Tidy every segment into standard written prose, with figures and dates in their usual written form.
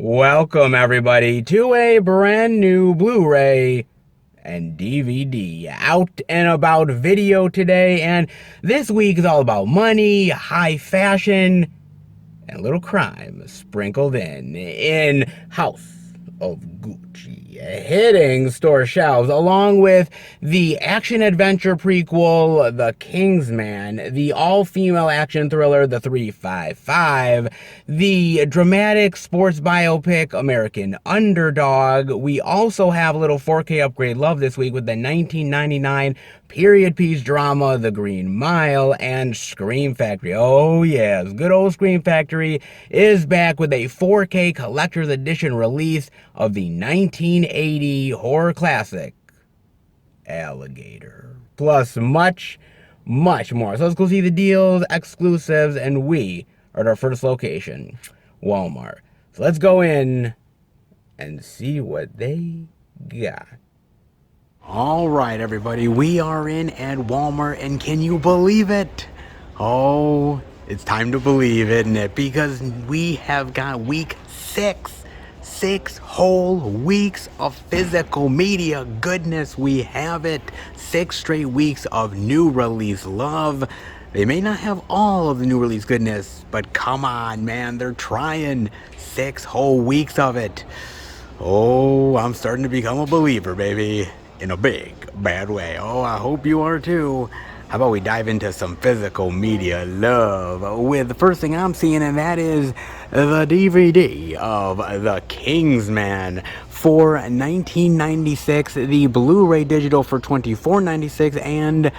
Welcome, everybody, to a brand new Blu-ray and DVD out and about video today. And this week is all about money, high fashion, and a little crime sprinkled in House of Gucci, hitting store shelves along with the action-adventure prequel, The Kingsman, the all-female action thriller, The 355, the dramatic sports biopic, American Underdog. We also have a little 4K upgrade love this week with the 1999 period piece drama, The Green Mile, and Scream Factory. Oh yes, good old Scream Factory is back with a 4K collector's edition release of the 1980 horror classic, Alligator. Plus much more. So let's go see the deals, exclusives, and we are at our first location, Walmart. So let's go in and see what they got. All right, everybody, we are in at Walmart, and can you believe it? Oh, it's time to believe it, isn't it? Because we have got week 6. 6 whole weeks of physical media goodness. We have it. 6 straight weeks of new release love. They may not have all of the new release goodness, but come on, man, they're trying. 6 whole weeks of it. Oh, I'm starting to become a believer, baby. In a big, bad way. Oh, I hope you are too. How about we dive into some physical media love with the first thing I'm seeing, and that is the DVD of The Kingsman for $19.96, the Blu-ray digital for $24.96, and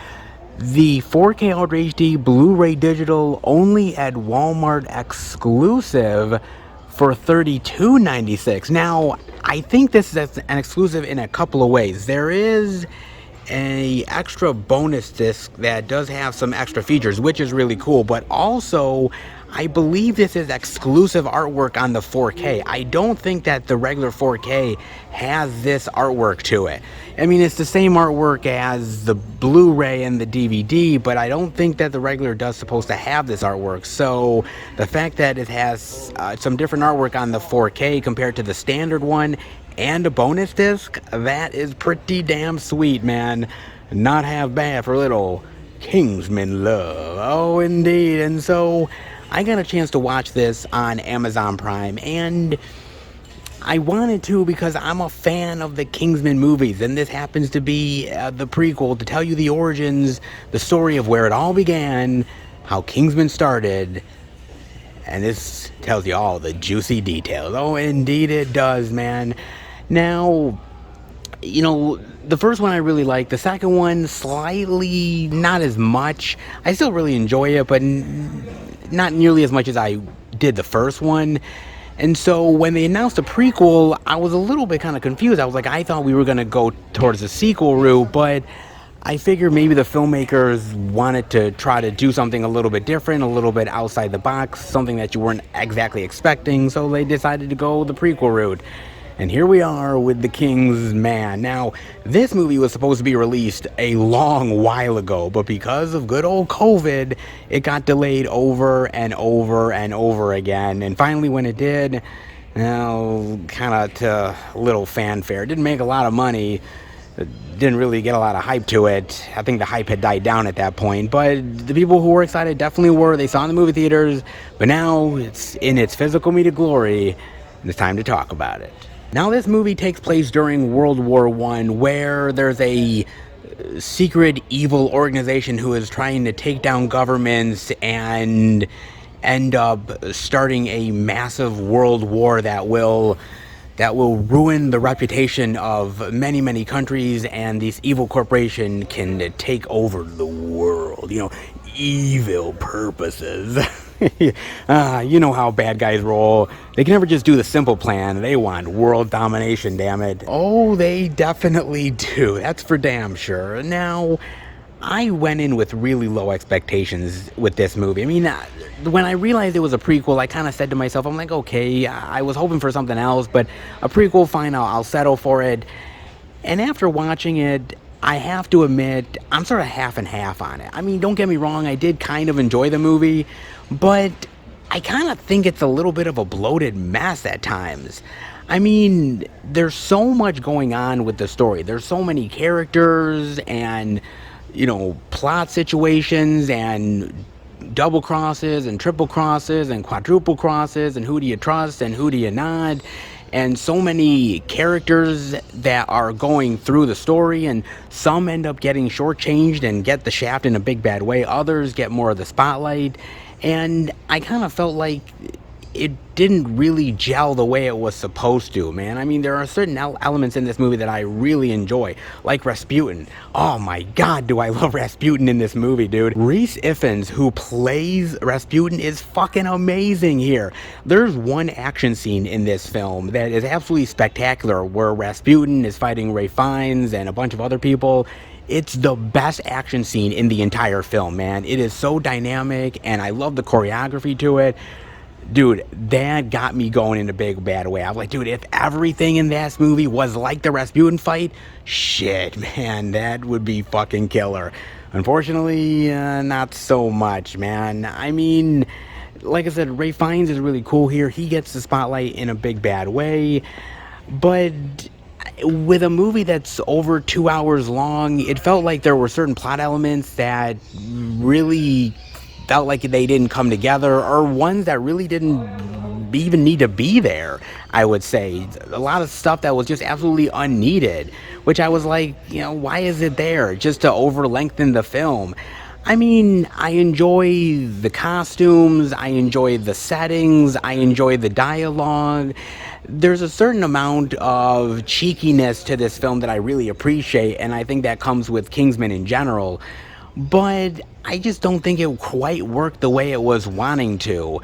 the 4K Ultra HD Blu-ray digital only at Walmart exclusive for $32.96. Now, I think this is an exclusive in a couple of ways. There is a extra bonus disc that does have some extra features, which is really cool, but also I believe this is exclusive artwork on the 4K. I don't think that the regular 4K has this artwork to it. I mean, it's the same artwork as the Blu-ray and the DVD, but I don't think that the regular does supposed to have this artwork. So the fact that it has some different artwork on the 4K compared to the standard one and a bonus disc, that is pretty damn sweet, man. Not half bad for little Kingsman love. Oh, indeed. And so I got a chance to watch this on Amazon Prime, and I wanted to because I'm a fan of the Kingsman movies, and this happens to be the prequel to tell you the origins, the story of where it all began, how Kingsman started, and this tells you all the juicy details. Oh, indeed it does, man. Now, you know, the first one I really liked. The second one, slightly not as much. I still really enjoy it, but not nearly as much as I did the first one. And so when they announced the prequel, I was a little bit kind of confused. I was like, I thought we were going to go towards the sequel route, but I figured maybe the filmmakers wanted to try to do something a little bit different, a little bit outside the box, something that you weren't exactly expecting, so they decided to go the prequel route. And here we are with The Kingsman. Now, this movie was supposed to be released a long while ago, but because of good old COVID, it got delayed over and over and over again. And finally, when it did, kind of to little fanfare. It didn't make a lot of money. It didn't really get a lot of hype to it. I think the hype had died down at that point. But the people who were excited definitely were. They saw it in the movie theaters. But now it's in its physical media glory, and it's time to talk about it. Now, this movie takes place during World War I, where there's a secret evil organization who is trying to take down governments and end up starting a massive world war that will ruin the reputation of many countries, and this evil corporation can take over the world. You know, evil purposes. You know how bad guys roll. They can never just do the simple plan. They want world domination, damn it. Oh, they definitely do. That's for damn sure. Now, I went in with really low expectations with this movie. I mean, when I realized it was a prequel, I kind of said to myself, I'm like, okay, I was hoping for something else, but a prequel, fine, I'll settle for it. And after watching it, I have to admit, I'm sort of half and half on it. I mean, don't get me wrong, I did kind of enjoy the movie, but I kind of think it's a little bit of a bloated mess at times. I mean, there's so much going on with the story. There's so many characters and, plot situations and double crosses and triple crosses and quadruple crosses and who do you trust and who do you not, and so many characters that are going through the story, and some end up getting shortchanged and get the shaft in a big bad way. Others get more of the spotlight, and I kind of felt like it didn't really gel the way it was supposed to, man. I mean, there are certain elements in this movie that I really enjoy, like Rasputin. Oh my god, do I love Rasputin in this movie, dude. Rhys Ifans, who plays Rasputin, is fucking amazing here. There's one action scene in this film that is absolutely spectacular, where Rasputin is fighting Ralph Fiennes and a bunch of other people. It's the best action scene in the entire film, man. It is so dynamic, and I love the choreography to it. Dude, that got me going in a big bad way. I was like, dude, if everything in this movie was like the Rasputin fight, shit, man, that would be fucking killer. Unfortunately, not so much, man. I mean, like I said, Ralph Fiennes is really cool here. He gets the spotlight in a big bad way. But with a movie that's over 2 hours long, it felt like there were certain plot elements that really felt like they didn't come together, or ones that really didn't even need to be there. I would say a lot of stuff that was just absolutely unneeded, which I was like, why is it there? Just to over lengthen the film. I mean, I enjoy the costumes, I enjoy the settings, I enjoy the dialogue. There's a certain amount of cheekiness to this film that I really appreciate, and I think that comes with Kingsman in general. But I just don't think it quite worked the way it was wanting to.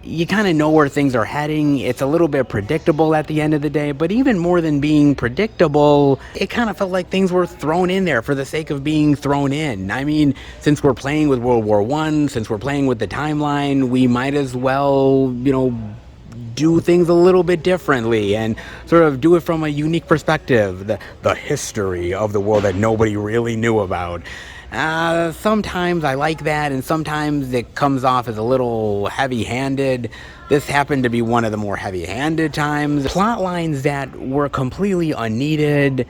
You kind of know where things are heading. It's a little bit predictable at the end of the day, but even more than being predictable, it kind of felt like things were thrown in there for the sake of being thrown in. I mean, since we're playing with World War I, since we're playing with the timeline, we might as well, do things a little bit differently and sort of do it from a unique perspective, the history of the world that nobody really knew about. Sometimes I like that, and sometimes it comes off as a little heavy-handed. This happened to be one of the more heavy-handed times. Plot lines that were completely unneeded,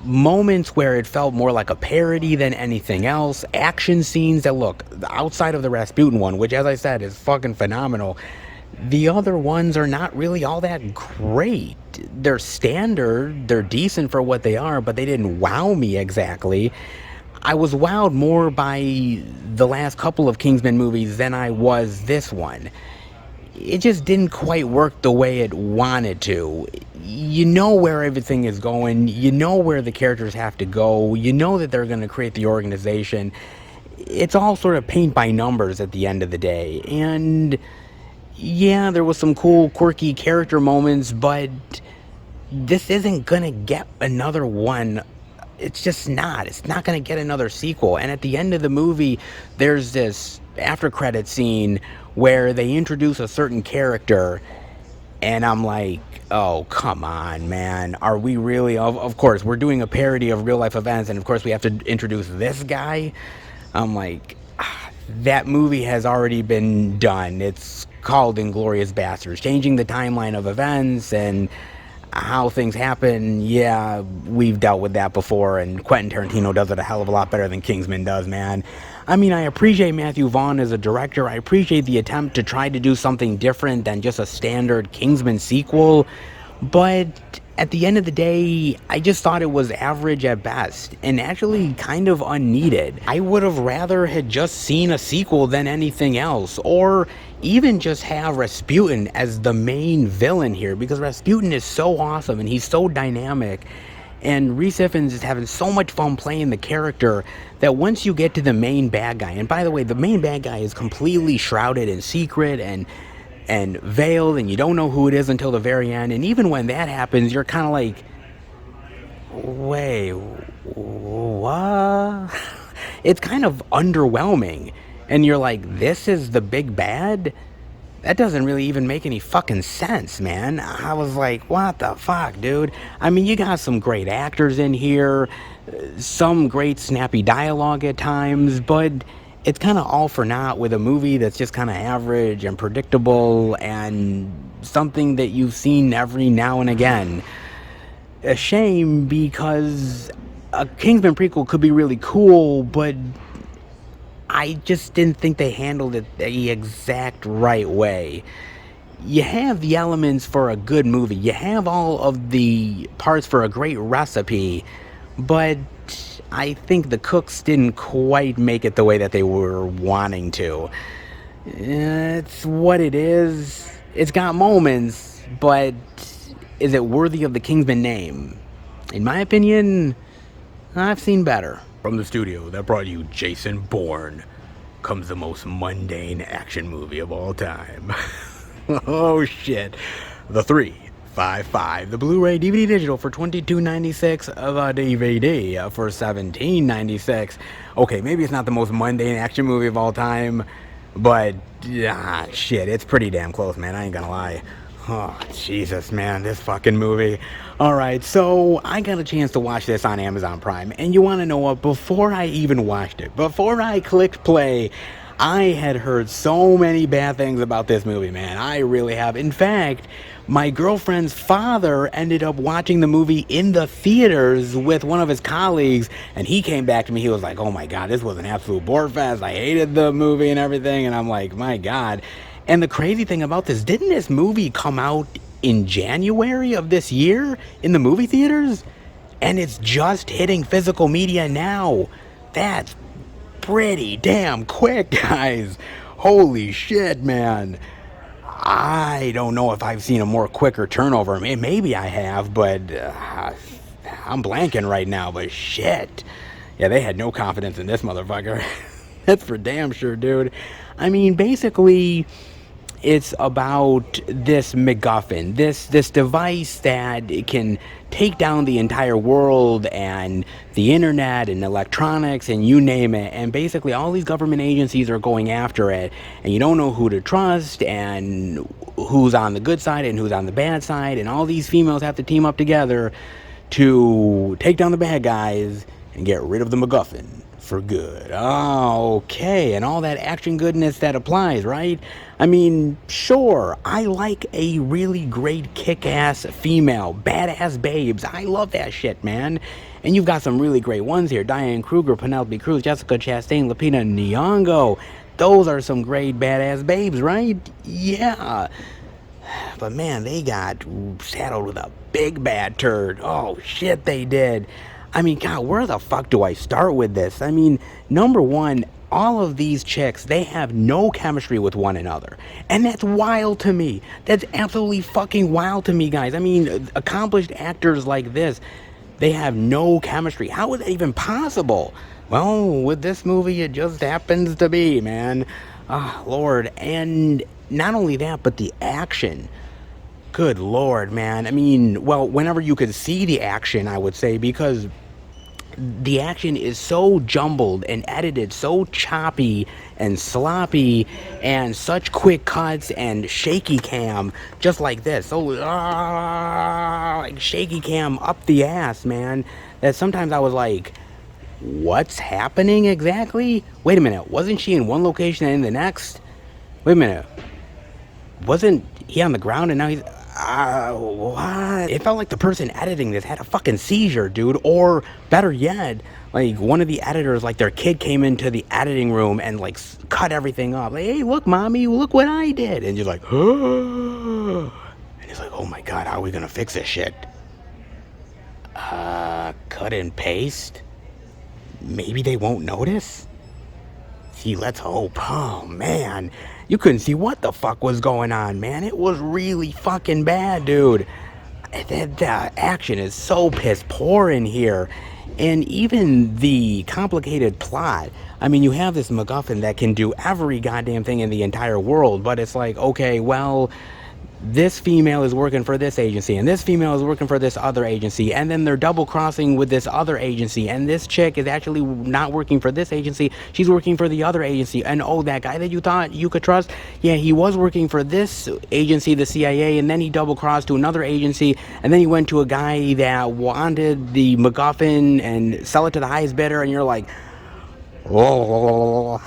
moments where it felt more like a parody than anything else, action scenes that, look, outside of the Rasputin one, which, as I said, is fucking phenomenal, the other ones are not really all that great. They're standard, they're decent for what they are, but they didn't wow me exactly. I was wowed more by the last couple of Kingsman movies than I was this one. It just didn't quite work the way it wanted to. You know where everything is going, you know where the characters have to go, you know that they're going to create the organization. It's all sort of paint by numbers at the end of the day. And yeah, there was some cool, quirky character moments, but this isn't going to get another one. It's just not. It's not going to get another sequel. And at the end of the movie, there's this after-credit scene where they introduce a certain character, and I'm like, oh, come on, man. Are we really? Of course, we're doing a parody of real-life events, and of course we have to introduce this guy? I'm like, that movie has already been done. It's called Inglourious Basterds. Changing the timeline of events and how things happen, yeah, we've dealt with that before, and Quentin Tarantino does it a hell of a lot better than Kingsman does, man. I mean, I appreciate Matthew Vaughn as a director. I appreciate the attempt to try to do something different than just a standard Kingsman sequel, but at the end of the day, I just thought it was average at best, and actually kind of unneeded. I would have rather had just seen a sequel than anything else, or even just have Rasputin as the main villain here, because Rasputin is so awesome and he's so dynamic, and Rhys Ifans is having so much fun playing the character that once you get to the main bad guy, and by the way, the main bad guy is completely shrouded in secret and veiled, and you don't know who it is until the very end, and even when that happens, you're kind of like, wait, what? It's kind of underwhelming. And you're like, this is the big bad? That doesn't really even make any fucking sense, man. I was like, what the fuck, dude? I mean, you got some great actors in here, some great snappy dialogue at times, but it's kind of all for naught with a movie that's just kind of average and predictable and something that you've seen every now and again. A shame, because a Kingsman prequel could be really cool, but I just didn't think they handled it the exact right way. You have the elements for a good movie, you have all of the parts for a great recipe, but I think the cooks didn't quite make it the way that they were wanting to. It's what it is. It's got moments, but is it worthy of the Kingsman name? In my opinion, I've seen better. From the studio that brought you Jason Bourne comes the most mundane action movie of all time. Oh shit. The 355, the Blu-ray DVD digital for $22.96, the DVD for $17.96. Okay, maybe it's not the most mundane action movie of all time, but shit, it's pretty damn close, man. I ain't gonna lie. Oh, Jesus, man, this fucking movie. Alright, so I got a chance to watch this on Amazon Prime, and you wanna know what? Before I even watched it, before I clicked play, I had heard so many bad things about this movie, man. I really have. In fact, my girlfriend's father ended up watching the movie in the theaters with one of his colleagues, and he came back to me. He was like, oh my God, this was an absolute bore fest. I hated the movie and everything. And I'm like, my God. And the crazy thing about this, didn't this movie come out in January of this year in the movie theaters? And it's just hitting physical media now. That's pretty damn quick, guys. Holy shit, man. I don't know if I've seen a more quicker turnover. I mean, maybe I have, but I'm blanking right now, but shit. Yeah, they had no confidence in this motherfucker. That's for damn sure, dude. I mean, basically, it's about this MacGuffin, this device that can take down the entire world and the internet and electronics and you name it. And basically all these government agencies are going after it, and you don't know who to trust and who's on the good side and who's on the bad side. And all these females have to team up together to take down the bad guys and get rid of the MacGuffin for good. Oh, okay. And all that action goodness that applies, right? I mean, sure, I like a really great kick-ass female, badass babes. I love that shit, man. And you've got some really great ones here. Diane Kruger, Penelope Cruz, Jessica Chastain, Lupita Nyong'o. Those are some great badass babes, right? Yeah. But man, they got saddled with a big bad turd. Oh, shit, they did. I mean, God, where the fuck do I start with this? I mean, number one, all of these chicks, they have no chemistry with one another. And that's wild to me. That's absolutely fucking wild to me, guys. I mean, accomplished actors like this, they have no chemistry. How is that even possible? Well, with this movie, it just happens to be, man. Ah, Lord. And not only that, but the action. Good Lord, man. I mean, well, whenever you could see the action, I would say, because the action is so jumbled and edited, so choppy and sloppy, and such quick cuts and shaky cam, just like this. So, like shaky cam up the ass, man, that sometimes I was like, what's happening exactly? Wait a minute, wasn't she in one location and in the next? Wait a minute, wasn't he on the ground and now he's... what? It felt like the person editing this had a fucking seizure, dude. Or, better yet, like, one of the editors, like, their kid came into the editing room and, like, cut everything up. Like, hey, look, mommy, look what I did. And you're like, and he's like, oh my God, how are we gonna fix this shit? Cut and paste? Maybe they won't notice? See, let's hope. Oh, man. You couldn't see what the fuck was going on, man. It was really fucking bad, dude. The action is so piss poor in here. And even the complicated plot. I mean, you have this MacGuffin that can do every goddamn thing in the entire world. But it's like, okay, well, this female is working for this agency, and this female is working for this other agency, and then they're double crossing with this other agency, and this chick is actually not working for this agency, she's working for the other agency. And oh, that guy that you thought you could trust, yeah, he was working for this agency, the CIA, and then he double crossed to another agency, and then he went to a guy that wanted the MacGuffin and sell it to the highest bidder, and you're like, Oh,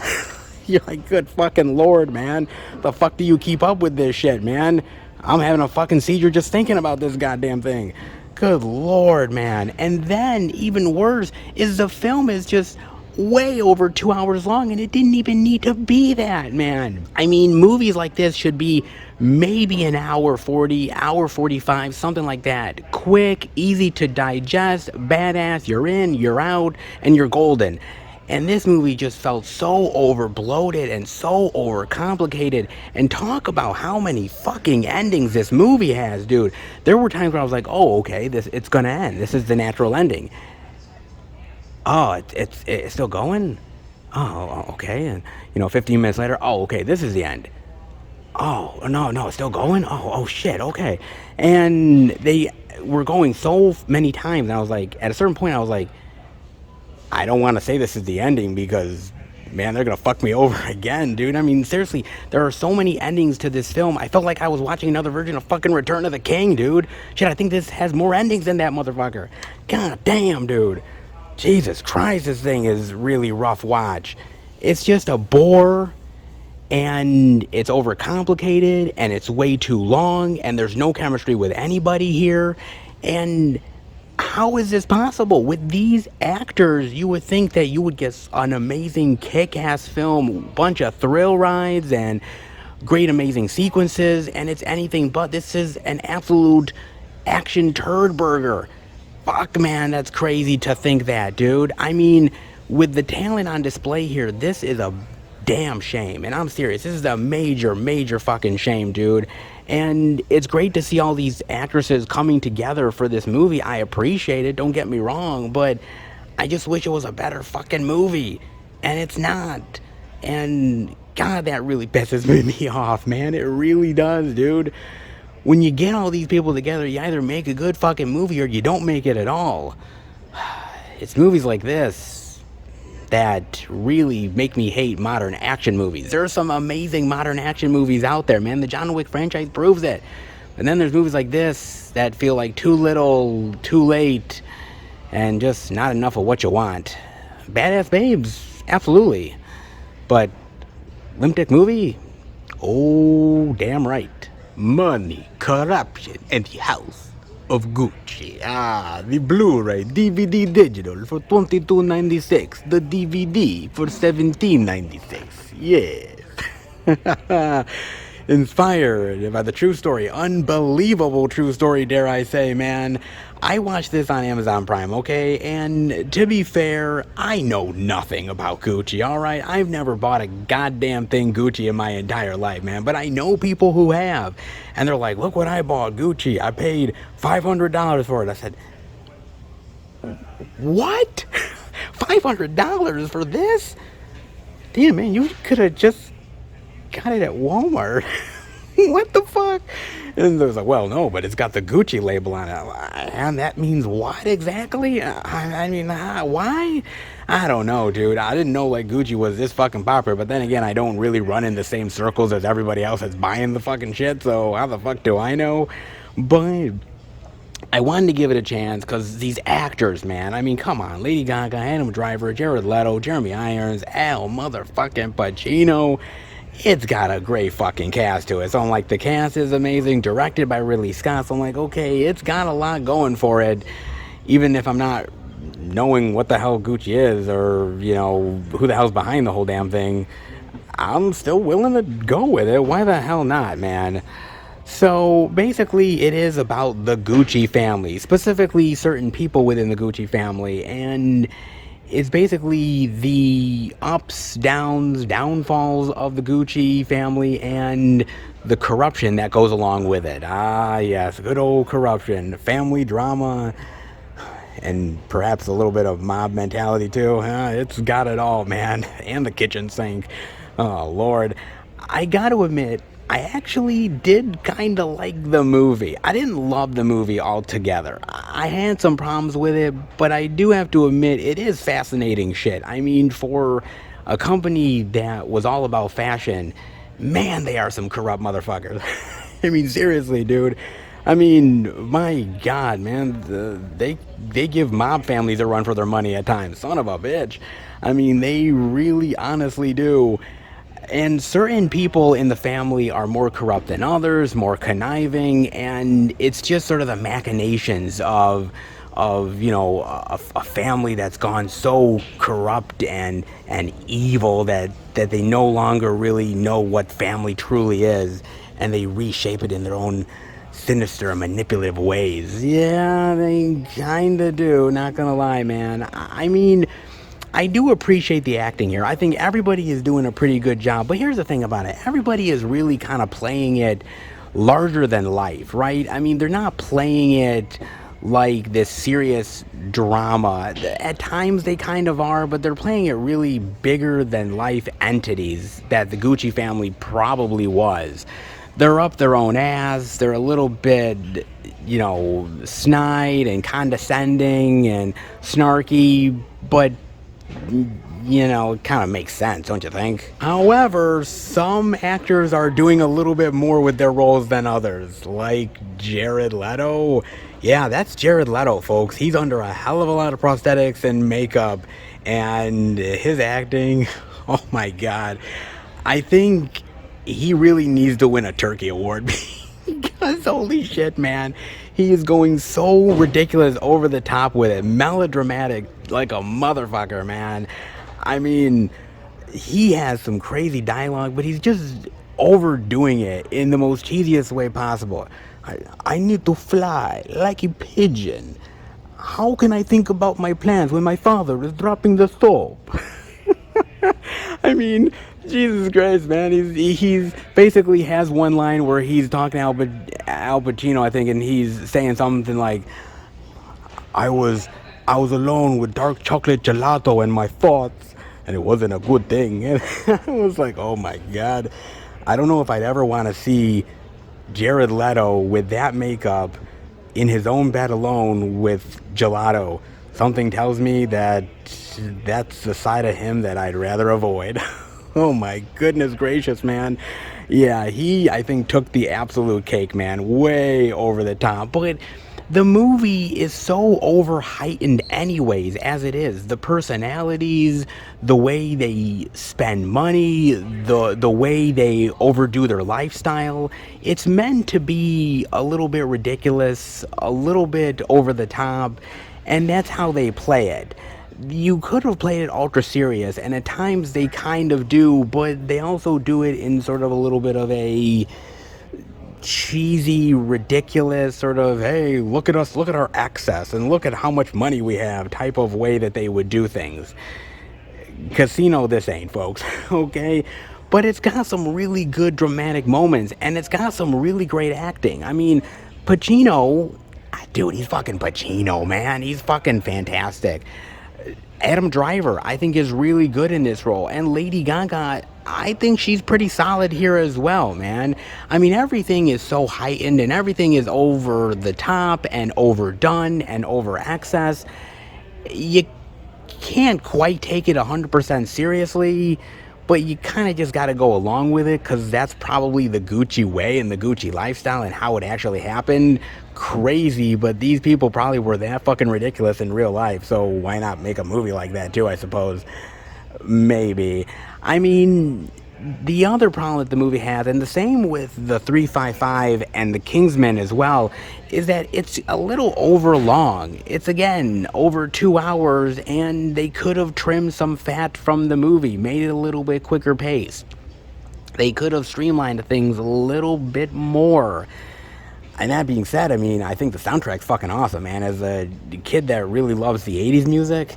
you're like, good fucking lord, man. The fuck do you keep up with this shit, man? I'm having a fucking seizure just thinking about this goddamn thing. Good lord, man. And then, even worse, is the film is just way over 2 hours long, and it didn't even need to be that, man. I mean, movies like this should be maybe an hour 40, hour 45, something like that. Quick, easy to digest, badass, you're in, you're out, and you're golden. And this movie just felt so over bloated and so overcomplicated. And talk about how many fucking endings this movie has, dude. There were times where I was like, oh, okay, it's gonna end. This is the natural ending. Oh, it's still going? Oh, okay. And, 15 minutes later, oh, okay, this is the end. Oh, no, it's still going? Oh, shit, okay. And they were going so many times, and I was like, at a certain point, I was like, I don't want to say this is the ending because, man, they're going to fuck me over again, dude. I mean, seriously, there are so many endings to this film. I felt like I was watching another version of fucking Return of the King, dude. Shit, I think this has more endings than that motherfucker. God damn, dude. Jesus Christ, this thing is really rough watch. It's just a bore, and it's overcomplicated, and it's way too long, and there's no chemistry with anybody here, and how is this possible? With these actors, you would think that you would get an amazing kick-ass film, bunch of thrill rides, and great amazing sequences, and it's anything but. This is an absolute action turd burger. Fuck, man, that's crazy to think that, dude. I mean, with the talent on display here, this is a damn shame. And I'm serious. This is a major, major fucking shame, dude. And it's great to see all these actresses coming together for this movie. I appreciate it, don't get me wrong, but I just wish it was a better fucking movie. And it's not. And God, that really pisses me off, man. It really does, dude. When you get all these people together, you either make a good fucking movie or you don't make it at all. It's movies like this that really make me hate modern action movies. There are some amazing modern action movies out there, man. The John Wick franchise proves it. And then there's movies like this that feel like too little, too late, and just not enough of what you want. Badass Babes, absolutely. But Limp Dick movie? Oh, damn right. Money, corruption, and the house of Gucci. The Blu-ray DVD digital for $22.96. The DVD for $17.96. Yes. Inspired by the true story. Unbelievable true story, dare I say, man. I watched this on Amazon Prime, okay? And to be fair, I know nothing about Gucci, alright? I've never bought a goddamn thing Gucci in my entire life, man. But I know people who have. And they're like, look what I bought, Gucci. I paid $500 for it. I said, what? $500 for this? Damn, man, you could have just got it at Walmart. What the fuck? And they was like, well, no, but it's got the Gucci label on it. And that means what exactly? I mean, why? I don't know, dude. I didn't know like Gucci was this fucking popular, but then again, I don't really run in the same circles as everybody else that's buying the fucking shit, so how the fuck do I know? But I wanted to give it a chance because these actors, man. I mean, come on. Lady Gaga, Adam Driver, Jared Leto, Jeremy Irons, Al motherfucking Pacino. It's got a great fucking cast to it. So I'm like, the cast is amazing, directed by Ridley Scott. So I'm like, okay, it's got a lot going for it. Even if I'm not knowing what the hell Gucci is or, who the hell's behind the whole damn thing, I'm still willing to go with it. Why the hell not, man? So basically, it is about the Gucci family, specifically certain people within the Gucci family, and it's basically the ups, downs, downfalls of the Gucci family and the corruption that goes along with it. Ah, yes, good old corruption, family drama, and perhaps a little bit of mob mentality too. It's got it all, man, and the kitchen sink. Oh, Lord. I gotta admit, I actually did kind of like the movie. I didn't love the movie altogether. I had some problems with it, but I do have to admit it is fascinating shit. I mean, for a company that was all about fashion, man, they are some corrupt motherfuckers. I mean, seriously, dude. I mean, my God, man, they give mob families a run for their money at times. Son of a bitch. I mean, they really honestly do. And certain people in the family are more corrupt than others, more conniving, and it's just sort of the machinations of a family that's gone so corrupt and evil that they no longer really know what family truly is, and they reshape it in their own sinister and manipulative ways. Yeah, they kinda do, not gonna lie, man. I mean, I do appreciate the acting here. I think everybody is doing a pretty good job. But here's the thing about it. Everybody is really kind of playing it larger than life, right? I mean, they're not playing it like this serious drama. At times they kind of are, but they're playing it really bigger than life entities that the Gucci family probably was. They're up their own ass. They're a little bit, snide and condescending and snarky, but it kind of makes sense, don't you think? However, some actors are doing a little bit more with their roles than others, like Jared Leto. Yeah, that's Jared Leto, folks. He's under a hell of a lot of prosthetics and makeup, and his acting, oh my God. I think he really needs to win a Turkey Award. Because holy shit, man, he is going so ridiculous, over the top with it, melodramatic like a motherfucker, man. I mean, he has some crazy dialogue, but he's just overdoing it in the most cheesiest way possible. I need to fly like a pigeon. How can I think about my plans when my father is dropping the soap? I mean, Jesus Christ, man. He's basically has one line where he's talking to Al Pacino, I think, and he's saying something like, I was alone with dark chocolate gelato and my thoughts, and it wasn't a good thing. And I was like, oh my God. I don't know if I'd ever want to see Jared Leto with that makeup in his own bed alone with gelato. Something tells me that that's the side of him that I'd rather avoid. Oh my goodness gracious, man. Yeah, he, I think, took the absolute cake, man. Way over the top. But the movie is so over heightened anyways, as it is. The personalities, the way they spend money, the way they overdo their lifestyle. It's meant to be a little bit ridiculous, a little bit over the top, and that's how they play it. You could have played it ultra serious, and at times they kind of do, but they also do it in sort of a little bit of a cheesy, ridiculous sort of, hey, look at us, look at our access, and look at how much money we have type of way that they would do things. Casino this ain't, folks, okay? But it's got some really good dramatic moments, and it's got some really great acting. I mean, Pacino, dude, he's fucking Pacino, man. He's fucking fantastic. Adam Driver, I think, is really good in this role. And Lady Gaga, I think she's pretty solid here as well, man. I mean, everything is so heightened and everything is over the top and overdone and over excess. You can't quite take it 100% seriously, but you kind of just got to go along with it because that's probably the Gucci way and the Gucci lifestyle and how it actually happened. Crazy, but these people probably were that fucking ridiculous in real life, so why not make a movie like that too, I suppose? Maybe. I mean, the other problem that the movie has, and the same with the 355 and the Kingsman as well, is that it's a little over long. It's, again, over 2 hours, and they could have trimmed some fat from the movie, made it a little bit quicker paced. They could have streamlined things a little bit more. And that being said, I mean, I think the soundtrack's fucking awesome, man. As a kid that really loves the 80s music,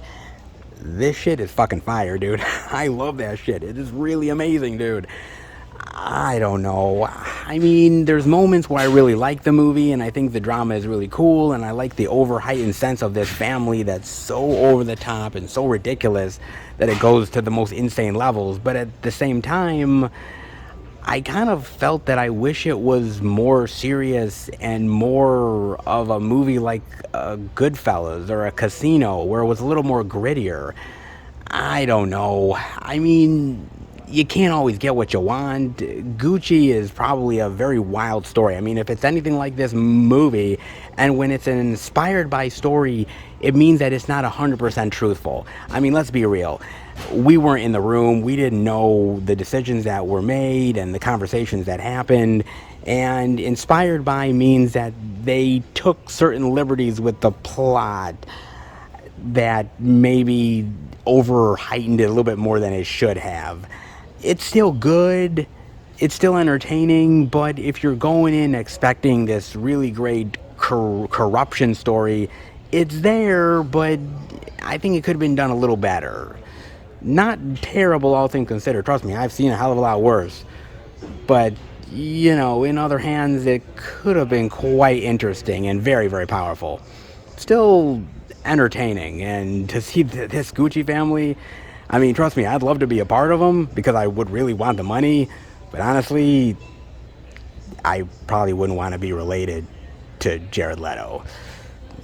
this shit is fucking fire, dude. I love that shit. It is really amazing, dude. I don't know. I mean, there's moments where I really like the movie, and I think the drama is really cool, and I like the over-heightened sense of this family that's so over the top and so ridiculous that it goes to the most insane levels. But at the same time, I kind of felt that I wish it was more serious and more of a movie like Goodfellas or a Casino, where it was a little more grittier. I don't know. I mean, you can't always get what you want. Gucci is probably a very wild story. I mean, if it's anything like this movie, and when it's an inspired by story, it means that it's not 100% truthful. I mean, let's be real. We weren't in the room. We didn't know the decisions that were made and the conversations that happened. And inspired by means that they took certain liberties with the plot that maybe over heightened it a little bit more than it should have. It's still good, it's still entertaining, but if you're going in expecting this really great corruption story, it's there, but I think it could have been done a little better. Not terrible, all things considered. Trust me, I've seen a hell of a lot worse. But, you know, in other hands, it could have been quite interesting and very, very powerful. Still entertaining, and to see this Gucci family, I mean, trust me, I'd love to be a part of them because I would really want the money, but honestly, I probably wouldn't want to be related to Jared Leto.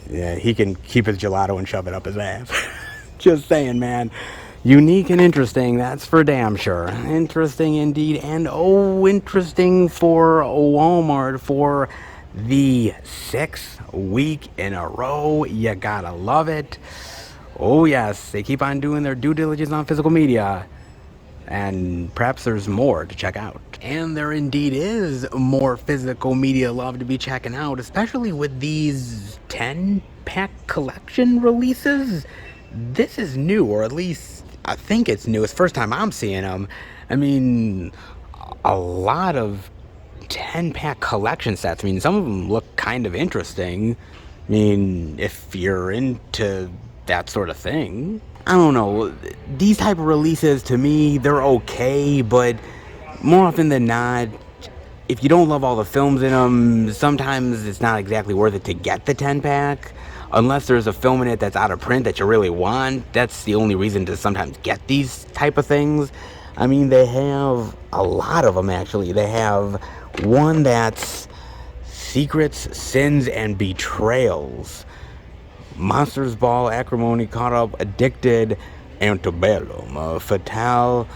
Yeah, he can keep his gelato and shove it up his ass. Just saying, man. Unique and interesting, that's for damn sure. Interesting indeed, and oh, interesting for Walmart for the 6th week in a row. You gotta love it. Oh yes, they keep on doing their due diligence on physical media, and perhaps there's more to check out. And there indeed is more physical media love to be checking out, especially with these 10-pack collection releases. This is new, or at least I think it's new. It's the first time I'm seeing them. I mean, a lot of 10-pack collection sets. I mean, some of them look kind of interesting. I mean, if you're into that sort of thing. I don't know. These type of releases, to me, they're okay, but more often than not, if you don't love all the films in them, sometimes it's not exactly worth it to get the 10-pack. Unless there's a film in it that's out of print that you really want. That's the only reason to sometimes get these type of things. I mean, they have a lot of them, actually. They have one that's Secrets, Sins, and Betrayals. Monsters Ball, Acrimony, Caught Up, Addicted, Antebellum, Fatale,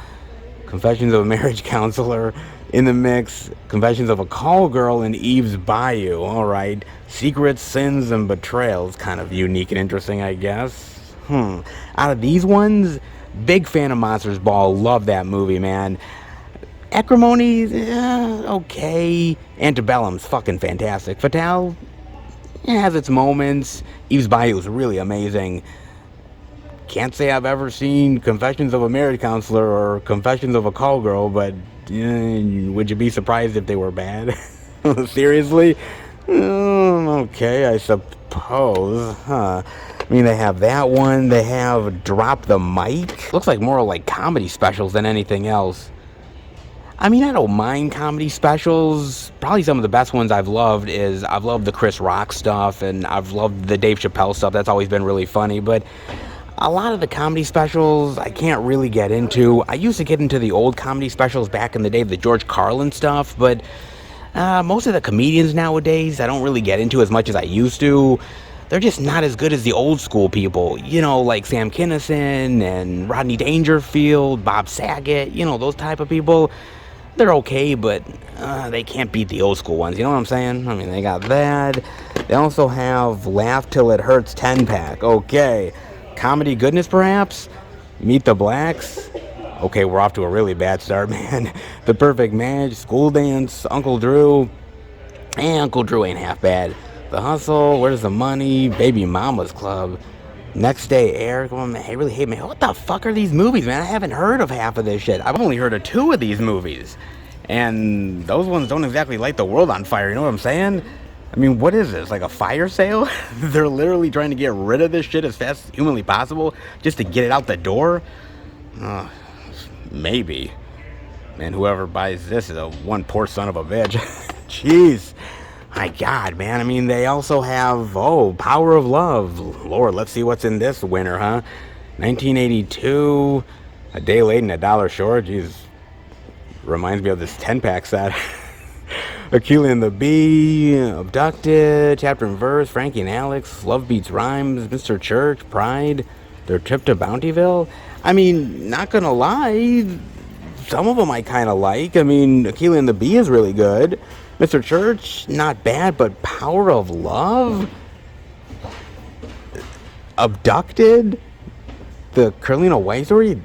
Confessions of a Marriage Counselor, In the Mix, Confessions of a Call Girl, and Eve's Bayou. Alright, Secrets, Sins, and Betrayals. Kind of unique and interesting, I guess. Out of these ones, big fan of Monsters Ball. Love that movie, man. Acrimony, okay. Antebellum's fucking fantastic. Fatale, it has its moments. Eve's Bayou is really amazing. Can't say I've ever seen Confessions of a Marriage Counselor or Confessions of a Call Girl, but would you be surprised if they were bad? Seriously? Okay, I suppose. I mean, they have that one. They have Drop the Mic. Looks like more like comedy specials than anything else. I mean, I don't mind comedy specials. Probably some of the best ones I've loved is I've loved the Chris Rock stuff, and I've loved the Dave Chappelle stuff. That's always been really funny, but a lot of the comedy specials I can't really get into. I used to get into the old comedy specials back in the day, the George Carlin stuff, but most of the comedians nowadays I don't really get into as much as I used to. They're just not as good as the old school people, you know, like Sam Kinison and Rodney Dangerfield, Bob Saget, you know, those type of people. They're okay, but they can't beat the old school ones, you know what I'm saying? I mean, they got that. They also have Laugh Till It Hurts 10-pack. Okay. Comedy goodness, perhaps? Meet the Blacks? Okay, we're off to a really bad start, man. The Perfect Match, School Dance, Uncle Drew. Uncle Drew ain't half bad. The Hustle, Where's the Money, Baby Mama's Club, Next Day Air. Come on, man, I really hate, man. What the fuck are these movies, man? I haven't heard of half of this shit. I've only heard of 2 of these movies. And those ones don't exactly light the world on fire, you know what I'm saying? I mean, what is this, like a fire sale? They're literally trying to get rid of this shit as fast as humanly possible just to get it out the door? Maybe. Man, whoever buys this is one poor son of a bitch. Jeez. My God, man. I mean, they also have, Power of Love. Lord, let's see what's in this winter, huh? 1982, A Day Late and a Dollar Short. Jeez. Reminds me of this 10-pack set. Achille and the Bee, Abducted, Chapter and Verse, Frankie and Alex, Love Beats Rhymes, Mr. Church, Pride, Their Trip to Bountyville. I mean, not gonna lie, some of them I kind of like. I mean, Akilah and the Bee is really good. Mr. Church, not bad, but Power of Love? Abducted? The Carlina White story?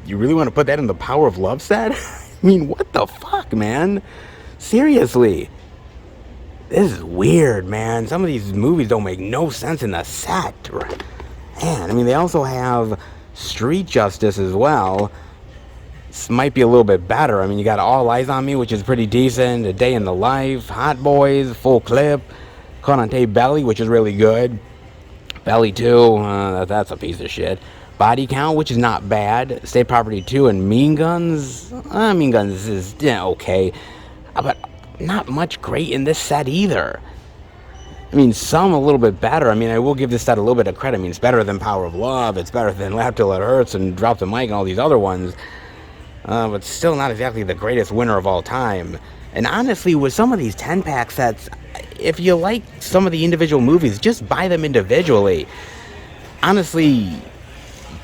You really want to put that in the Power of Love set? I mean, what the fuck, man? Seriously. This is weird, man. Some of these movies don't make no sense in the set. Man, I mean, they also have Street Justice as well. This might be a little bit better. I mean, you got All Eyes on Me, which is pretty decent. A Day in the Life, Hot Boys, Full Clip, Caught on Tape Belly, which is really good. Belly 2, that's a piece of shit. Body Count, which is not bad. State Property 2 and Mean Guns. Mean Guns is okay. But not much great in this set either. I mean, some a little bit better. I mean, I will give this set a little bit of credit. I mean, it's better than Power of Love. It's better than Laugh Till It Hurts and Drop the Mic and all these other ones. But still not exactly the greatest winner of all time. And honestly, with some of these 10-pack sets, if you like some of the individual movies, just buy them individually. Honestly,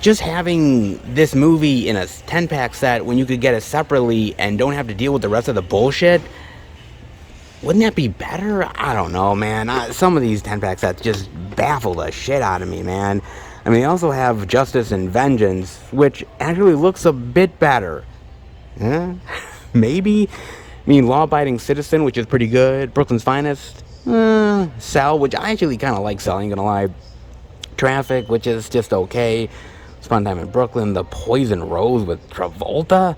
just having this movie in a 10-pack set when you could get it separately and don't have to deal with the rest of the bullshit, wouldn't that be better? I don't know, man. Some of these 10-pack sets just baffle the shit out of me, man. I mean, they also have Justice and Vengeance, which actually looks a bit better. Huh? Maybe? I mean, Law Abiding Citizen, which is pretty good. Brooklyn's Finest. Cell, which I actually kind of like Cell, ain't gonna lie. Traffic, which is just okay. Spun Time in Brooklyn. The Poison Rose with Travolta.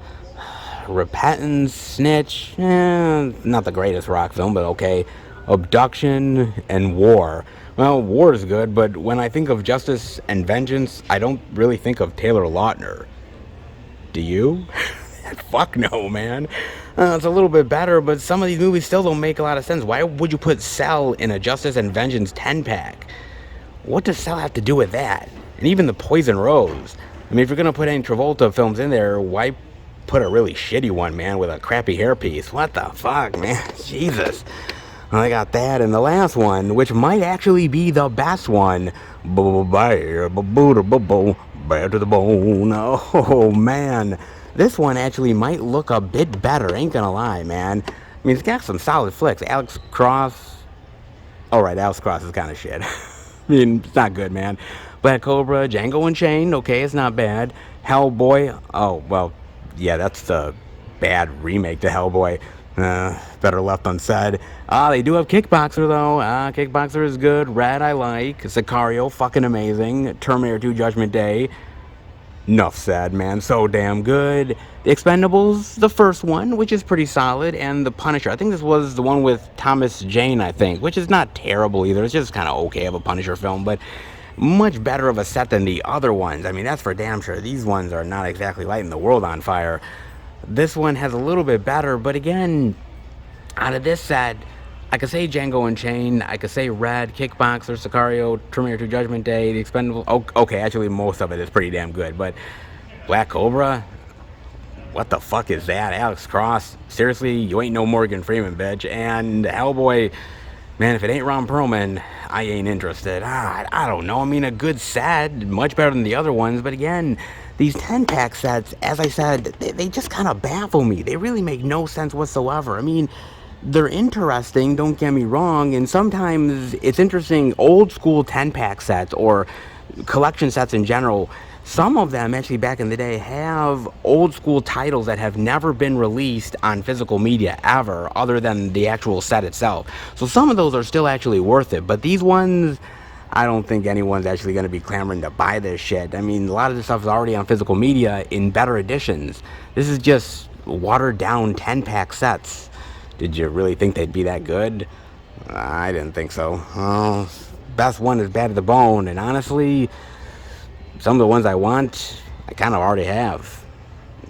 Repentance, Snitch. Not the greatest rock film, but okay. Abduction and War. Well, War is good, but when I think of Justice and Vengeance, I don't really think of Taylor Lautner. Do you? Fuck no, man. It's a little bit better, but some of these movies still don't make a lot of sense. Why would you put Cell in a Justice and Vengeance 10-pack? What does Cell have to do with that? And even The Poison Rose. I mean, if you're going to put any Travolta films in there, why put a really shitty one, man, with a crappy hairpiece? What the fuck, man? Jesus. Well, I got that, and the last one, which might actually be the best one. Bad to the bone. Oh, man. This one actually might look a bit better, ain't gonna lie, man. I mean, it's got some solid flicks. Alex Cross. Alright, Alex Cross is kind of shit. I mean, it's not good, man. Black Cobra, Django Unchained, okay, it's not bad. Hellboy, oh, well, yeah, that's the bad remake to Hellboy. Better left unsaid. They do have Kickboxer, though. Kickboxer is good. Red, I like. Sicario, fucking amazing. Terminator 2, Judgment Day. Enough said, man. So damn good. The Expendables, the first one, which is pretty solid, and The Punisher. I think this was the one with Thomas Jane, I think, which is not terrible either. It's just kind of okay of a Punisher film, but much better of a set than the other ones. I mean, that's for damn sure. These ones are not exactly lighting the world on fire. This one has a little bit better, but again, out of this set, I could say Django Unchained, I could say Red, Kickboxer, Sicario, Terminator 2 Judgment Day, The Expendables. Okay, actually most of it is pretty damn good, but Black Cobra? What the fuck is that? Alex Cross? Seriously, you ain't no Morgan Freeman, bitch. And Hellboy, man, if it ain't Ron Perlman, I ain't interested. I don't know. I mean, a good set, much better than the other ones, but again, these 10-pack sets, as I said, they just kind of baffle me. They really make no sense whatsoever. I mean, they're interesting, don't get me wrong, and sometimes it's interesting. Old school 10-pack sets or collection sets in general, some of them actually back in the day have old school titles that have never been released on physical media ever, other than the actual set itself. So some of those are still actually worth it, but these ones, I don't think anyone's actually going to be clamoring to buy this shit. I mean, a lot of this stuff is already on physical media in better editions. This is just watered down 10-pack sets. Did you really think they'd be that good? I didn't think so. Oh, best one is Bad to the Bone, and honestly, some of the ones I want, I kind of already have.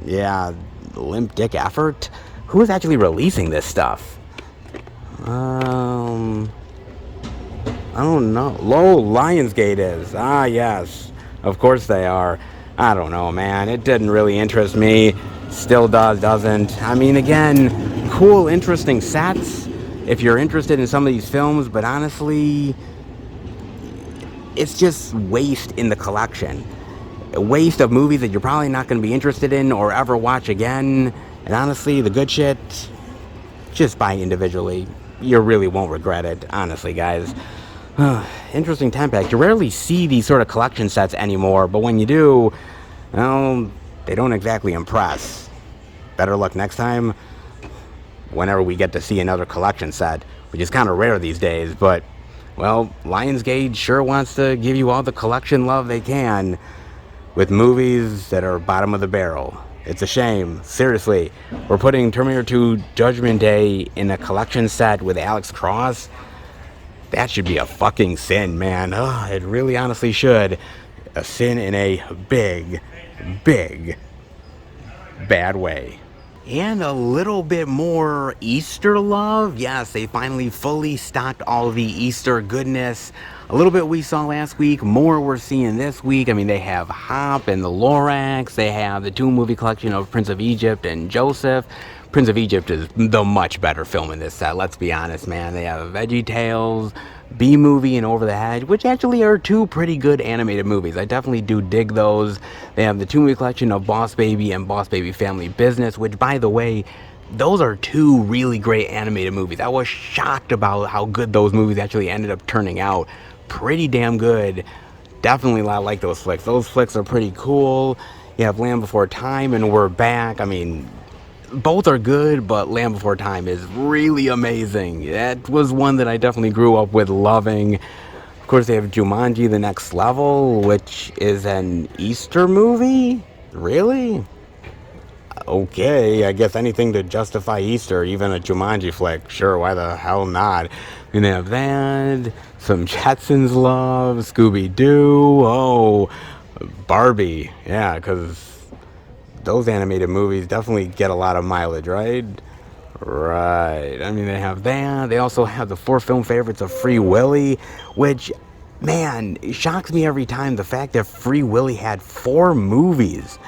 Yeah, Limp Dick Effort? Who is actually releasing this stuff? I don't know. Lionsgate is. Yes. Of course they are. I don't know, man. It didn't really interest me. Still doesn't. I mean, again, cool, interesting sets if you're interested in some of these films, but honestly, it's just waste in the collection. a waste of movies that you're probably not going to be interested in or ever watch again. And honestly, the good shit, just buy individually. You really won't regret it, honestly, guys. Interesting time pack. You rarely see these sort of collection sets anymore, but when you do, well, they don't exactly impress. Better luck next time whenever we get to see another collection set, which is kind of rare these days, but, well, Lionsgate sure wants to give you all the collection love they can with movies that are bottom of the barrel. It's a shame. Seriously, we're putting Terminator 2 Judgment Day in a collection set with Alex Cross. That should be a fucking sin, man. Oh, it really honestly should. A sin in a big, big, bad way. And a little bit more Easter love. Yes, they finally fully stocked all the Easter goodness. A little bit we saw last week, more we're seeing this week. I mean, they have Hop and the Lorax. They have the 2-movie collection of Prince of Egypt and Joseph. Prince of Egypt is the much better film in this set, let's be honest, man. They have VeggieTales, B-Movie, and Over the Hedge, which actually are 2 pretty good animated movies. I definitely do dig those. They have the 2-movie collection of Boss Baby and Boss Baby Family Business, which, by the way, those are 2 really great animated movies. I was shocked about how good those movies actually ended up turning out. Pretty damn good. Definitely like those flicks. Those flicks are pretty cool. You have Land Before Time and We're Back. I mean, both are good, but Land Before Time is really amazing. That was one that I definitely grew up with loving. Of course, they have Jumanji: The Next Level, which is an Easter movie? Really? Okay, I guess anything to justify Easter, even a Jumanji flick. Sure, why the hell not? And they have that, some Jetsons love, Scooby-Doo, oh, Barbie. Yeah, because those animated movies definitely get a lot of mileage, right? Right. I mean, they have that. They also have the 4 film favorites of Free Willy, which, man, it shocks me every time, the fact that Free Willy had 4 movies.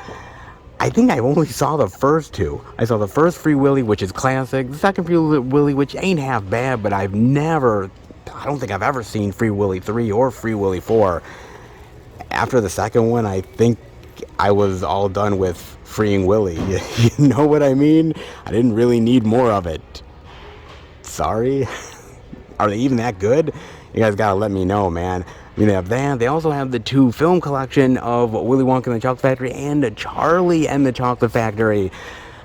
I think I only saw the first 2. I saw the first Free Willy, which is classic. The second Free Willy, which ain't half bad, but I don't think I've ever seen Free Willy 3 or Free Willy 4. After the second one, I think I was all done with Freeing Willy. You know what I mean? I didn't really need more of it. Sorry? Are they even that good? You guys gotta let me know, man. I mean, they have that. They also have the 2 film collection of Willy Wonka and the Chocolate Factory and Charlie and the Chocolate Factory.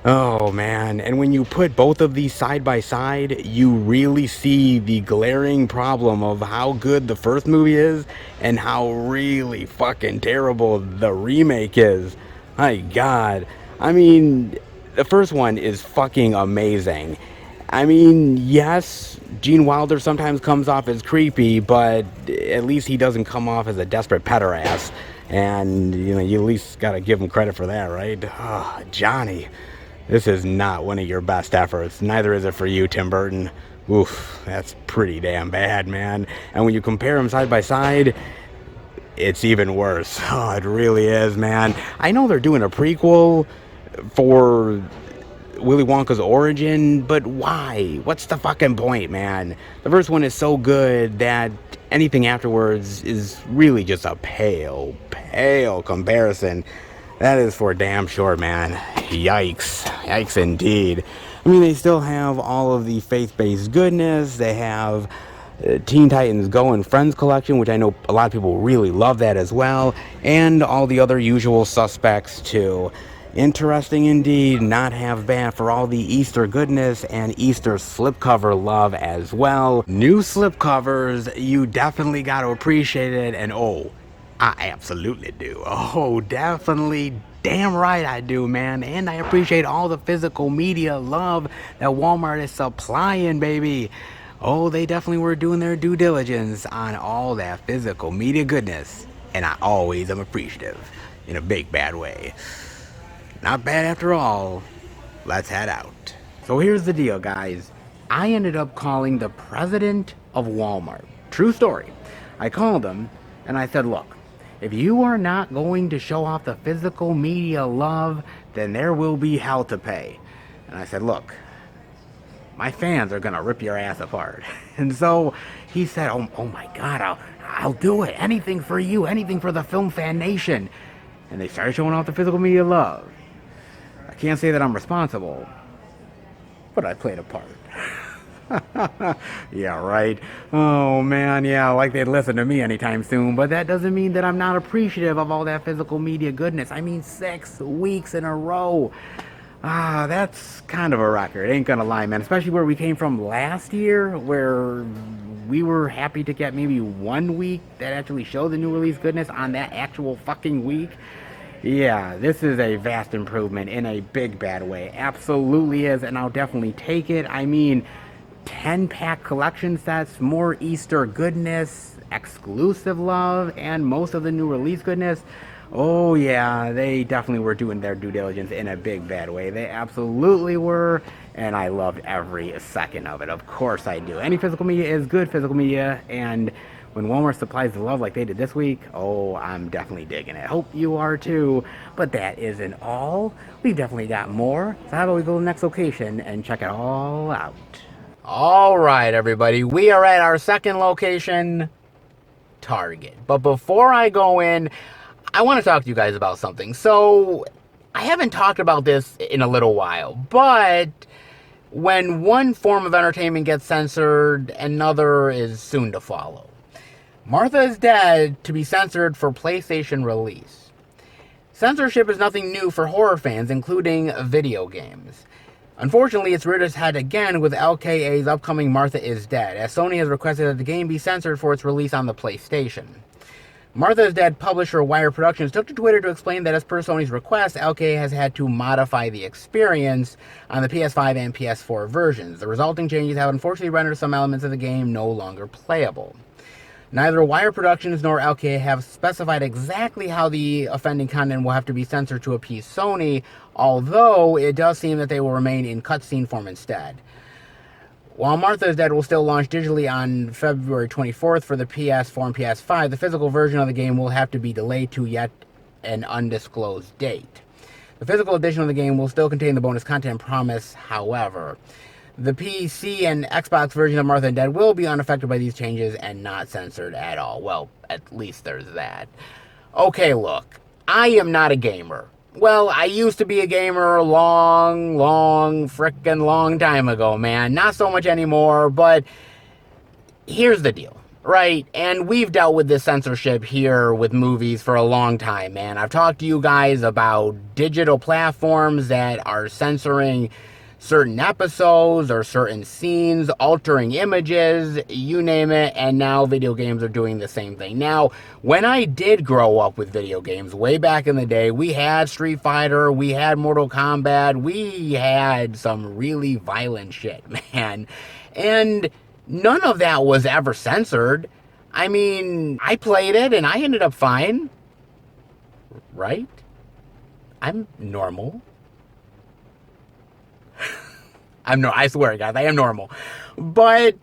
Oh, man. And when you put both of these side by side, you really see the glaring problem of how good the first movie is and how really fucking terrible the remake is. My God. I mean, the first one is fucking amazing. I mean, yes, Gene Wilder sometimes comes off as creepy, but at least he doesn't come off as a desperate pederast. And, you know, you at least gotta give him credit for that, right? Oh, Johnny. This is not one of your best efforts. Neither is it for you, Tim Burton. Oof, that's pretty damn bad, man. And when you compare them side by side, it's even worse. Oh, it really is, man. I know they're doing a prequel for Willy Wonka's origin, but why? What's the fucking point, man? The first one is so good that anything afterwards is really just a pale comparison. That is for damn sure, man. Yikes. Yikes indeed. I mean, they still have all of the faith-based goodness. They have Teen Titans Go and Friends collection, which I know a lot of people really love that as well. And all the other usual suspects, too. Interesting indeed. Not half bad for all the Easter goodness and Easter slipcover love as well. New slipcovers, you definitely got to appreciate it. And oh, I absolutely do. Oh, definitely. Damn right I do, man. And I appreciate all the physical media love that Walmart is supplying, baby. Oh, they definitely were doing their due diligence on all that physical media goodness. And I always am appreciative in a big bad way. Not bad after all. Let's head out. So here's the deal, guys. I ended up calling the president of Walmart. True story. I called him and I said, look, if you are not going to show off the physical media love, then there will be hell to pay. And I said, look, my fans are going to rip your ass apart. And so he said, oh my God, I'll do it. Anything for you, anything for the Film Fan Nation. and they started showing off the physical media love. I can't say that I'm responsible, but I played a part. Yeah, right. Oh man, yeah, like they'd listen to me anytime soon, but that doesn't mean that I'm not appreciative of all that physical media goodness. I mean, 6 weeks in a row. That's kind of a record, ain't gonna lie, man. Especially where we came from last year, where we were happy to get maybe 1 week that actually showed the new release goodness on that actual fucking week. Yeah, this is a vast improvement in a big bad way. Absolutely is, and I'll definitely take it. I mean, 10-pack collection sets, more Easter goodness, exclusive love, and most of the new release goodness. Oh yeah, they definitely were doing their due diligence in a big bad way. They absolutely were, and I loved every second of it. Of course I do. Any physical media is good physical media, and when Walmart supplies the love like they did this week, oh, I'm definitely digging it. Hope you are too. But that isn't all. We've definitely got more. So how about we go to the next location and check it all out? All right, everybody. We are at our second location, Target. But before I go in, I want to talk to you guys about something. So, I haven't talked about this in a little while, but when one form of entertainment gets censored, another is soon to follow. Martha is Dead to be censored for PlayStation release. Censorship is nothing new for horror fans, including video games. Unfortunately, it's reared its head again with LKA's upcoming Martha is Dead, as Sony has requested that the game be censored for its release on the PlayStation. Martha is Dead publisher Wire Productions took to Twitter to explain that as per Sony's request, LKA has had to modify the experience on the PS5 and PS4 versions. The resulting changes have unfortunately rendered some elements of the game no longer playable. Neither Wire Productions nor LKA have specified exactly how the offending content will have to be censored to appease Sony, although it does seem that they will remain in cutscene form instead. While Martha is Dead will still launch digitally on February 24th for the PS4 and PS5, the physical version of the game will have to be delayed to yet an undisclosed date. The physical edition of the game will still contain the bonus content promise, however. The PC and Xbox version of Martha is Dead will be unaffected by these changes and not censored at all. Well, at least there's that. Okay, look, I am not a gamer. Well, I used to be a gamer a long time ago, man. Not so much anymore, but here's the deal, right? And we've dealt with this censorship here with movies for a long time, man. I've talked to you guys about digital platforms that are censoring certain episodes or certain scenes, altering images, you name it, and now video games are doing the same thing. Now, when I did grow up with video games way back in the day, we had Street Fighter, we had Mortal Kombat, we had some really violent shit, man. And none of that was ever censored. I mean, I played it and I ended up fine. Right? I'm normal. I swear, guys, I am normal. But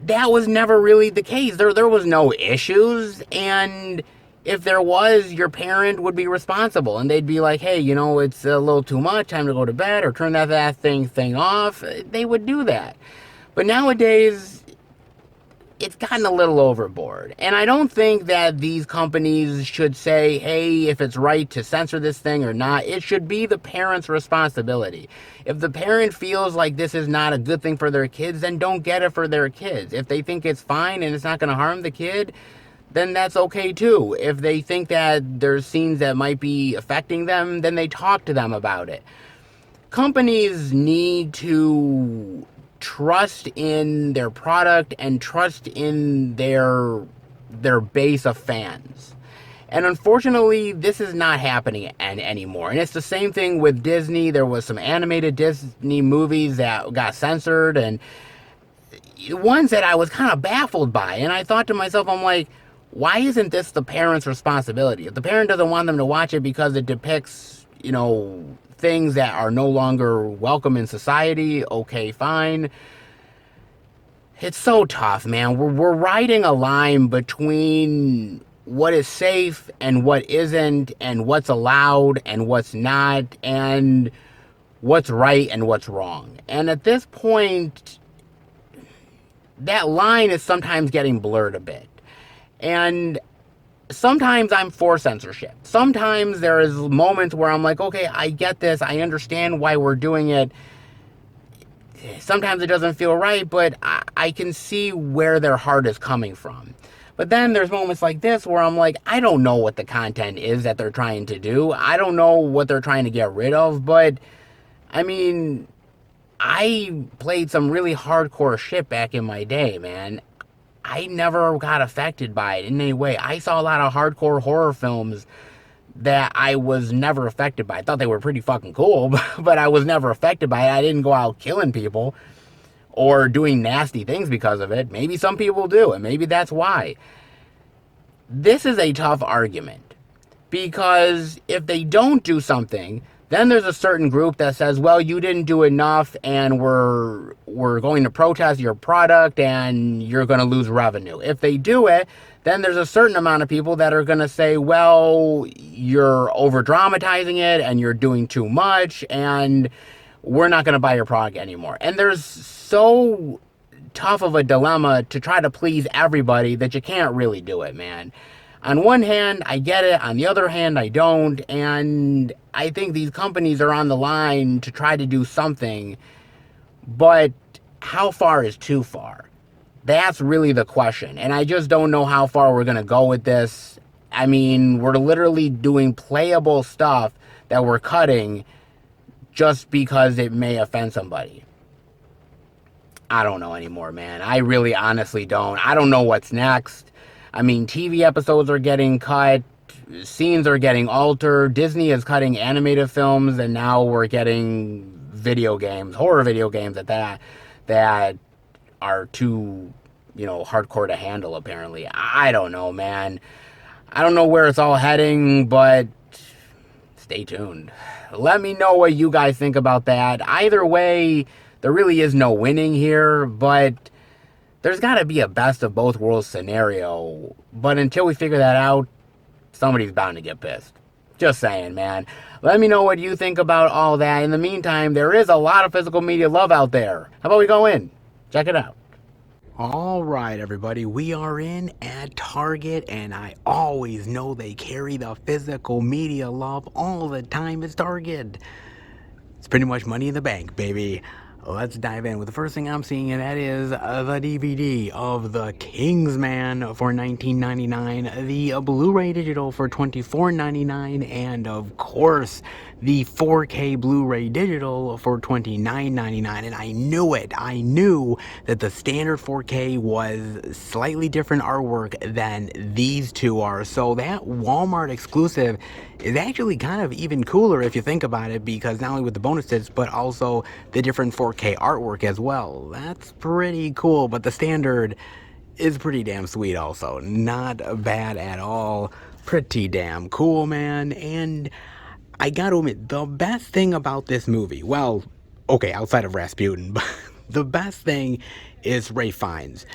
that was never really the case. There was no issues, and if there was, your parent would be responsible, and they'd be like, hey, you know, it's a little too much, time to go to bed, or turn that thing off. They would do that. But nowadays, it's gotten a little overboard. And I don't think that these companies should say, hey, if it's right to censor this thing or not. It should be the parent's responsibility. If the parent feels like this is not a good thing for their kids, then don't get it for their kids. If they think it's fine and it's not going to harm the kid, then that's okay too. If they think that there's scenes that might be affecting them, then they talk to them about it. Companies need to trust in their product and trust in their base of fans. And unfortunately, this is not happening anymore. And it's the same thing with Disney. There was some animated Disney movies that got censored, and ones that I was kind of baffled by. And I thought to myself, I'm like, why isn't this the parent's responsibility? If the parent doesn't want them to watch it because it depicts, you know, things that are no longer welcome in society, okay, fine. It's so tough, man. We're riding a line between what is safe and what isn't, and what's allowed and what's not, and what's right and what's wrong. And at this point, that line is sometimes getting blurred a bit. And sometimes I'm for censorship. Sometimes there is moments where I'm like, okay, I get this. I understand why we're doing it. Sometimes it doesn't feel right, but I can see where their heart is coming from. But then there's moments like this where I'm like, I don't know what the content is that they're trying to do. I don't know what they're trying to get rid of, but I mean, I played some really hardcore shit back in my day, man. I never got affected by it in any way. I saw a lot of hardcore horror films that I was never affected by. I thought they were pretty fucking cool, but I was never affected by it. I didn't go out killing people or doing nasty things because of it. Maybe some people do, and maybe that's why. This is a tough argument because if they don't do something, then there's a certain group that says, well, you didn't do enough and we're going to protest your product and you're going to lose revenue. If they do it, then there's a certain amount of people that are going to say, well, you're over dramatizing it and you're doing too much and we're not going to buy your product anymore. And there's so tough of a dilemma to try to please everybody that you can't really do it, man. On one hand, I get it. On the other hand, I don't. And I think these companies are on the line to try to do something. But how far is too far? That's really the question. And I just don't know how far we're going to go with this. I mean, we're literally doing playable stuff that we're cutting just because it may offend somebody. I don't know anymore, man. I really honestly don't. I don't know what's next. I mean, TV episodes are getting cut, scenes are getting altered, Disney is cutting animated films, and now we're getting video games, horror video games at that are too, hardcore to handle, apparently. I don't know, man. I don't know where it's all heading, but stay tuned. Let me know what you guys think about that. Either way, there really is no winning here, but there's got to be a best of both worlds scenario. But until we figure that out, somebody's bound to get pissed. Just saying, man. Let me know what you think about all that. In the meantime, there is a lot of physical media love out there. How about we go in? Check it out. All right, everybody. We are in at Target, and I always know they carry the physical media love all the time. It's Target. It's pretty much money in the bank, baby. Let's dive in with the first thing I'm seeing, and that is the DVD of The Kingsman for $19.99, the Blu-ray digital for $24.99, and of course, the 4K Blu-ray digital for $29.99. And I knew it. I knew that the standard 4K was slightly different artwork than these two are. So that Walmart exclusive is actually kind of even cooler if you think about it, because not only with the bonus discs, but also the different 4K artwork as well. That's pretty cool, but the standard is pretty damn sweet also. Not bad at all. Pretty damn cool, man. And I gotta admit, the best thing about this movie, well, okay, outside of Rasputin, but the best thing is Ralph Fiennes.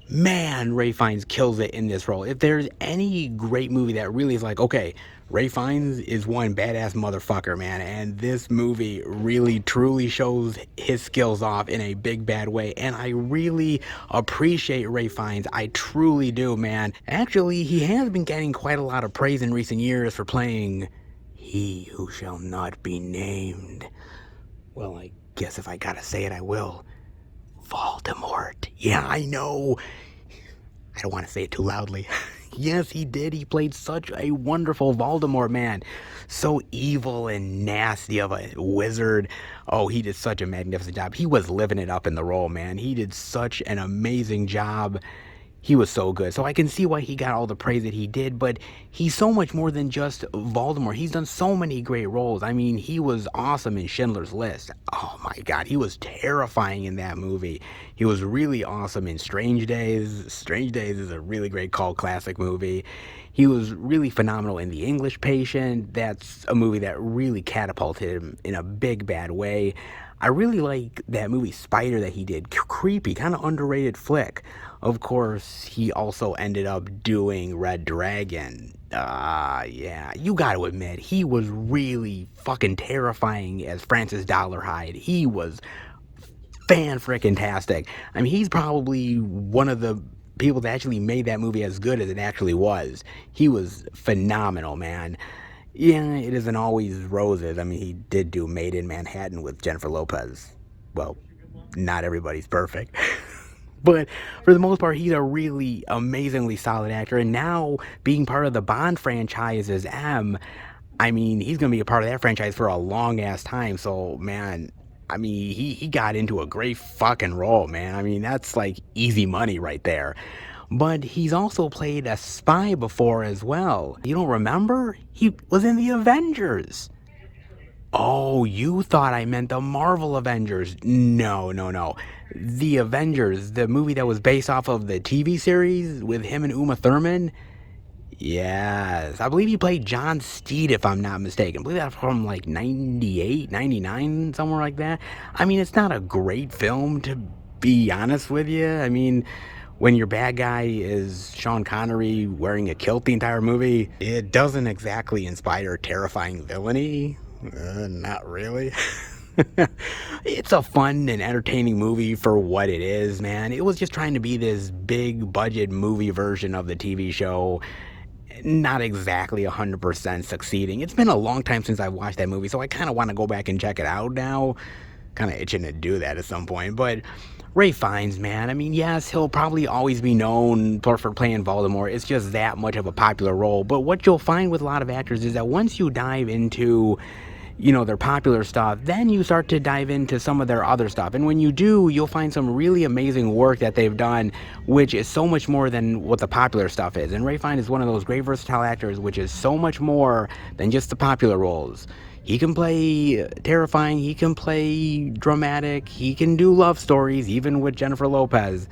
Man, Ralph Fiennes kills it in this role. If there's any great movie that really is like, okay, Ralph Fiennes is one badass motherfucker, man, and this movie really truly shows his skills off in a big bad way, and I really appreciate Ralph Fiennes. I truly do, man. Actually, he has been getting quite a lot of praise in recent years for playing He Who Shall Not Be Named. Well, I guess if I gotta say it, I will. Voldemort. Yeah, I know. I don't want to say it too loudly. Yes, he did. He played such a wonderful Voldemort, man. So evil and nasty of a wizard. Oh, he did such a magnificent job. He was living it up in the role, man. He did such an amazing job. He was so good. So I can see why he got all the praise that he did, but he's so much more than just Voldemort. He's done so many great roles. I mean, he was awesome in Schindler's List. Oh my God, he was terrifying in that movie. He was really awesome in Strange Days. Strange Days is a really great cult classic movie. He was really phenomenal in The English Patient. That's a movie that really catapulted him in a big bad way. I really like that movie Spider that he did. Creepy, kind of underrated flick. Of course, he also ended up doing Red Dragon. Yeah, you gotta admit, he was really fucking terrifying as Francis Dollarhide. He was fan-frickin-tastic. I mean, he's probably one of the people that actually made that movie as good as it actually was. He was phenomenal, man. Yeah, it isn't always roses. I mean, he did do Made in Manhattan with Jennifer Lopez. Well, not everybody's perfect. But for the most part, he's a really amazingly solid actor. And now, being part of the Bond franchise as M, I mean, he's going to be a part of that franchise for a long ass time. So, man, I mean, he got into a great fucking role, man. I mean, that's like easy money right there. But he's also played a spy before as well. You don't remember? He was in the Avengers. Oh, you thought I meant the Marvel Avengers. No, no, no. The Avengers, the movie that was based off of the TV series with him and Uma Thurman. Yes, I believe he played John Steed, if I'm not mistaken. I believe that's from like 98, 99, somewhere like that. I mean, it's not a great film, to be honest with you. I mean, when your bad guy is Sean Connery wearing a kilt the entire movie, it doesn't exactly inspire terrifying villainy. Not really. It's a fun and entertaining movie for what it is, man. It was just trying to be this big budget movie version of the TV show. Not exactly 100% succeeding. It's been a long time since I've watched that movie, so I kind of want to go back and check it out now. Kind of itching to do that at some point. But Ray Fiennes, man, I mean, yes, he'll probably always be known for playing Voldemort. It's just that much of a popular role. But what you'll find with a lot of actors is that once you dive into, you know, their popular stuff, then you start to dive into some of their other stuff. And when you do, you'll find some really amazing work that they've done, which is so much more than what the popular stuff is. And Ray Fiennes is one of those great versatile actors, which is so much more than just the popular roles. He can play terrifying, he can play dramatic, he can do love stories, even with Jennifer Lopez.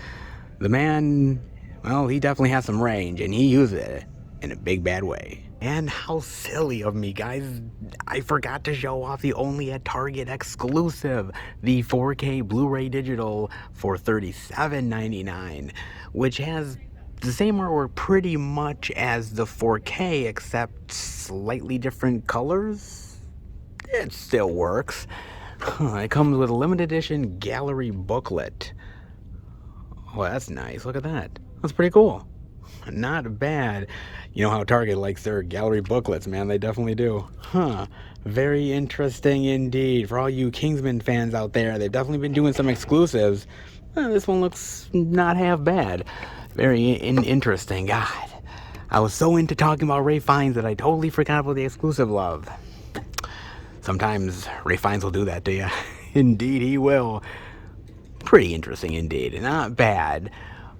The man, well, he definitely has some range, and he uses it in a big bad way. And how silly of me, guys. I forgot to show off the only at Target exclusive, the 4K Blu-ray digital for $37.99, which has the same artwork pretty much as the 4K, except slightly different colors. It still works. It comes with a limited edition gallery booklet. Oh, that's nice. Look at that. That's pretty cool. Not bad. You know how Target likes their gallery booklets, man. They definitely do. Very interesting indeed. For all you Kingsman fans out there, they've definitely been doing some exclusives. This one looks not half bad. Very interesting. God, I was so into talking about Ray Fiennes that I totally forgot about the exclusive love. Sometimes Ray Fiennes will do that to you. Indeed, he will. Pretty interesting indeed. Not bad.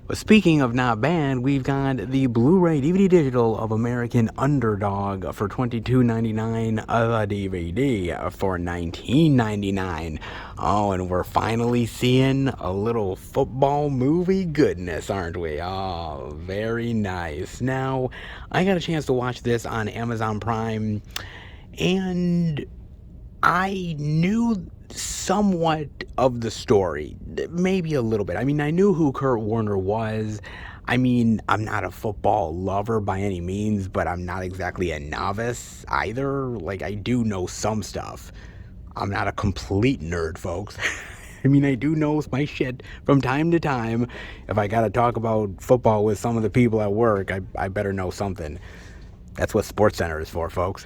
But speaking of not bad, we've got the Blu-ray DVD digital of American Underdog for $22.99, the DVD for $19.99. Oh, and we're finally seeing a little football movie goodness, aren't we? Oh, very nice. Now, I got a chance to watch this on Amazon Prime, and I knew somewhat of the story, maybe a little bit. I mean, I knew who Kurt Warner was. I mean, I'm not a football lover by any means, but I'm not exactly a novice either. Like, I do know some stuff. I'm not a complete nerd, folks. I mean, I do know my shit from time to time. If I gotta talk about football with some of the people at work, I better know something. That's what SportsCenter is for, folks.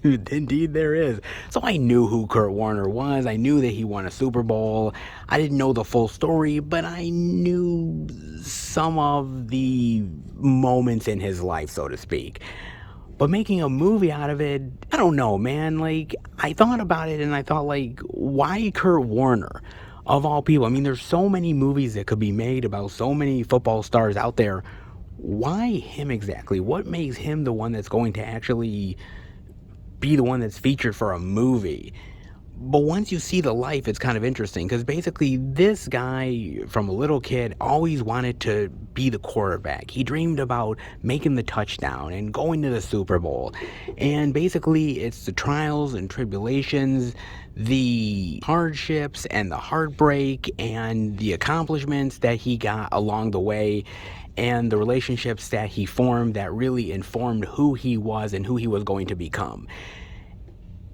Indeed there is. So I knew who Kurt Warner was. I knew that he won a Super Bowl. I didn't know the full story, but I knew some of the moments in his life, so to speak. But making a movie out of it, I don't know, man. Like, I thought about it and I thought, like, why Kurt Warner? Of all people. I mean, there's so many movies that could be made about so many football stars out there. Why him exactly? What makes him the one that's going to actually be the one that's featured for a movie? But once you see the life, it's kind of interesting, because basically this guy from a little kid always wanted to be the quarterback. He dreamed about making the touchdown and going to the Super Bowl. And basically it's the trials and tribulations, the hardships and the heartbreak and the accomplishments that he got along the way, and the relationships that he formed that really informed who he was and who he was going to become.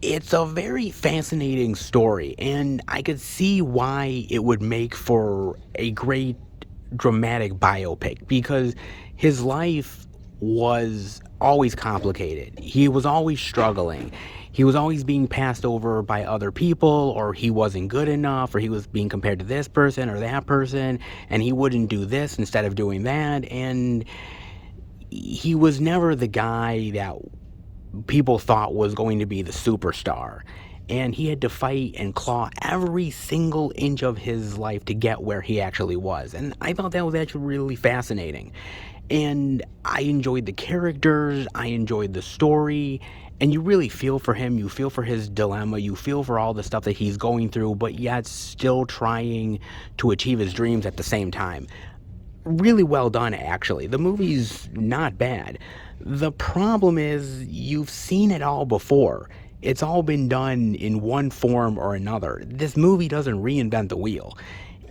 It's a very fascinating story, and I could see why it would make for a great dramatic biopic, because his life was always complicated. He was always struggling. He was always being passed over by other people, or he wasn't good enough, or he was being compared to this person or that person, and he wouldn't do this instead of doing that. And he was never the guy that people thought was going to be the superstar. And he had to fight and claw every single inch of his life to get where he actually was. And I thought that was actually really fascinating. And I enjoyed the characters, I enjoyed the story, and you really feel for him, you feel for his dilemma, you feel for all the stuff that he's going through, but yet still trying to achieve his dreams at the same time. Really well done, actually. The movie's not bad. The problem is, you've seen it all before. It's all been done in one form or another. This movie doesn't reinvent the wheel.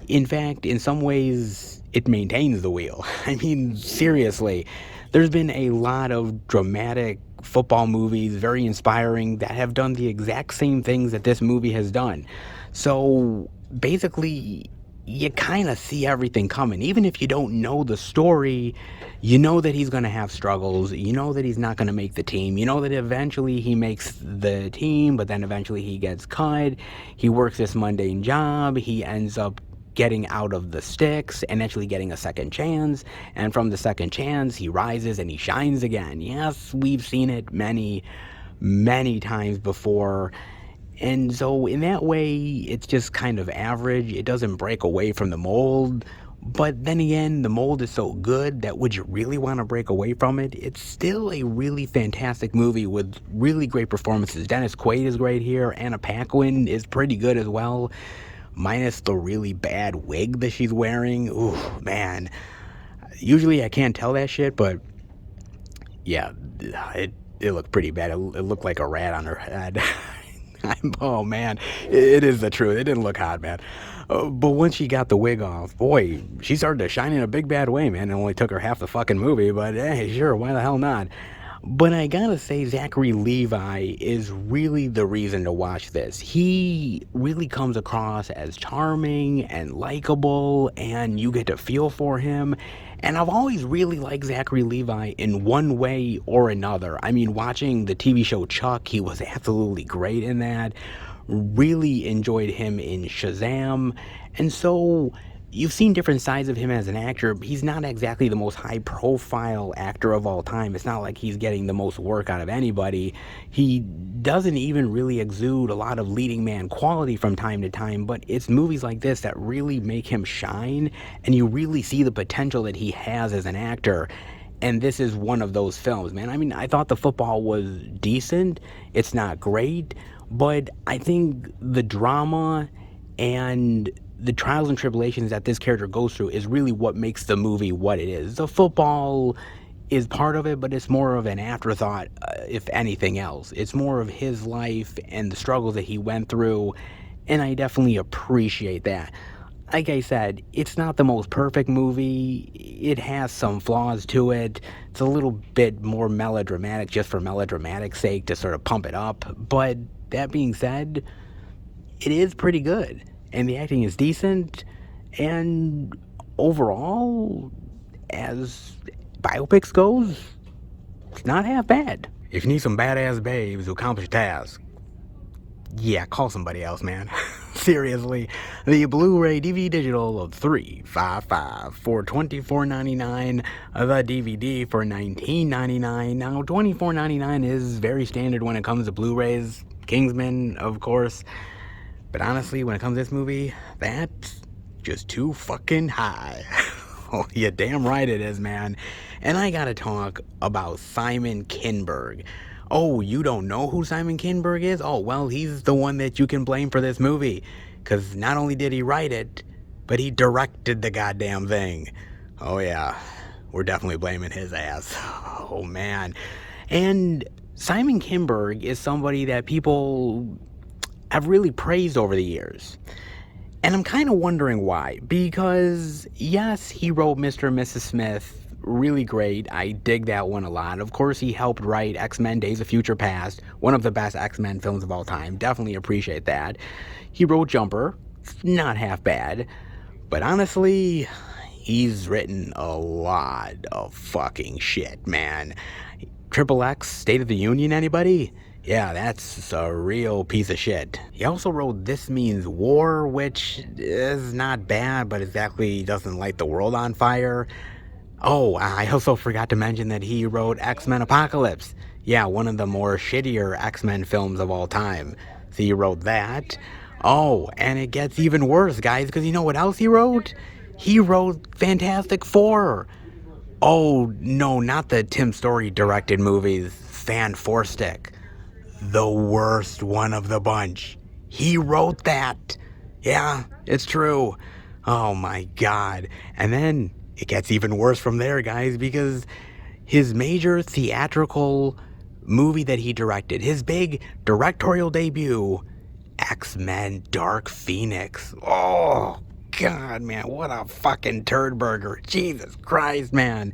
In fact, in some ways, it maintains the wheel. I mean, seriously, there's been a lot of dramatic football movies, very inspiring, that have done the exact same things that this movie has done. So, basically, you kind of see everything coming. Even if you don't know the story, you know that he's going to have struggles. You know that he's not going to make the team. You know that eventually he makes the team, but then eventually he gets cut. He works this mundane job. He ends up getting out of the sticks and actually getting a second chance. And from the second chance, he rises and he shines again. Yes, we've seen it many, many times before. And so in that way, it's just kind of average. It doesn't break away from the mold. But then again, the mold is so good that would you really want to break away from it? It's still a really fantastic movie with really great performances. Dennis Quaid is great here. Anna Paquin is pretty good as well, minus the really bad wig that she's wearing. Ooh, man. Usually I can't tell that shit, but yeah, it looked pretty bad. It looked like a rat on her head. Oh man, it is the truth. It didn't look hot, man. But once she got the wig off, boy, she started to shine in a big bad way, man. It only took her half the fucking movie, but hey, sure, why the hell not? But I gotta say, Zachary Levi is really the reason to watch this. He really comes across as charming and likable, and you get to feel for him. And I've always really liked Zachary Levi in one way or another. I mean, watching the TV show Chuck, he was absolutely great in that. Really enjoyed him in Shazam. And so you've seen different sides of him as an actor. He's not exactly the most high-profile actor of all time. It's not like he's getting the most work out of anybody. He doesn't even really exude a lot of leading man quality from time to time, but it's movies like this that really make him shine, and you really see the potential that he has as an actor. And this is one of those films, man. I mean, I thought the football was decent. It's not great, but I think the drama and the trials and tribulations that this character goes through is really what makes the movie what it is. The football is part of it, but it's more of an afterthought, if anything else. It's more of his life and the struggles that he went through, and I definitely appreciate that. Like I said, it's not the most perfect movie. It has some flaws to it. It's a little bit more melodramatic just for melodramatic's sake to sort of pump it up. But that being said, it is pretty good. And the acting is decent. And overall, as biopics goes, it's not half bad. If you need some badass babes to accomplish a task, yeah, call somebody else, man. Seriously, the Blu-ray DVD digital of $355 for $24.99, the DVD for $19.99. Now, $24.99 is very standard when it comes to Blu-rays. Kingsman, of course. But honestly, when it comes to this movie, that's just too fucking high. Oh, yeah, damn right it is, man. And I gotta talk about Simon Kinberg. Oh, you don't know who Simon Kinberg is? Oh, well, he's the one that you can blame for this movie. Because not only did he write it, but he directed the goddamn thing. Oh, yeah. We're definitely blaming his ass. Oh, man. And Simon Kinberg is somebody that people have really praised over the years. And I'm kind of wondering why. Because, yes, he wrote Mr. and Mrs. Smith. Really great. I dig that one a lot. Of course, he helped write X-Men Days of Future Past, one of the best X-Men films of all time. Definitely appreciate that. He wrote Jumper. Not half bad. But honestly, he's written a lot of fucking shit, man. Triple X, State of the Union, anybody? Yeah, that's a real piece of shit. He also wrote This Means War, which is not bad, but exactly doesn't light the world on fire. Oh, I also forgot to mention that he wrote X-Men Apocalypse. Yeah, one of the more shittier X-Men films of all time. So he wrote that. Oh, and it gets even worse, guys, because you know what else he wrote? He wrote Fantastic Four. Oh, no, not the Tim Story directed movies. Fan Four Stick. The worst one of the bunch. He wrote that. Yeah, it's true. Oh my God. And then it gets even worse from there, guys, because his major theatrical movie that he directed, his big directorial debut, X-Men Dark Phoenix. Oh, God, man, what a fucking turd burger. Jesus Christ, man.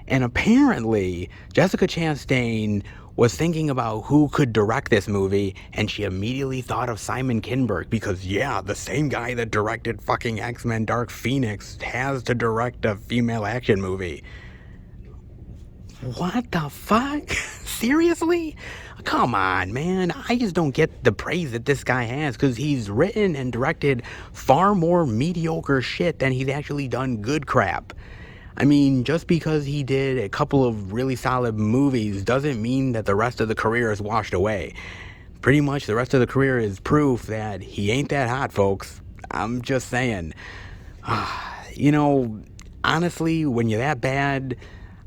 And apparently, Jessica Chastain was thinking about who could direct this movie, and she immediately thought of Simon Kinberg because, yeah, the same guy that directed fucking X-Men Dark Phoenix has to direct a female action movie. What the fuck? Seriously? Come on, man. I just don't get the praise that this guy has because he's written and directed far more mediocre shit than he's actually done good crap. I mean, just because he did a couple of really solid movies doesn't mean that the rest of the career is washed away. Pretty much the rest of the career is proof that he ain't that hot, folks. I'm just saying. You know, honestly, when you're that bad,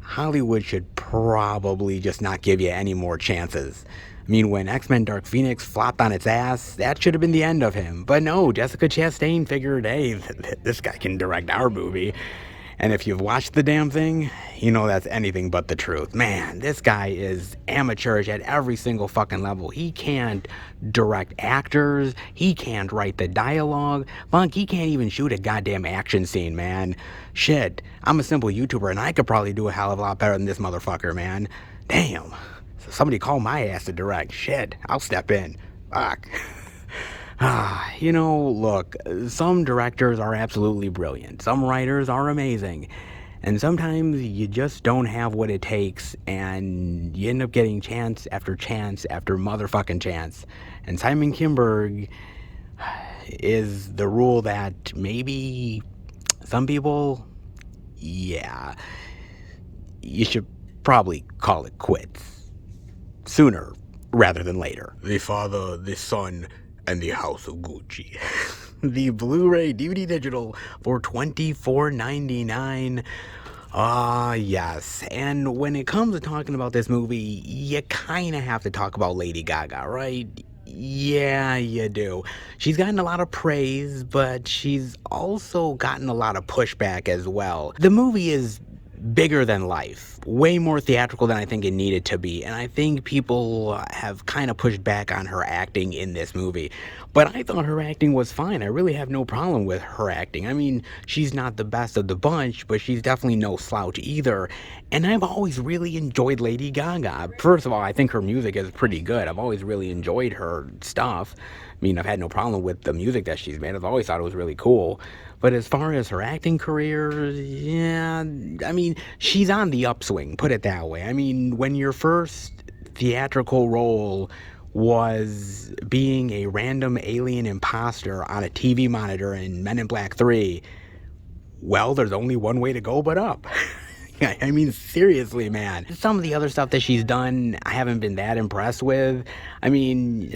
Hollywood should probably just not give you any more chances. I mean, when X-Men Dark Phoenix flopped on its ass, that should have been the end of him. But no, Jessica Chastain figured, hey, this guy can direct our movie. And if you've watched the damn thing, you know that's anything but the truth. Man, this guy is amateurish at every single fucking level. He can't direct actors. He can't write the dialogue. Fuck, he can't even shoot a goddamn action scene, man. Shit, I'm a simple YouTuber and I could probably do a hell of a lot better than this motherfucker, man. Damn. So somebody call my ass to direct. Shit, I'll step in. Fuck. You know, look, some directors are absolutely brilliant. Some writers are amazing. And sometimes you just don't have what it takes, and you end up getting chance after motherfucking chance. And Simon Kinberg is the rule that maybe some people, yeah, you should probably call it quits. Sooner rather than later. The Father, the Son, and the House of Gucci. The Blu-ray DVD digital for $24.99. Yes. And when it comes to talking about this movie, you kind of have to talk about Lady Gaga, right? Yeah, you do. She's gotten a lot of praise, but she's also gotten a lot of pushback as well. The movie is bigger than life, way more theatrical than I think it needed to be, and I think people have kind of pushed back on her acting in this movie, but I thought her acting was fine. I really have no problem with her acting. I mean, she's not the best of the bunch, but she's definitely no slouch either, and I've always really enjoyed Lady Gaga. First of all, I think her music is pretty good. I've always really enjoyed her stuff. I mean, I've had no problem with the music that she's made. I've always thought it was really cool. But as far as her acting career, yeah, I mean, she's on the upswing, put it that way. I mean, when your first theatrical role was being a random alien imposter on a TV monitor in Men in Black 3, well, there's only one way to go but up. I mean, seriously, man. Some of the other stuff that she's done, I haven't been that impressed with. I mean,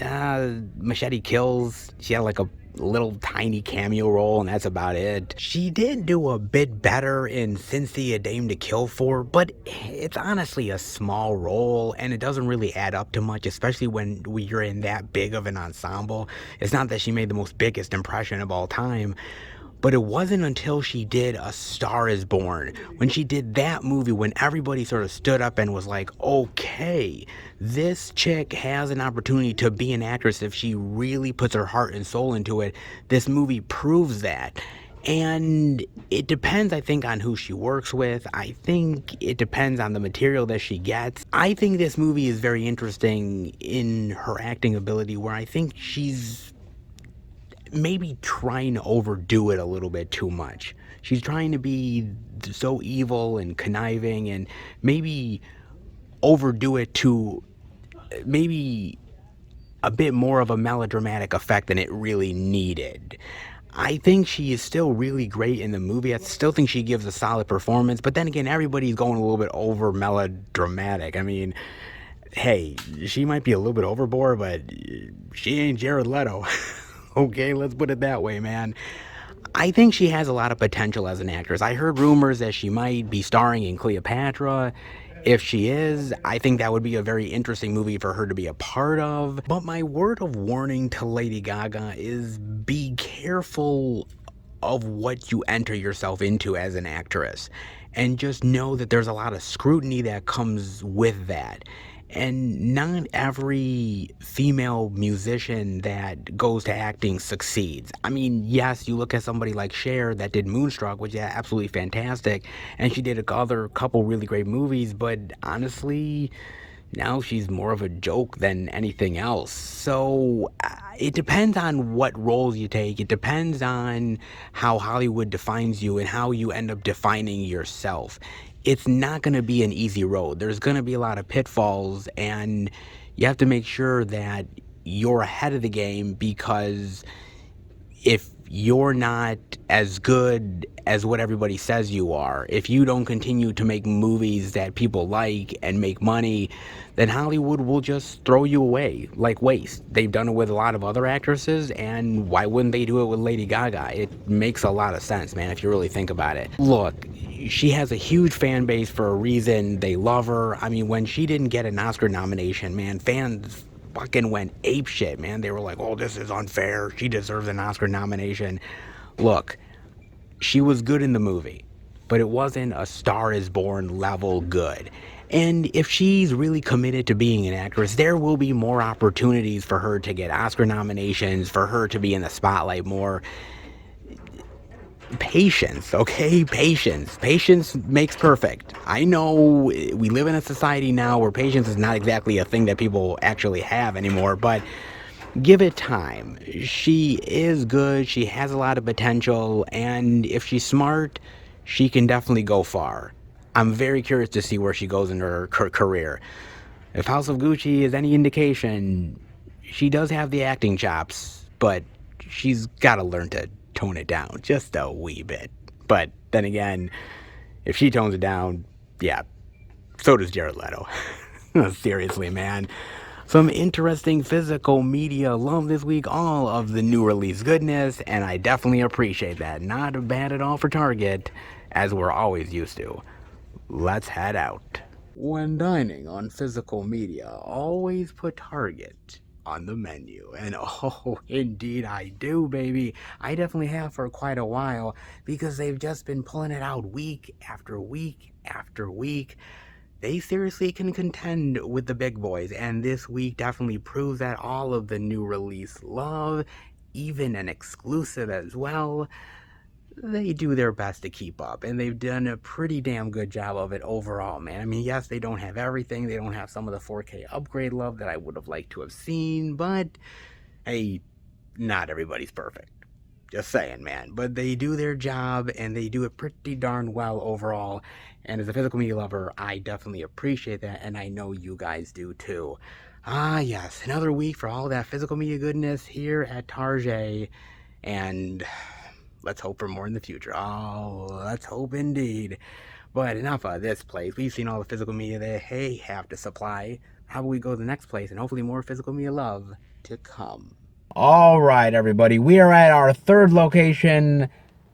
Machete Kills, she had like a little tiny cameo role, and that's about it. She did do a bit better in Cincy, A Dame to Kill For, but it's honestly a small role, and it doesn't really add up to much, especially when you're in that big of an ensemble. It's not that she made the most biggest impression of all time, but it wasn't until she did A Star Is Born, when she did that movie, when everybody sort of stood up and was like, okay, this chick has an opportunity to be an actress if she really puts her heart and soul into it. This movie proves that. And it depends, I think, on who she works with. I think it depends on the material that she gets. I think this movie is very interesting in her acting ability, where I think she's maybe trying to overdo it a little bit too much. she's trying to be so evil and conniving and maybe overdo it to maybe a bit more of a melodramatic effect than it really needed. I think she is still really great in the movie. I still think she gives a solid performance, but then again, everybody's going a little bit over melodramatic. I mean, hey, she might be a little bit overboard, but she ain't Jared Leto. Okay, let's put it that way, man. I think she has a lot of potential as an actress. I heard rumors that she might be starring in Cleopatra. If she is, I think that would be a very interesting movie for her to be a part of. But my word of warning to Lady Gaga is be careful of what you enter yourself into as an actress. And just know that there's a lot of scrutiny that comes with that. And not every female musician that goes to acting succeeds. I mean, yes, you look at somebody like Cher that did Moonstruck, which is absolutely fantastic, and she did a couple really great movies, but honestly, now she's more of a joke than anything else. So it depends on what roles you take. It depends on how Hollywood defines you and how you end up defining yourself. It's not going to be an easy road. There's going to be a lot of pitfalls, and you have to make sure that you're ahead of the game, because if you're not as good as what everybody says you are, if you don't continue to make movies that people like and make money, then Hollywood will just throw you away like waste. They've done it with a lot of other actresses, and why wouldn't they do it with Lady Gaga? It makes a lot of sense, man, if you really think about it. Look, she has a huge fan base for a reason. They love her. I mean, when she didn't get an Oscar nomination, man, fans fucking went apeshit, man. They were like, oh, this is unfair. She deserves an Oscar nomination. Look, she was good in the movie, but it wasn't a Star is Born level good. And if she's really committed to being an actress, there will be more opportunities for her to get Oscar nominations, for her to be in the spotlight more. Patience, okay? Patience makes perfect. I know we live in a society now where patience is not exactly a thing that people actually have anymore, but give it time. She is good, she has a lot of potential, and if she's smart, she can definitely go far. I'm very curious to see where she goes in her career. If House of Gucci is any indication, she does have the acting chops, but she's got to learn to tone it down just a wee bit. But then again, if she tones it down, yeah, so does Jared Leto. Seriously, man. Some interesting physical media love this week, all of the new release goodness, and I definitely appreciate that. Not bad at all for Target, as we're always used to. Let's head out. When dining on physical media, always put Target on the menu. And oh, indeed I do, baby. I definitely have for quite a while, because they've just been pulling it out week after week after week. They seriously can contend with the big boys, and this week definitely proves that. All of the new release love, even an exclusive as well, they do their best to keep up, and they've done a pretty damn good job of it overall, man. I mean, yes, they don't have everything. They don't have some of the 4K upgrade love that I would have liked to have seen, but hey, not everybody's perfect. Just saying, man. But they do their job, and they do it pretty darn well overall. And as a physical media lover, I definitely appreciate that, and I know you guys do too. Ah, yes, another week for all that physical media goodness here at Target, and let's hope for more in the future. Oh, let's hope indeed. But enough of this place. We've seen all the physical media they have to supply. How about we go to the next place, and hopefully more physical media love to come. All right, everybody. We are at our third location,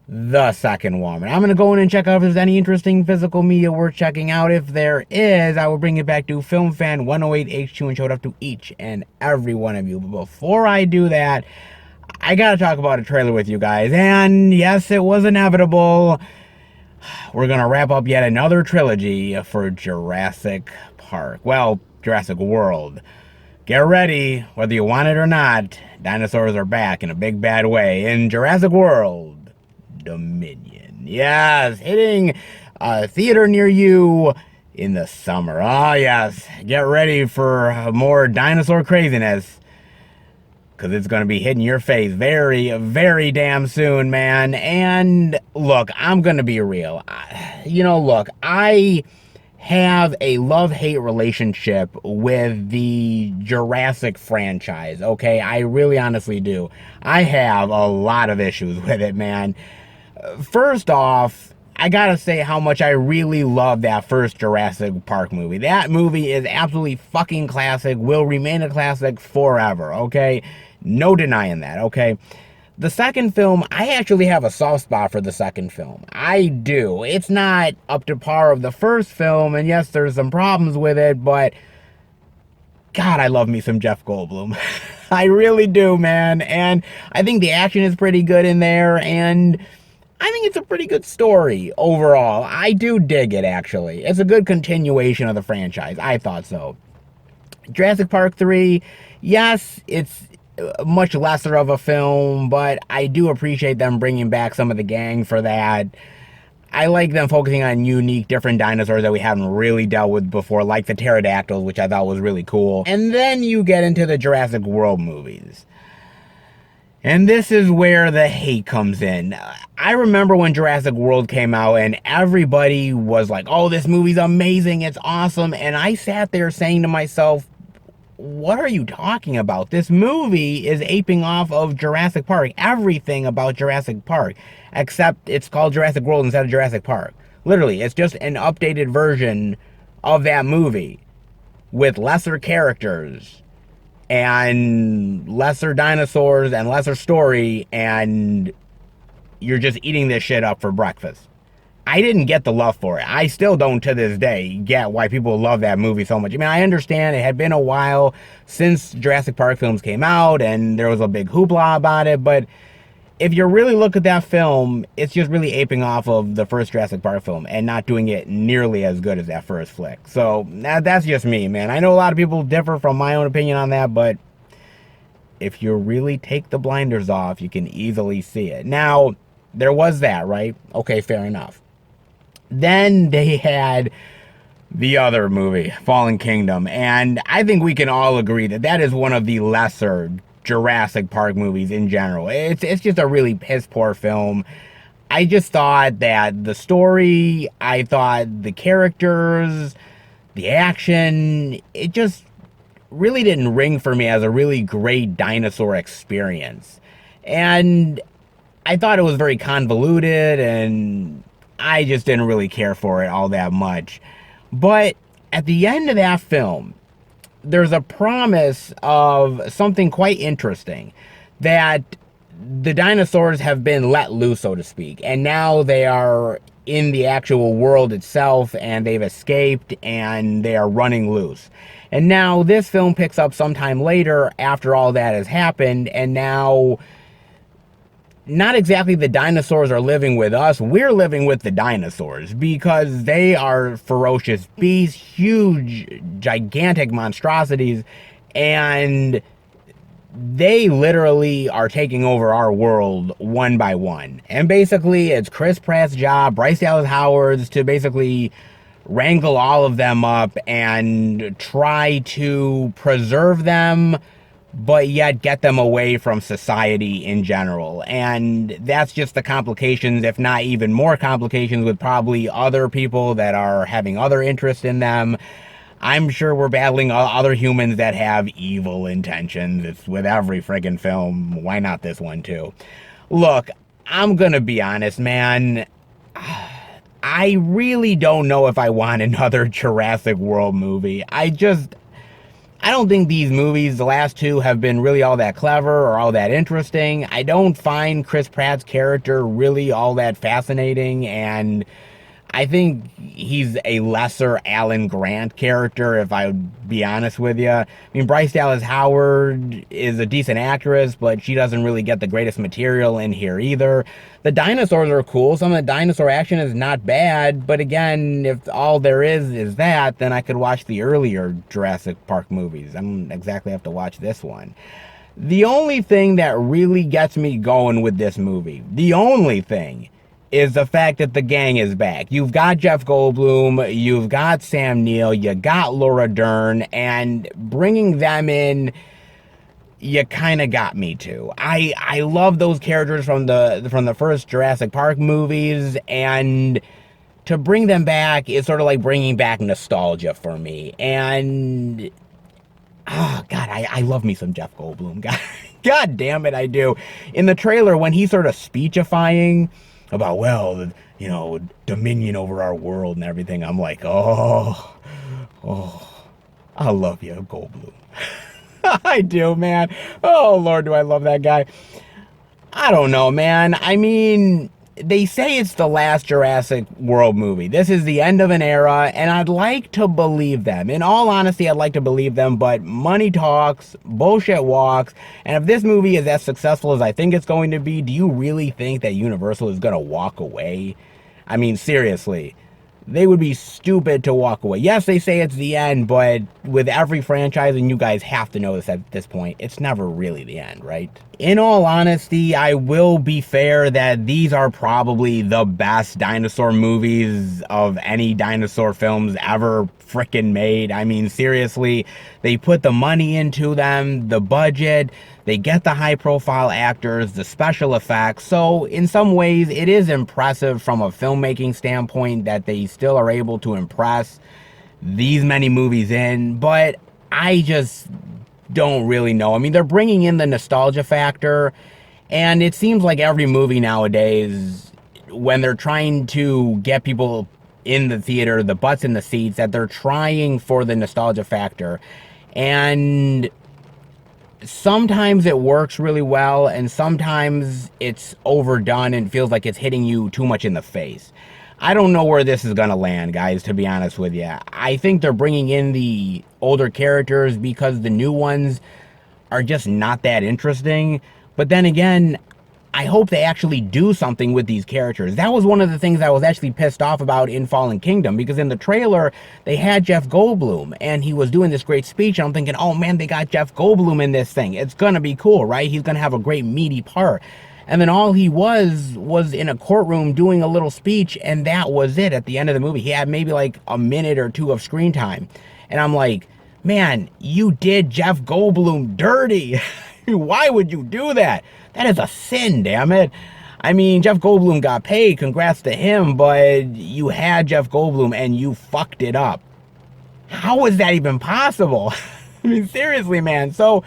the second Walmart. I'm going to go in and check out if there's any interesting physical media worth checking out. If there is, I will bring it back to FilmFan108H2 and show it up to each and every one of you. But before I do that, I got to talk about a trailer with you guys. And yes, it was inevitable. We're going to wrap up yet another trilogy for Jurassic Park. Well, Jurassic World. Get ready, whether you want it or not, dinosaurs are back in a big bad way in Jurassic World Dominion. Yes, hitting a theater near you in the summer. Oh yes, get ready for more dinosaur craziness. because it's going to be hitting your face very, very damn soon, man. And look, I'm going to be real. Look, I have a love-hate relationship with the Jurassic franchise, okay? I really honestly do. I have a lot of issues with it, man. First off, I gotta say how much I really love that first Jurassic Park movie. That movie is absolutely fucking classic, will remain a classic forever, okay? No denying that, okay? The second film, I actually have a soft spot for the second film. I do. It's not up to par of the first film, and yes, there's some problems with it, but God, I love me some Jeff Goldblum. I really do, man. And I think the action is pretty good in there, and I think it's a pretty good story overall. I do dig it, actually. It's a good continuation of the franchise. I thought so. Jurassic Park 3, yes, it's much lesser of a film, but I do appreciate them bringing back some of the gang for that. I like them focusing on unique, different dinosaurs that we haven't really dealt with before, like the pterodactyls, which I thought was really cool. And then you get into the Jurassic World movies. And this is where the hate comes in. I remember when Jurassic World came out and everybody was like, oh, this movie's amazing, it's awesome. And I sat there saying to myself, what are you talking about? This movie is aping off of Jurassic Park. Everything about Jurassic Park. Except it's called Jurassic World instead of Jurassic Park. Literally, it's just an updated version of that movie. With lesser characters. And lesser dinosaurs and lesser story. And you're just eating this shit up for breakfast. I didn't get the love for it. I still don't to this day get why people love that movie so much. I mean, I understand it had been a while since Jurassic Park films came out and there was a big hoopla about it, but if you really look at that film, it's just really aping off of the first Jurassic Park film and not doing it nearly as good as that first flick. So that's just me, man. I know a lot of people differ from my own opinion on that, but if you really take the blinders off, you can easily see it. Now, there was that, right? Okay, fair enough. Then they had the other movie, Fallen Kingdom, and I think we can all agree that that is one of the lesser Jurassic Park movies in general. It's just a really piss poor film. I just thought that the story, I thought the characters, the action, it just really didn't ring for me as a really great dinosaur experience. And I thought it was very convoluted and I just didn't really care for it all that much. But at the end of that film, there's a promise of something quite interesting. That the dinosaurs have been let loose, so to speak. And now they are in the actual world itself and they've escaped and they are running loose. And now this film picks up sometime later after all that has happened. And now not exactly the dinosaurs are living with us, we're living with the dinosaurs because they are ferocious beasts, huge, gigantic monstrosities, and they literally are taking over our world one by one. And basically, it's Chris Pratt's job, Bryce Dallas Howard's, to basically wrangle all of them up and try to preserve them, but yet get them away from society in general. And that's just the complications, if not even more complications, with probably other people that are having other interests in them. I'm sure we're battling other humans that have evil intentions. It's with every friggin' film. Why not this one too? Look, I'm gonna be honest, man. I really don't know if I want another Jurassic World movie. I don't think these movies, the last two, have been really all that clever or all that interesting. I don't find Chris Pratt's character really all that fascinating, and I think he's a lesser Alan Grant character, if I would be honest with you. I mean, Bryce Dallas Howard is a decent actress, but she doesn't really get the greatest material in here either. The dinosaurs are cool. Some of the dinosaur action is not bad, but again, if all there is that, then I could watch the earlier Jurassic Park movies. I don't exactly have to watch this one. The only thing that really gets me going with this movie, the only thing, is the fact that the gang is back. You've got Jeff Goldblum, you've got Sam Neill, you got Laura Dern, and bringing them in you kind of got me too. I love those characters from the first Jurassic Park movies, and to bring them back is sort of like bringing back nostalgia for me. And oh God, I love me some Jeff Goldblum. God damn it, I do. In the trailer, when he's sort of speechifying about, well, you know, dominion over our world and everything, I'm like, oh, I love you, Goldblum. I do, man. Oh, Lord, do I love that guy. I don't know, man. I mean, they say it's the last Jurassic World movie. This is the end of an era, and I'd like to believe them. In all honesty, I'd like to believe them, but money talks, bullshit walks, and if this movie is as successful as I think it's going to be, do you really think that Universal is going to walk away? I mean, seriously. They would be stupid to walk away. Yes, they say it's the end, but with every franchise, and you guys have to know this at this point, it's never really the end, right? In all honesty, I will be fair that these are probably the best dinosaur movies of any dinosaur films ever frickin' made. I mean, seriously, they put the money into them, the budget, they get the high-profile actors, the special effects. So in some ways, it is impressive from a filmmaking standpoint that they still are able to impress these many movies in. But I just don't really know. I mean, they're bringing in the nostalgia factor. And it seems like every movie nowadays, when they're trying to get people in the theater, the butts in the seats, that they're trying for the nostalgia factor. And sometimes it works really well, and sometimes it's overdone and feels like it's hitting you too much in the face. I don't know where this is going to land, guys, to be honest with you. I think they're bringing in the older characters because the new ones are just not that interesting. But then again, I hope they actually do something with these characters. That was one of the things I was actually pissed off about in Fallen Kingdom, because in the trailer, they had Jeff Goldblum, and he was doing this great speech, and I'm thinking, oh man, they got Jeff Goldblum in this thing. It's gonna be cool, right? He's gonna have a great meaty part. And then all he was in a courtroom doing a little speech, and that was it at the end of the movie. He had maybe like a minute or two of screen time. And I'm like, man, you did Jeff Goldblum dirty. Why would you do that? That is a sin, damn it. I mean, Jeff Goldblum got paid, congrats to him, but you had Jeff Goldblum and you fucked it up. How is that even possible? I mean, seriously, man. So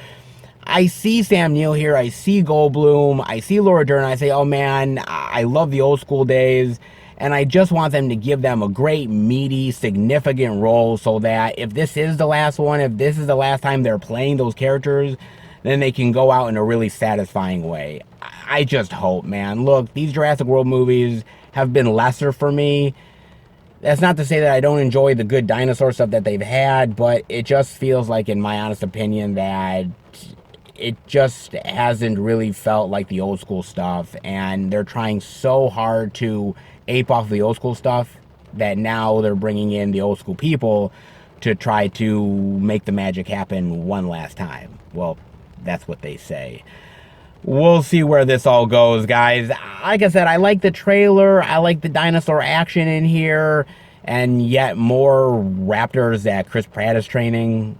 I see Sam Neill here, I see Goldblum, I see Laura Dern, I say, oh man, I love the old school days, and I just want them to give them a great, meaty, significant role so that if this is the last one, if this is the last time they're playing those characters, then they can go out in a really satisfying way. I just hope, man. Look, these Jurassic World movies have been lesser for me. That's not to say that I don't enjoy the good dinosaur stuff that they've had, but it just feels like, in my honest opinion, that it just hasn't really felt like the old school stuff, and they're trying so hard to ape off the old school stuff that now they're bringing in the old school people to try to make the magic happen one last time. Well, that's what they say. We'll see where this all goes, guys. Like I said, I like the trailer. I like the dinosaur action in here. And yet more raptors that Chris Pratt is training.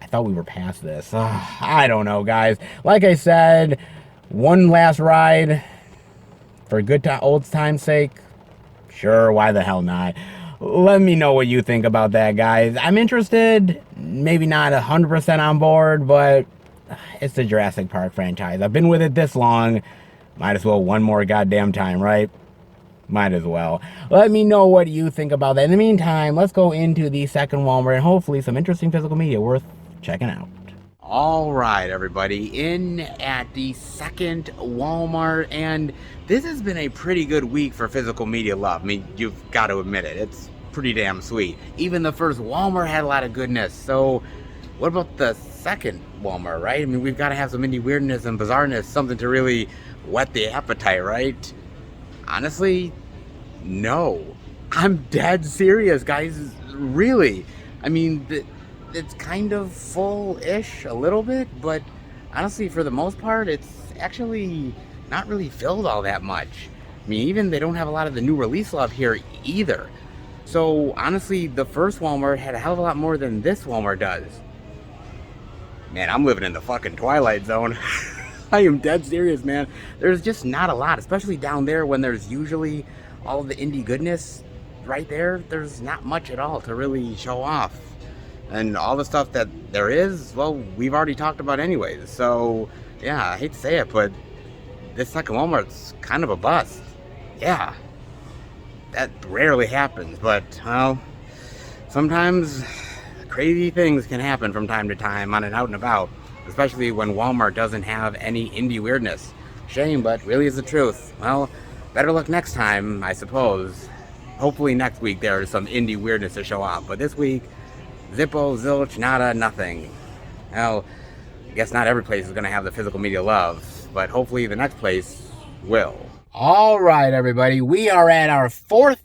I thought we were past this. I don't know, guys. Like I said, one last ride for good old time's sake. Sure, why the hell not? Let me know what you think about that, guys. I'm interested. Maybe not 100% on board, but it's the Jurassic Park franchise. I've been with it this long. Might as well one more goddamn time, right? Might as well. Let me know what you think about that. In the meantime, let's go into the second Walmart and hopefully some interesting physical media worth checking out. All right, everybody, in at the second Walmart, and this has been a pretty good week for physical media love. I mean, you've got to admit it. It's pretty damn sweet. Even the first Walmart had a lot of goodness. So what about the second Walmart, right? I mean, we've got to have some indie weirdness and bizarreness, something to really whet the appetite, right? Honestly, no. I'm dead serious, guys. Really. I mean, it's kind of full-ish a little bit, but honestly, for the most part, it's actually not really filled all that much. I mean, even they don't have a lot of the new release love here either. So honestly, the first Walmart had a hell of a lot more than this Walmart does. Man, I'm living in the fucking Twilight Zone. I am dead serious, man. There's just not a lot, especially down there when there's usually all the indie goodness right there. There's not much at all to really show off. And all the stuff that there is, well, we've already talked about anyways. So, yeah, I hate to say it, but this second Walmart's kind of a bust. Yeah. That rarely happens, but, well, sometimes crazy things can happen from time to time on an out and about, especially when Walmart doesn't have any indie weirdness. Shame, but really is the truth. Well, better luck next time, I suppose. Hopefully next week there's some indie weirdness to show off, but this week, zippo, zilch, nada, nothing. Well, I guess not every place is going to have the physical media love, but hopefully the next place will. All right, everybody, we are at our fourth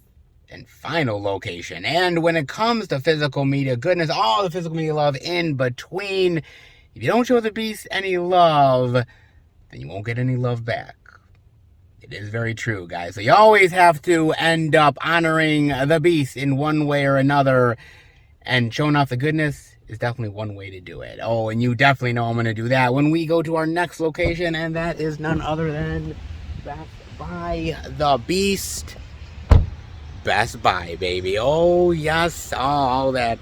and final location. And when it comes to physical media goodness, all the physical media love in between, if you don't show the beast any love, then you won't get any love back. It is very true, guys. So you always have to end up honoring the beast in one way or another. And showing off the goodness is definitely one way to do it. Oh, and you definitely know I'm going to do that when we go to our next location. And that is none other than Best Buy the Beast. Best Buy, baby. Oh, yes. Oh, all that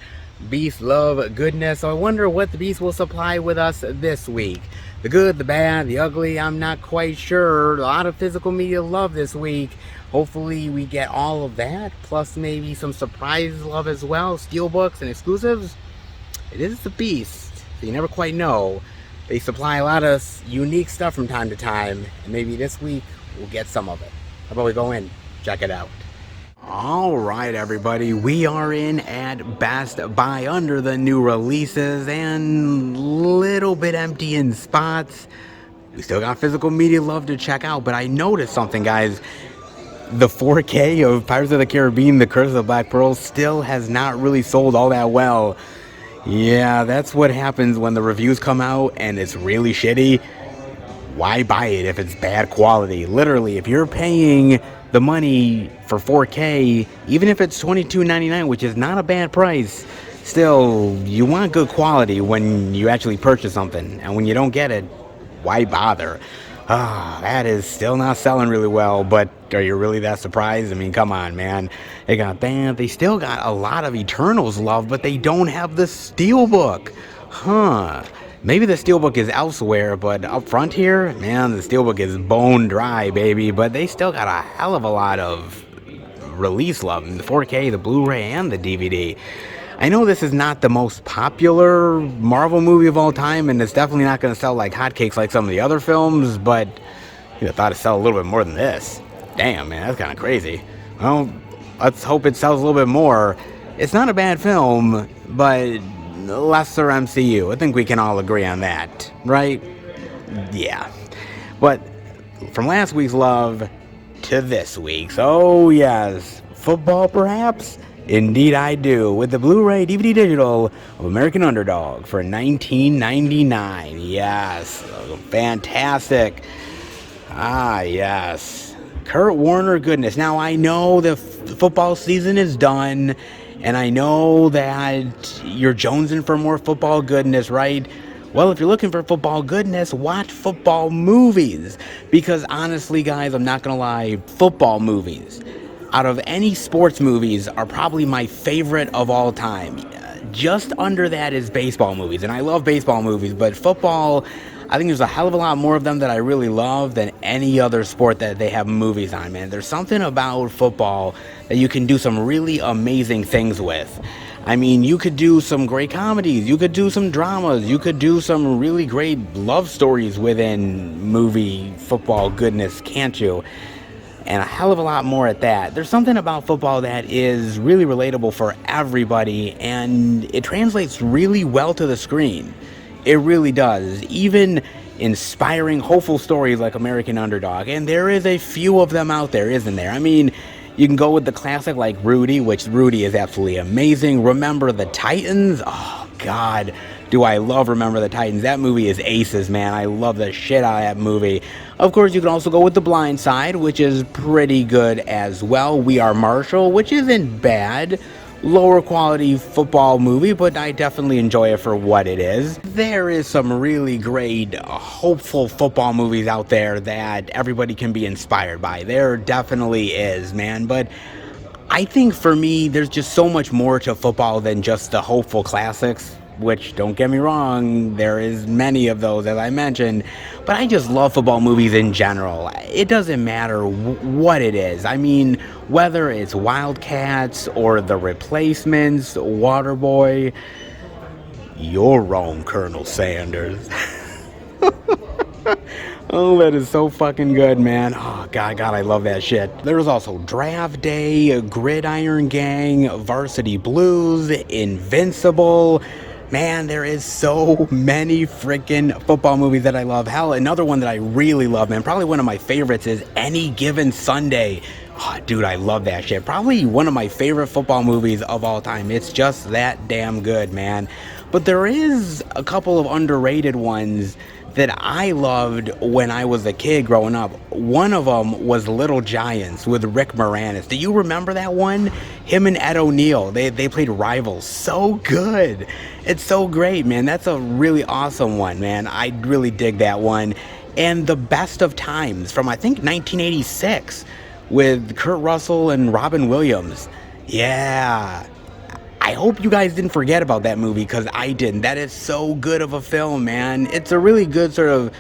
Beast love goodness. So I wonder what the Beast will supply with us this week. The good, the bad, the ugly, I'm not quite sure. A lot of physical media love this week. Hopefully we get all of that, plus maybe some surprise love as well. Steelbooks and exclusives. It is the Beast, so you never quite know. They supply a lot of unique stuff from time to time, and maybe this week we'll get some of it. How about we go in, check it out. All right, everybody, we are in at Best Buy under the new releases and little bit empty in spots. We still got physical media love to check out, but I noticed something, guys. The 4K of Pirates of the Caribbean, The Curse of the Black Pearl, still has not really sold all that well. Yeah, that's what happens when the reviews come out and it's really shitty. Why buy it if it's bad quality? Literally, if you're paying the money for 4K, even if it's $22.99, which is not a bad price, still, you want good quality when you actually purchase something. And when you don't get it, why bother? That is still not selling really well, but are you really that surprised? I mean, come on, man. They got that. They still got a lot of Eternals love, but they don't have the Steelbook. Maybe the Steelbook is elsewhere, but up front here, man, the Steelbook is bone dry, baby. But they still got a hell of a lot of release love. The 4K, the Blu-ray, and the DVD. I know this is not the most popular Marvel movie of all time, and it's definitely not going to sell like hotcakes like some of the other films, but you'd have thought it'd sell a little bit more than this. Damn, man, that's kind of crazy. Well, let's hope it sells a little bit more. It's not a bad film, but lesser MCU. I think we can all agree on that, right? Yeah. But from last week's love to this week's, oh yes, football perhaps? Indeed I do, with the Blu-ray DVD digital of American Underdog for $19.99. Yes, fantastic. Yes. Kurt Warner goodness. Now I know the football season is done, and I know that you're jonesing for more football goodness, right? Well, if you're looking for football goodness, watch football movies. Because honestly, guys, I'm not going to lie, football movies, out of any sports movies, are probably my favorite of all time. Just under that is baseball movies, and I love baseball movies, but football, I think there's a hell of a lot more of them that I really love than any other sport that they have movies on, man. There's something about football that you can do some really amazing things with. I mean, you could do some great comedies, you could do some dramas, you could do some really great love stories within movie football goodness, can't you? And a hell of a lot more at that. There's something about football that is really relatable for everybody, and it translates really well to the screen. It really does. Even inspiring, hopeful stories like American Underdog, and there is a few of them out there, isn't there? I mean, you can go with the classic like Rudy, which Rudy is absolutely amazing. Remember the Titans? Oh, God. Do I love Remember the Titans. That movie is aces, man. I love the shit out of that movie. Of course, you can also go with The Blind Side, which is pretty good as well. We Are Marshall, which isn't bad. lower quality football movie, but I definitely enjoy it for what it is. There is some really great, hopeful football movies out there that everybody can be inspired by. There definitely is, man. But I think for me, there's just so much more to football than just the hopeful classics, which, don't get me wrong, there is many of those, as I mentioned, but I just love football movies in general. It doesn't matter what it is. I mean, whether it's Wildcats or The Replacements, Waterboy, you're wrong, Colonel Sanders. Oh, that is so fucking good, man. Oh, God, I love that shit. There was also Draft Day, Gridiron Gang, Varsity Blues, Invincible. Man, there is so many freaking football movies that I love. Hell, another one that I really love, man, probably one of my favorites is Any Given Sunday. Oh, dude, I love that shit. Probably one of my favorite football movies of all time. It's just that damn good, man. But there is a couple of underrated ones that I loved when I was a kid growing up. One of them was Little Giants with Rick Moranis. Do you remember that one? Him and Ed O'Neill, they played rivals. So good. It's so great, man. That's a really awesome one, man. I really dig that one. And The Best of Times from, I think, 1986 with Kurt Russell and Robin Williams. Yeah. I hope you guys didn't forget about that movie, because I didn't. That is so good of a film, man. It's a really good sort of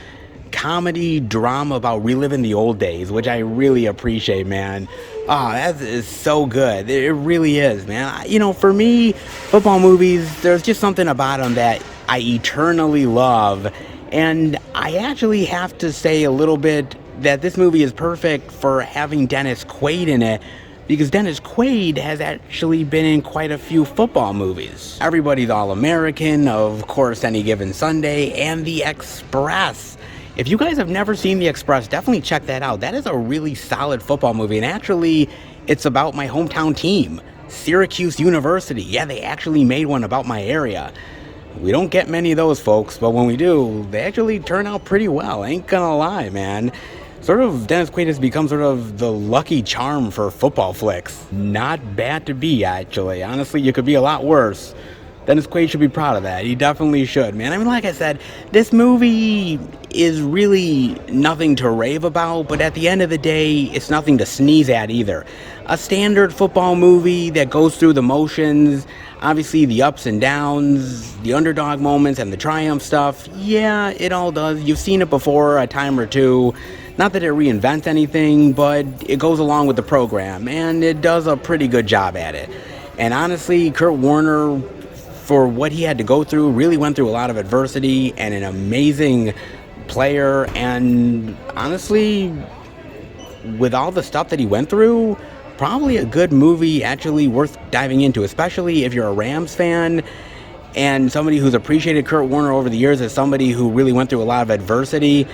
comedy drama about reliving the old days, which I really appreciate, man. Oh, that is so good. It really is, man. You know, for me, football movies, there's just something about them that I eternally love. And I actually have to say a little bit that this movie is perfect for having Dennis Quaid in it, because Dennis Quaid has actually been in quite a few football movies. Everybody's All-American, of course, Any Given Sunday, and The Express. If you guys have never seen The Express, definitely check that out. That is a really solid football movie, and actually, it's about my hometown team, Syracuse University. Yeah, they actually made one about my area. We don't get many of those, folks, but when we do, they actually turn out pretty well. Ain't gonna lie, man. Sort of, Dennis Quaid has become sort of the lucky charm for football flicks. Not bad to be, actually. Honestly, you could be a lot worse. Dennis Quaid should be proud of that. He definitely should, man. I mean, like I said, this movie is really nothing to rave about, but at the end of the day, it's nothing to sneeze at either. A standard football movie that goes through the motions, obviously the ups and downs, the underdog moments, and the triumph stuff. Yeah, it all does. You've seen it before a time or two. Not that it reinvents anything, but it goes along with the program, and it does a pretty good job at it. And honestly, Kurt Warner, for what he had to go through, really went through a lot of adversity, and an amazing player. And honestly, with all the stuff that he went through, probably a good movie actually worth diving into, especially if you're a Rams fan and somebody who's appreciated Kurt Warner over the years as somebody who really went through a lot of adversity.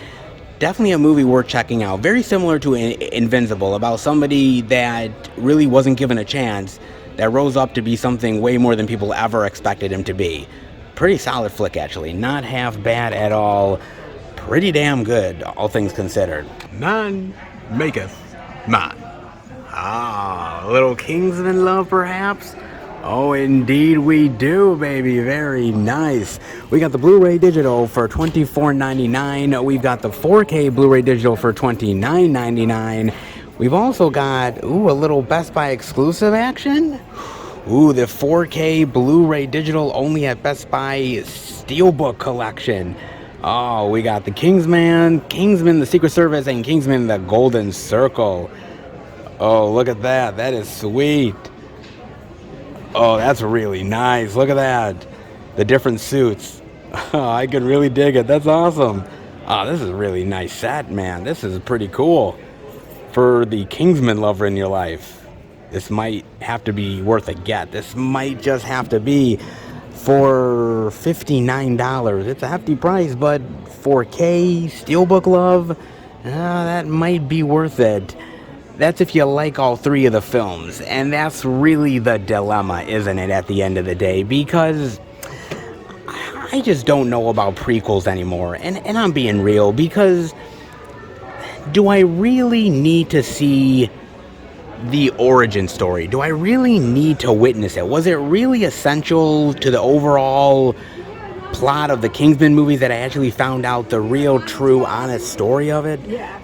Definitely a movie worth checking out. Very similar to Invincible, about somebody that really wasn't given a chance, that rose up to be something way more than people ever expected him to be. Pretty solid flick, actually. Not half bad at all. Pretty damn good, all things considered. Man maketh man. Ah, a little Kingsman love, perhaps? Oh, indeed we do, baby. Very nice. We got the Blu-ray digital for $24.99. We've got the 4K Blu-ray digital for $29.99. We've also got, a little Best Buy exclusive action. The 4K Blu-ray digital only at Best Buy Steelbook collection. Oh, we got the Kingsman, the Secret Service, and Kingsman the Golden Circle. Oh, look at that. That is sweet. Oh, that's really nice. Look at that. The different suits. Oh, I could really dig it. That's awesome. Oh, this is a really nice set, man. This is pretty cool. For the Kingsman lover in your life, this might have to be worth a get. This might just have to be for $59. It's a hefty price, but 4K, Steelbook love, that might be worth it. That's if you like all three of the films, and that's really the dilemma, isn't it, at the end of the day? Because I just don't know about prequels anymore, and I'm being real, because do I really need to see the origin story? Do I really need to witness it? Was it really essential to the overall plot of the Kingsman movies that I actually found out the real, true, honest story of it?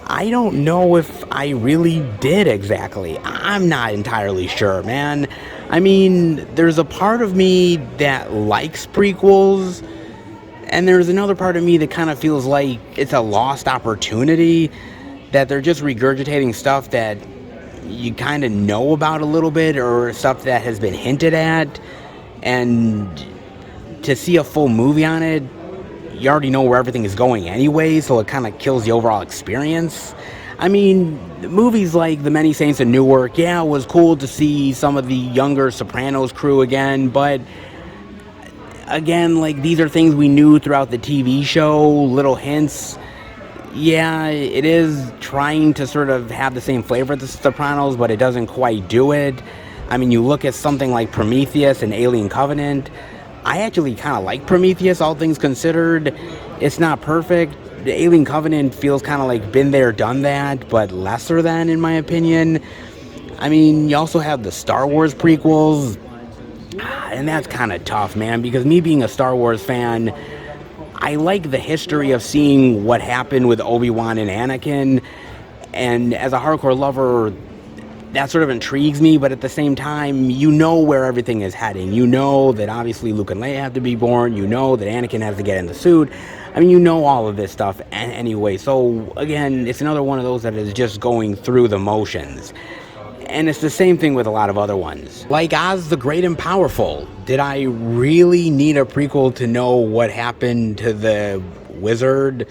I don't know if I really did exactly. I'm not entirely sure, man. I mean, there's a part of me that likes prequels, and there's another part of me that kind of feels like it's a lost opportunity, that they're just regurgitating stuff that you kind of know about a little bit, or stuff that has been hinted at, and to see a full movie on it, you already know where everything is going anyway, so it kind of kills the overall experience. I mean, movies like The Many Saints of Newark, yeah, it was cool to see some of the younger Sopranos crew again, but again, like, these are things we knew throughout the TV show, little hints. Yeah, it is trying to sort of have the same flavor as The Sopranos, but it doesn't quite do it. I mean, you look at something like Prometheus and Alien Covenant. I actually kind of like Prometheus, all things considered. It's not perfect. The Alien Covenant feels kind of like been there, done that, but lesser than, in my opinion. I mean, you also have the Star Wars prequels, and that's kind of tough, man, because me being a Star Wars fan, I like the history of seeing what happened with Obi-Wan and Anakin, and as a hardcore lover, that sort of intrigues me, but at the same time, you know where everything is heading. You know that obviously Luke and Leia have to be born. You know that Anakin has to get in the suit. I mean, you know all of this stuff anyway. So, again, it's another one of those that is just going through the motions. And it's the same thing with a lot of other ones. Like Oz the Great and Powerful. Did I really need a prequel to know what happened to the wizard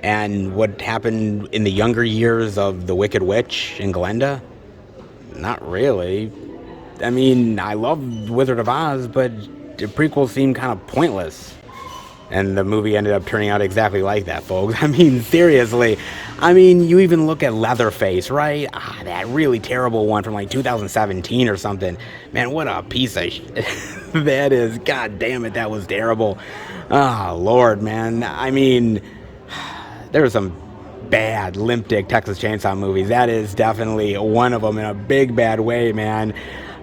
and what happened in the younger years of the Wicked Witch and Glenda? Not really. I mean, I love Wizard of Oz, but the prequel seemed kind of pointless. And the movie ended up turning out exactly like that, folks. I mean, seriously. I mean, you even look at Leatherface, right? That really terrible one from like 2017 or something. Man, what a piece of shit that is. God damn it, that was terrible. Oh, Lord, man. I mean, there were some bad limp dick Texas Chainsaw movies. That is definitely one of them in a big bad way, man.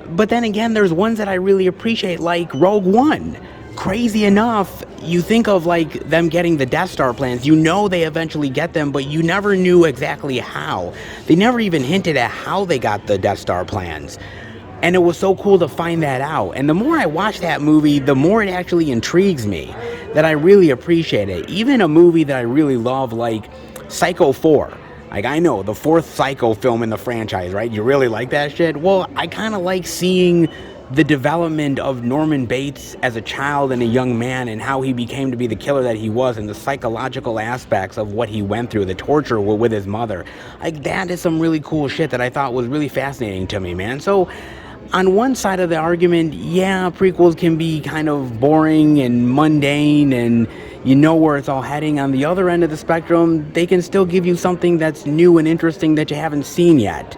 But then again, there's ones that I really appreciate, like Rogue One. Crazy enough, you think of like them getting the Death Star plans. You know they eventually get them, but you never knew exactly how. They never even hinted at how they got the Death Star plans. And it was so cool to find that out. And the more I watch that movie, the more it actually intrigues me, that I really appreciate it. Even a movie that I really love, like Psycho 4. Like, I know, the fourth Psycho film in the franchise, right? You really like that shit? Well, I kind of like seeing the development of Norman Bates as a child and a young man, and how he became to be the killer that he was, and the psychological aspects of what he went through, the torture with his mother. Like, that is some really cool shit that I thought was really fascinating to me, man. So, on one side of the argument, yeah, prequels can be kind of boring and mundane, and you know where it's all heading. On the other end of the spectrum, they can still give you something that's new and interesting that you haven't seen yet.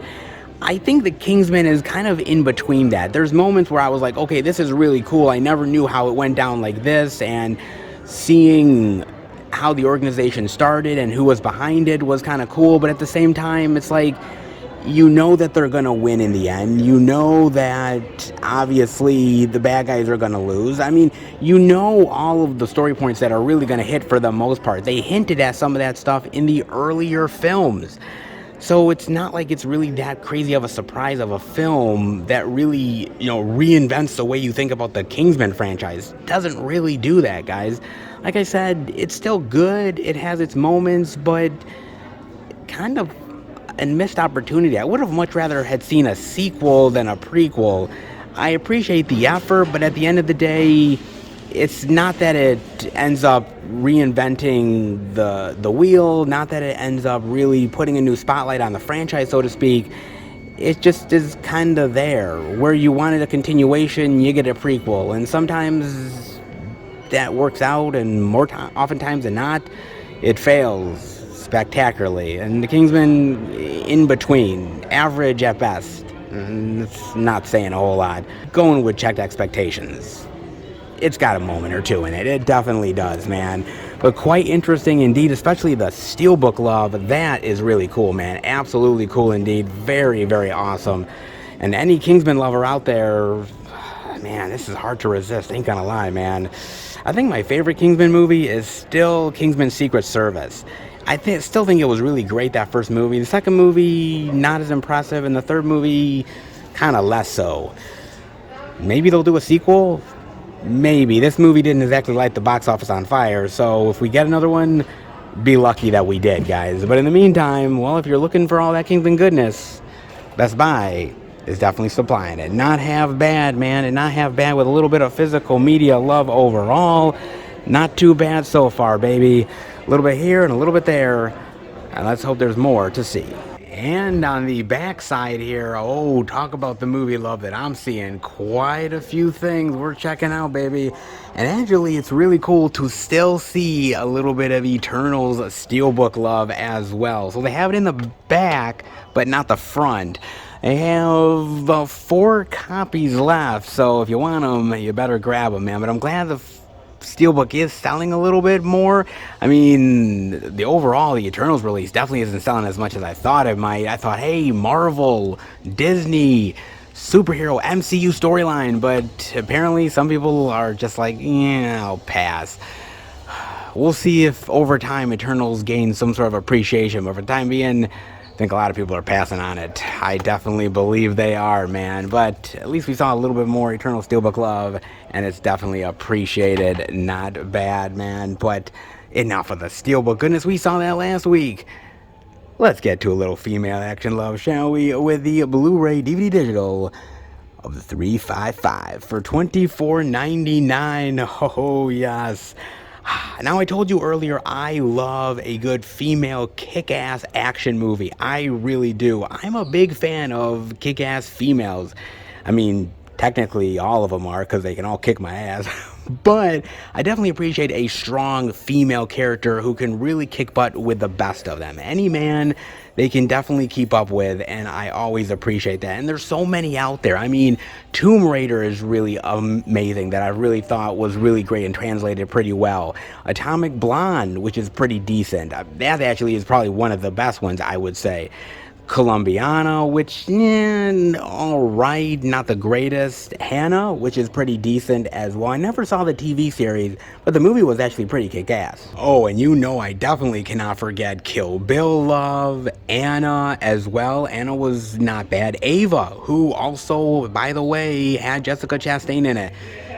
I think the Kingsman is kind of in between that. There's moments where I was like, okay, this is really cool. I never knew how it went down like this, and seeing how the organization started and who was behind it was kind of cool. But at the same time, it's like, you know that they're going to win in the end. You know that obviously the bad guys are going to lose. I mean, you know all of the story points that are really going to hit for the most part. They hinted at some of that stuff in the earlier films. So it's not like it's really that crazy of a surprise of a film that really, reinvents the way you think about the Kingsman franchise. It doesn't really do that, guys. Like I said, it's still good. It has its moments, but kind of a missed opportunity. I would have much rather had seen a sequel than a prequel. I appreciate the effort, but at the end of the day, it's not that it ends up reinventing the wheel, not that it ends up really putting a new spotlight on the franchise, so to speak. It just is kind of there. Where you wanted a continuation, you get a prequel. And sometimes that works out, and oftentimes than not, it fails spectacularly. And the Kingsman, in between, average at best. It's not saying a whole lot. Going with checked expectations. It's got a moment or two in it. It definitely does, man. but quite interesting indeed, especially the Steelbook love. That is really cool, man. Absolutely cool indeed. Very, very awesome. And any Kingsman lover out there, man, this is hard to resist. Ain't gonna lie, man. I think my favorite Kingsman movie is still Kingsman Secret Service. Still think it was really great, that first movie. The second movie, not as impressive, and the third movie, kind of less so. Maybe they'll do a sequel? Maybe. This movie didn't exactly light the box office on fire, so if we get another one, be lucky that we did, guys. But in the meantime, well, if you're looking for all that Kingsman goodness, Best Buy is definitely supplying it. Not half bad, man, and not half bad with a little bit of physical media love overall. Not too bad so far, baby. A little bit here and a little bit there, and let's hope there's more to see. And on the back side here, oh, talk about the movie love that I'm seeing. Quite a few things we're checking out, baby. And actually, it's really cool to still see a little bit of Eternal's Steelbook love as well. So they have it in the back, but not the front. They have 4 copies left, so if you want them, you better grab them, man. But I'm glad the Steelbook is selling a little bit more. I mean, the Eternals release definitely isn't selling as much as I thought it might. I thought, hey, Marvel, Disney, superhero MCU storyline, but apparently some people are just like, yeah, I'll pass. We'll see if over time Eternals gains some sort of appreciation, but for the time being, I think a lot of people are passing on it. I definitely believe they are, man. But at least we saw a little bit more Eternal Steelbook love, and it's definitely appreciated. Not bad, man. But enough of the Steelbook goodness. We saw that last week. Let's get to a little female action love, shall we? With the Blu-ray DVD digital of the 355 for $24.99. Oh, yes. Now, I told you earlier, I love a good female kick-ass action movie. I really do. I'm a big fan of kick-ass females. I mean, technically all of them are, because they can all kick my ass. But I definitely appreciate a strong female character who can really kick butt with the best of them. Any man they can definitely keep up with, and I always appreciate that. And there's so many out there. I mean, Tomb Raider is really amazing, that I really thought was really great and translated pretty well. Atomic Blonde, which is pretty decent. That actually is probably one of the best ones, I would say. Colombiana, which, alright, not the greatest. Hannah, which is pretty decent as well. I never saw the TV series, but the movie was actually pretty kick-ass. Oh, and I definitely cannot forget Kill Bill love, Anna as well. Anna was not bad. Ava, who also, by the way, had Jessica Chastain in it,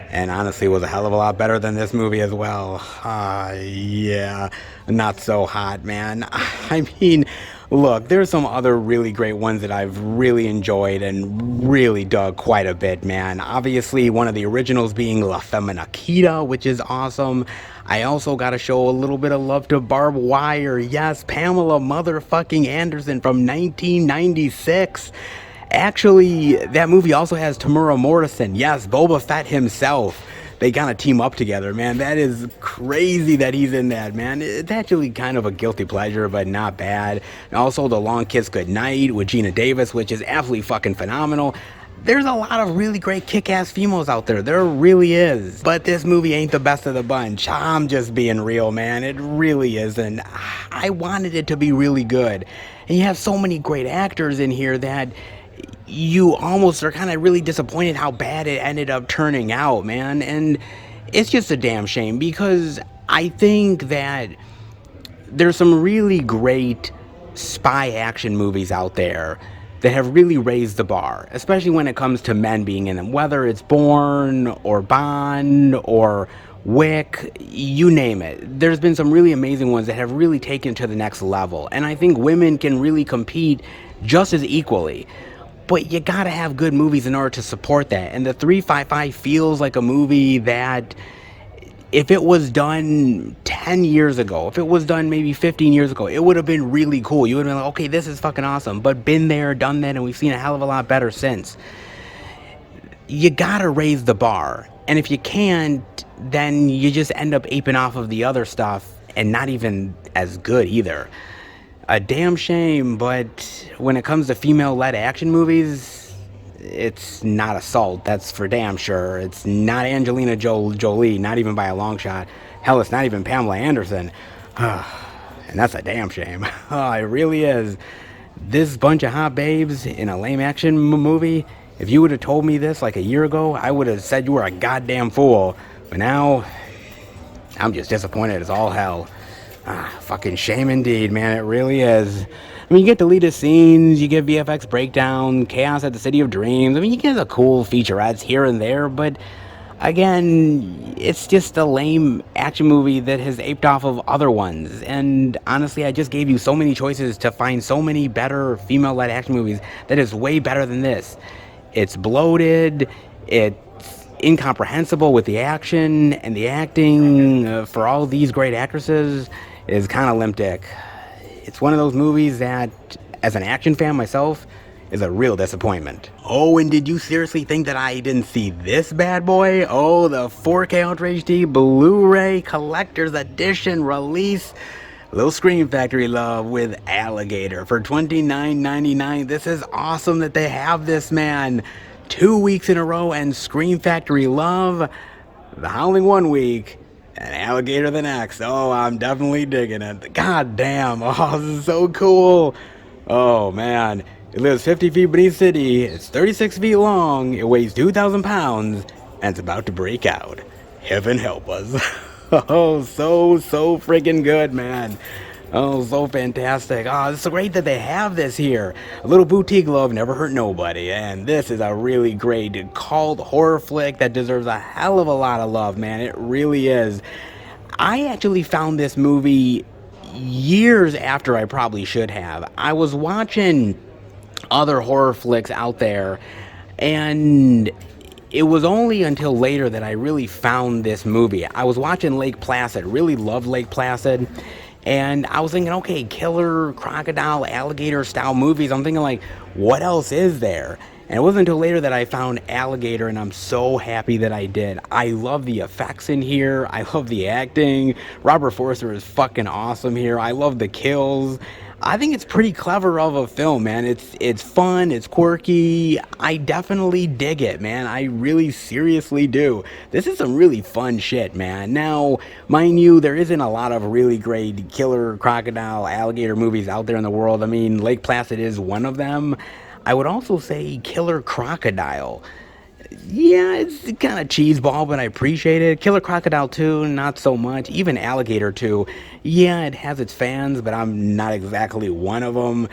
and honestly was a hell of a lot better than this movie as well. Yeah, not so hot, man. I mean, look, there's some other really great ones that I've really enjoyed and really dug quite a bit, man. Obviously, one of the originals being La Femme Nikita, which is awesome. I also got to show a little bit of love to Barbed Wire. Yes, Pamela motherfucking Anderson from 1996. Actually, that movie also has Tamura Morrison. Yes, Boba Fett himself. They kind of team up together, man. That is crazy that he's in that, man. It's actually kind of a guilty pleasure, but not bad. And also, The Long Kiss Goodnight with Gina Davis, which is absolutely fucking phenomenal. There's a lot of really great kick-ass females out there. There really is. But this movie ain't the best of the bunch. I'm just being real, man. It really isn't. I wanted it to be really good. And you have so many great actors in here that you almost are kind of really disappointed how bad it ended up turning out, man. And it's just a damn shame, because I think that there's some really great spy action movies out there that have really raised the bar, especially when it comes to men being in them, whether it's Bourne or Bond or Wick, you name it. There's been some really amazing ones that have really taken it to the next level, and I think women can really compete just as equally. But you gotta have good movies in order to support that. And the 355 feels like a movie that, if it was done 10 years ago, if it was done maybe 15 years ago, it would have been really cool. You would have been like, okay, this is fucking awesome. But been there, done that, and we've seen a hell of a lot better since. You gotta raise the bar. And if you can't, then you just end up aping off of the other stuff, and not even as good either. A damn shame, but when it comes to female-led action movies, it's not Assault, that's for damn sure. It's not Angelina Jolie, not even by a long shot. Hell, it's not even Pamela Anderson. And that's a damn shame. Oh, it really is. This bunch of hot babes in a lame action movie, if you would have told me this like a year ago, I would have said you were a goddamn fool. But now, I'm just disappointed as all hell. Fucking shame indeed, man. It really is. I mean, you get deleted scenes, you get VFX breakdown, Chaos at the City of Dreams. I mean, you get the cool featurettes here and there, but again, it's just a lame action movie that has aped off of other ones. And honestly, I just gave you so many choices to find so many better female-led action movies that is way better than this. It's bloated, it's incomprehensible with the action, and the acting for all these great actresses is kind of limp dick. It's one of those movies that, as an action fan myself, is a real disappointment. Oh, and did you seriously think that I didn't see this bad boy? Oh, the 4K Ultra HD Blu-ray Collector's Edition release. Little Scream Factory love with Alligator for $29.99. This is awesome that they have this, man. 2 weeks in a row, and Scream Factory love. The Howling 1 week, and Alligator the next. Oh, I'm definitely digging it. God damn. Oh, this is so cool. Oh, man. It lives 50 feet beneath city. It's 36 feet long. It weighs 2,000 pounds. And it's about to break out. Heaven help us. Oh, so freaking good, man. Oh, so fantastic. Oh, it's so great that they have this here. A little boutique love never hurt nobody. And this is a really great cult horror flick that deserves a hell of a lot of love, man. It really is. I actually found this movie years after I probably should have. I was watching other horror flicks out there, and it was only until later that I really found this movie. I was watching Lake Placid, really loved Lake Placid, and I was thinking, okay, killer, crocodile, alligator style movies. I'm thinking, like, what else is there? And it wasn't until later that I found Alligator, and I'm so happy that I did. I love the effects in here. I love the acting. Robert Forster is fucking awesome here. I love the kills. I think it's pretty clever of a film, man. It's fun, it's quirky. I definitely dig it, man. I really seriously do. This is some really fun shit, man. Now, mind you, there isn't a lot of really great killer crocodile alligator movies out there in the world. I mean, Lake Placid is one of them. I would also say Killer Crocodile. Yeah, it's kind of cheeseball, but I appreciate it. Killer Crocodile 2, not so much. Even Alligator 2, yeah, it has its fans, but I'm not exactly one of them.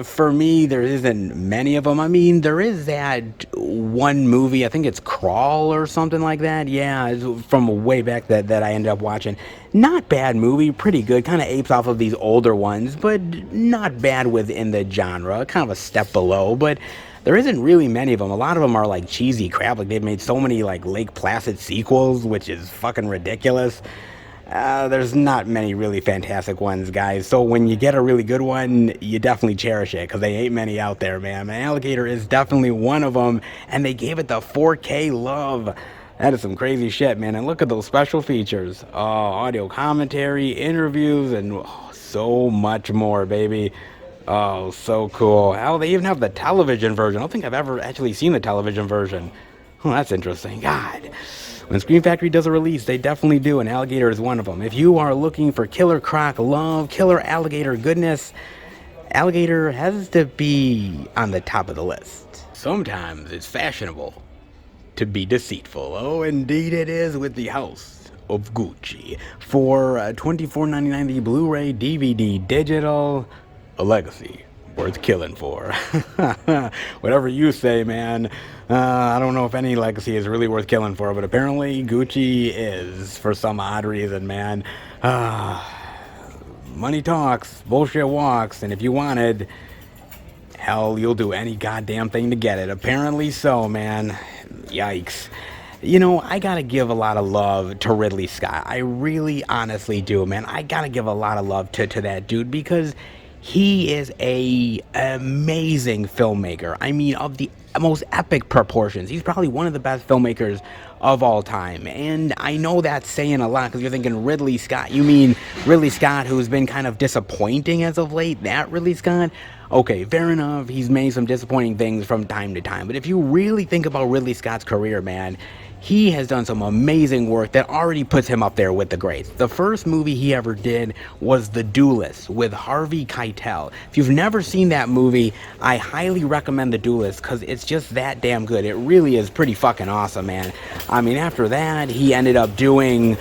For me, there isn't many of them. I mean, there is that one movie, I think it's Crawl or something like that. Yeah, it's from way back that I ended up watching. Not bad movie, pretty good. Kind of apes off of these older ones, but not bad within the genre. Kind of a step below, but there isn't really many of them. A lot of them are like cheesy crap. Like they've made so many like Lake Placid sequels, which is fucking ridiculous. There's not many really fantastic ones, guys. So when you get a really good one, you definitely cherish it, because they ain't many out there, man. Alligator is definitely one of them, and they gave it the 4K love. That is some crazy shit, man. And look at those special features. Audio commentary, interviews, and so much more, baby. Oh, so cool. Hell, they even have the television version. I don't think I've ever actually seen the television version. Oh, that's interesting. God. When Scream Factory does a release, they definitely do, and Alligator is one of them. If you are looking for killer croc love, killer alligator goodness, Alligator has to be on the top of the list. Sometimes it's fashionable to be deceitful. Oh, indeed it is, with the House of Gucci. For $24.99, the Blu-ray DVD digital, a legacy worth killing for. Whatever you say, man. I don't know if any legacy is really worth killing for, but apparently Gucci is, for some odd reason, man. Money talks, bullshit walks, and if you wanted, hell, you'll do any goddamn thing to get it. Apparently so, man. Yikes. You know, I gotta give a lot of love to Ridley Scott. I really honestly do, man. I gotta give a lot of love to that dude, because he is a amazing filmmaker. I mean, of the most epic proportions. He's probably one of the best filmmakers of all time. And I know that's saying a lot, because you're thinking Ridley Scott. You mean Ridley Scott, who's been kind of disappointing as of late? That Ridley Scott? Okay, fair enough. He's made some disappointing things from time to time. But if you really think about Ridley Scott's career, man, he has done some amazing work that already puts him up there with the greats. The first movie he ever did was The Duelist with Harvey Keitel. If you've never seen that movie, I highly recommend The Duelist because it's just that damn good. It really is pretty fucking awesome, man. I mean, after that, he ended up doing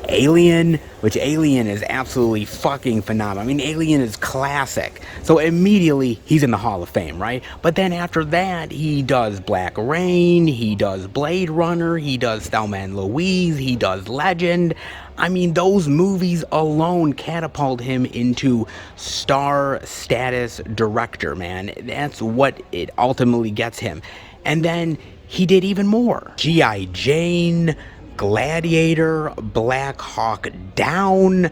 Alien, which Alien is absolutely fucking phenomenal. I mean, Alien is classic. So immediately he's in the Hall of Fame, right? But then after that, he does Black Rain, he does Blade Runner, he does Thelma and Louise, he does Legend. I mean, those movies alone catapult him into star status director, man. That's what it ultimately gets him. And then he did even more. G.I. Jane, Gladiator, Black Hawk Down.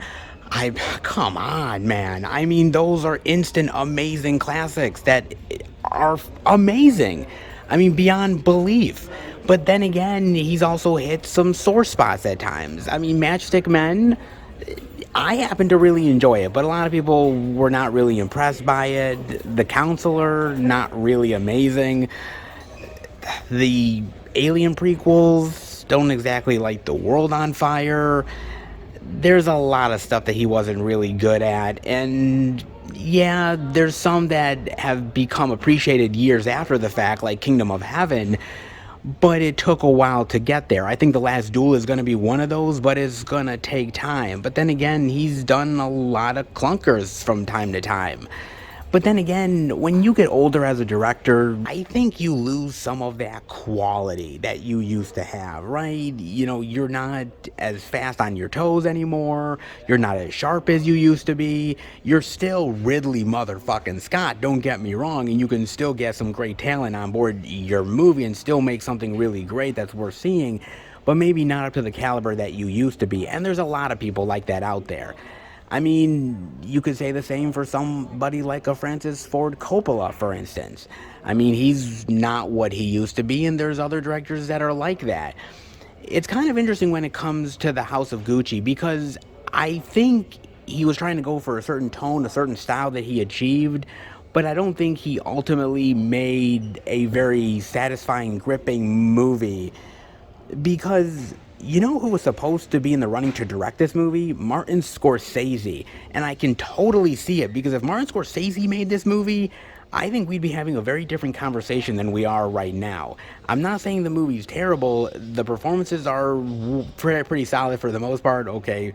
Come on, man. I mean, those are instant amazing classics that are amazing. I mean, beyond belief. But then again, he's also hit some sore spots at times. I mean, Matchstick Men, I happen to really enjoy it, but a lot of people were not really impressed by it. The Counselor, not really amazing. The Alien prequels don't exactly light the world on fire. There's a lot of stuff that he wasn't really good at, and yeah, there's some that have become appreciated years after the fact, like Kingdom of Heaven, but it took a while to get there. I think The Last Duel is going to be one of those, but it's going to take time. But then again, he's done a lot of clunkers from time to time. But then again, when you get older as a director, I think you lose some of that quality that you used to have, right? You know, you're not as fast on your toes anymore. You're not as sharp as you used to be. You're still Ridley motherfucking Scott, don't get me wrong, and you can still get some great talent on board your movie and still make something really great that's worth seeing, but maybe not up to the caliber that you used to be. And there's a lot of people like that out there. I mean, you could say the same for somebody like a Francis Ford Coppola, for instance. I mean, he's not what he used to be, and there's other directors that are like that. It's kind of interesting when it comes to the House of Gucci, because I think he was trying to go for a certain tone, a certain style that he achieved, but I don't think he ultimately made a very satisfying, gripping movie, because you know who was supposed to be in the running to direct this movie? Martin Scorsese. And I can totally see it, because if Martin Scorsese made this movie, I think we'd be having a very different conversation than we are right now. I'm not saying the movie's terrible. The performances are pretty solid for the most part. Okay,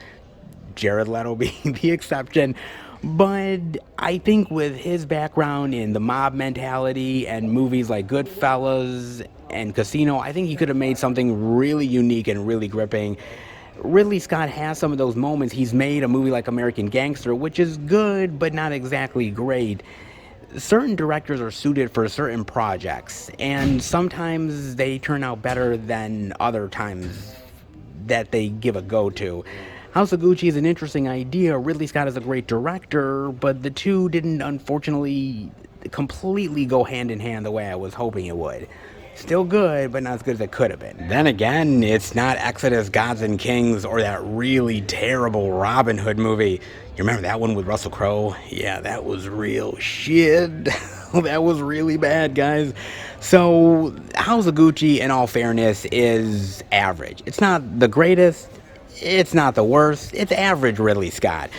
Jared Leto being the exception. But I think with his background in the mob mentality and movies like Goodfellas and Casino, I think he could have made something really unique and really gripping. Ridley Scott has some of those moments. He's made a movie like American Gangster, which is good, but not exactly great. Certain directors are suited for certain projects, and sometimes they turn out better than other times that they give a go to. House of Gucci is an interesting idea. Ridley Scott is a great director, but the two didn't, unfortunately, completely go hand in hand the way I was hoping it would. Still good, but not as good as it could have been. Then again, it's not Exodus, Gods and Kings, or that really terrible Robin Hood movie. You remember that one with Russell Crowe? Yeah, that was real shit. That was really bad, guys. So, House of Gucci, in all fairness, is average. It's not the greatest. It's not the worst. It's average Ridley Scott.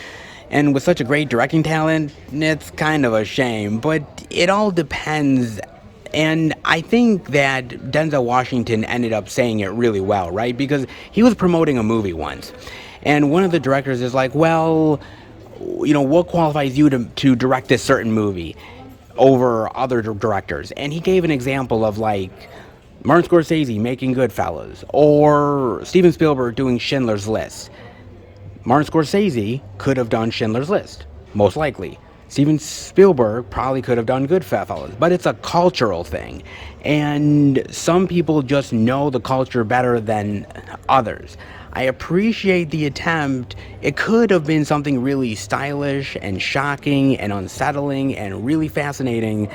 And with such a great directing talent, it's kind of a shame. But it all depends. And I think that Denzel Washington ended up saying it really well, right? Because he was promoting a movie once. And one of the directors is like, well, you know, what qualifies you to direct this certain movie over other directors? And he gave an example of, like, Martin Scorsese making Goodfellas, or Steven Spielberg doing Schindler's List. Martin Scorsese could have done Schindler's List, most likely. Steven Spielberg probably could have done Goodfellas, but it's a cultural thing. And some people just know the culture better than others. I appreciate the attempt. It could have been something really stylish and shocking and unsettling and really fascinating,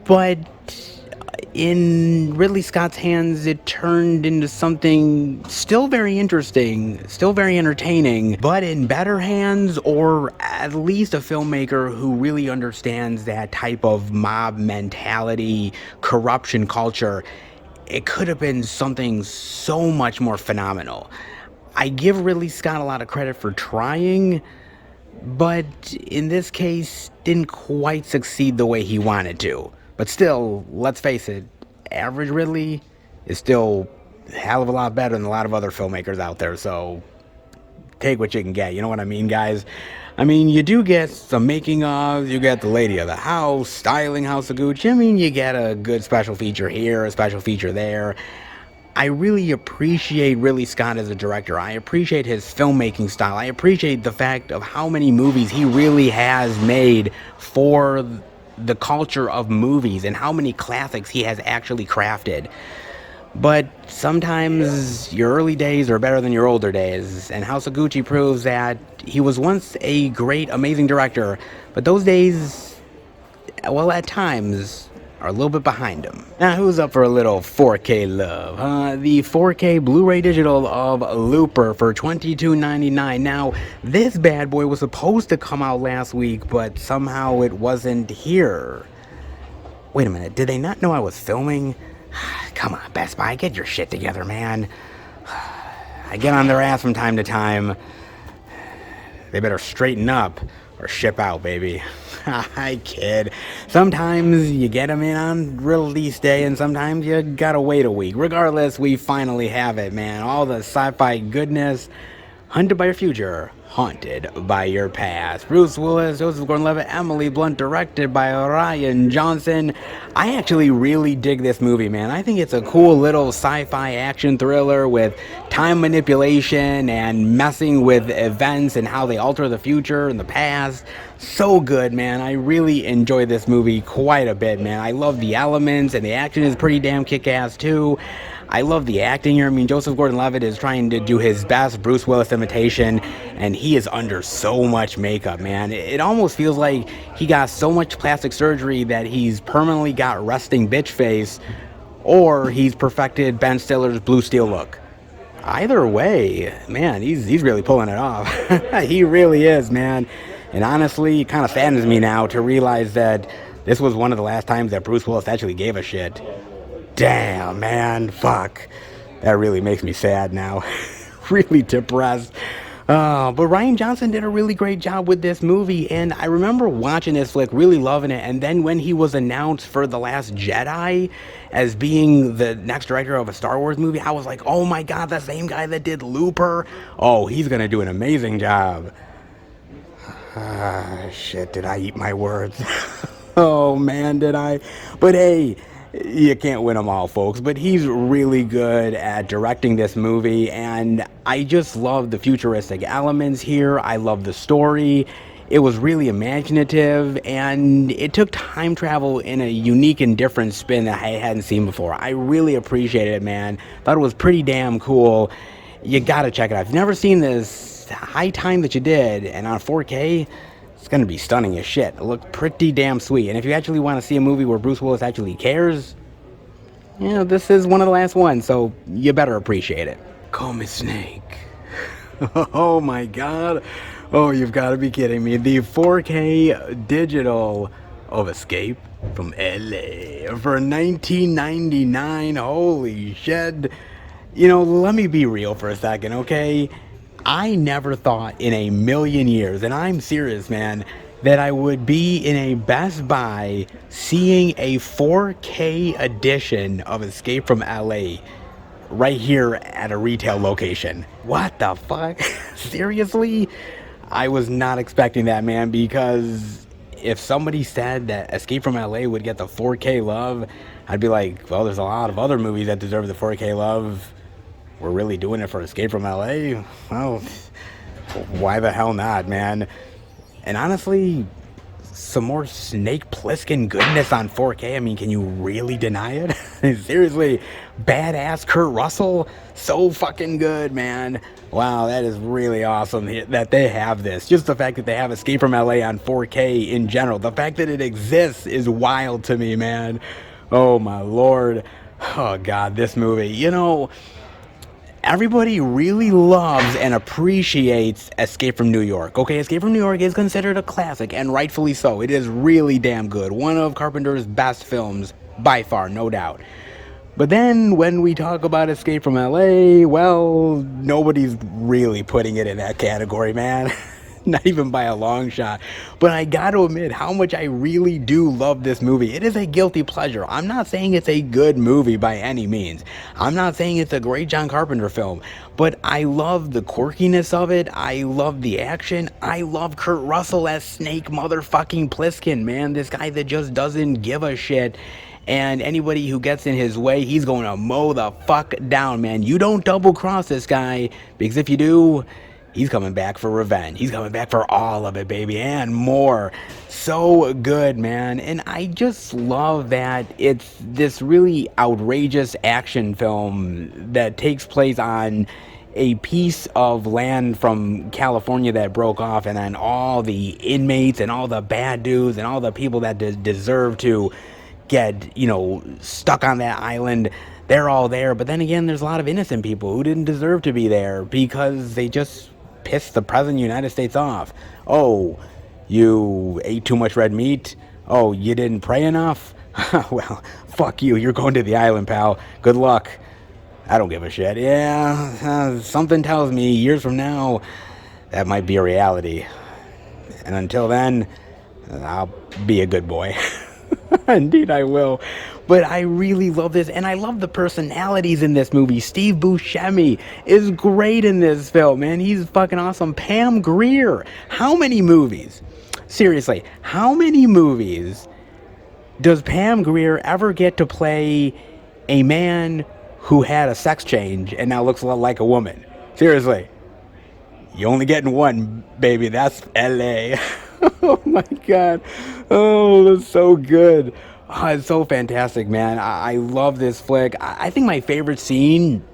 but in Ridley Scott's hands, it turned into something still very interesting, still very entertaining, but in better hands, or at least a filmmaker who really understands that type of mob mentality, corruption culture. it could have been something so much more phenomenal. I give Ridley Scott a lot of credit for trying, but in this case, didn't quite succeed the way he wanted to. But still, let's face it, average Ridley is still a hell of a lot better than a lot of other filmmakers out there, so take what you can get, you know what I mean, guys? I mean, you do get some making of, you get the lady of the house, styling House of Gucci. I mean, you get a good special feature here, a special feature there. I really appreciate Ridley Scott as a director. I appreciate his filmmaking style. I appreciate the fact of how many movies he really has made for the culture of movies and how many classics he has actually crafted. But sometimes your early days are better than your older days, and House of Gucci proves that he was once a great, amazing director, but those days, well, at times, are a little bit behind him. Now, who's up for a little 4K love? The 4K Blu-ray digital of Looper for $22.99. Now, this bad boy was supposed to come out last week, but somehow it wasn't here. Wait a minute, did they not know I was filming? Come on, Best Buy, get your shit together, man. I get on their ass from time to time. They better straighten up or ship out, baby. I kid. Sometimes you get them in on release day, and sometimes you gotta wait a week. Regardless, we finally have it, man. All the sci-fi goodness. Hunted by your future, haunted by your past. Bruce Willis, Joseph Gordon-Levitt, Emily Blunt, directed by Rian Johnson. I actually really dig this movie, man. I think it's a cool little sci-fi action thriller with time manipulation and messing with events and how they alter the future and the past. So good, man. I really enjoy this movie quite a bit, man. I love the elements, and the action is pretty damn kick-ass, too. I love the acting here. I mean, Joseph Gordon-Levitt is trying to do his best Bruce Willis imitation, and he is under so much makeup, man. It almost feels like he got so much plastic surgery that he's permanently got resting bitch face, or he's perfected Ben Stiller's Blue Steel look. Either way, man, he's really pulling it off. He really is, man. And honestly, it kind of saddens me now to realize that this was one of the last times that Bruce Willis actually gave a shit. Damn, man, fuck. That really makes me sad now. Really depressed. But Rian Johnson did a really great job with this movie, and I remember watching this flick, really loving it, and then when he was announced for The Last Jedi as being the next director of a Star Wars movie, I was like, oh my god, the same guy that did Looper? Oh, he's gonna do an amazing job. Shit, did I eat my words? Oh man, did I? But hey, you can't win them all, folks, but he's really good at directing this movie, and I just love the futuristic elements here. I love the story. It was really imaginative, and it took time travel in a unique and different spin that I hadn't seen before. I really appreciated it, man. Thought it was pretty damn cool. You gotta check it out. If you've never seen this, high time that you did, and on 4K, it's going to be stunning as shit. It looked pretty damn sweet. And if you actually want to see a movie where Bruce Willis actually cares, you know, this is one of the last ones, so you better appreciate it. Call me Snake. Oh my god. Oh, you've got to be kidding me. The 4K digital of Escape from LA for $19.99. Holy shit. You know, let me be real for a second, okay? I never thought in a million years, and I'm serious, man, that I would be in a Best Buy seeing a 4K edition of Escape from LA right here at a retail location. What the fuck? Seriously? I was not expecting that, man, because if somebody said that Escape from LA would get the 4K love, I'd be like, well, there's a lot of other movies that deserve the 4K love. We're really doing it for Escape from LA? Well, why the hell not, man? And honestly, some more Snake Plissken goodness on 4K. I mean, can you really deny it? Seriously, badass Kurt Russell, so fucking good, man. Wow, that is really awesome that they have this. Just the fact that they have Escape from LA on 4K in general. The fact that it exists is wild to me, man. Oh, my lord. Oh, God, this movie. You know, everybody really loves and appreciates Escape from New York. Okay, Escape from New York is considered a classic, and rightfully so. It is really damn good. One of Carpenter's best films, by far, no doubt. But then when we talk about Escape from LA, well, nobody's really putting it in that category, man. Not even by a long shot. But I gotta admit how much I really do love this movie. It is a guilty pleasure. I'm not saying it's a good movie by any means. I'm not saying it's a great John Carpenter film. But I love the quirkiness of it. I love the action. I love Kurt Russell as Snake motherfucking Plissken, man. This guy that just doesn't give a shit. And anybody who gets in his way, he's going to mow the fuck down, man. You don't double cross this guy, because if you do, he's coming back for revenge. He's coming back for all of it, baby, and more. So good, man. And I just love that it's this really outrageous action film that takes place on a piece of land from California that broke off, and then all the inmates and all the bad dudes and all the people that deserve to get, stuck on that island, they're all there. But then again, there's a lot of innocent people who didn't deserve to be there because they just pissed the president of the United States off. Oh, you ate too much red meat? Oh, you didn't pray enough? Well, fuck you. You're going to the island, pal. Good luck. I don't give a shit. Yeah, something tells me years from now that might be a reality. And until then, I'll be a good boy. Indeed I will. But I really love this, and I love the personalities in this movie. Steve Buscemi is great in this film, man. He's fucking awesome. Pam Grier. How many movies? Seriously, how many movies does Pam Grier ever get to play a man who had a sex change and now looks a lot like a woman? Seriously. You only getting one, baby. That's LA. Oh my god. Oh, that's so good. Oh, it's so fantastic, man. I love this flick. I think my favorite scene,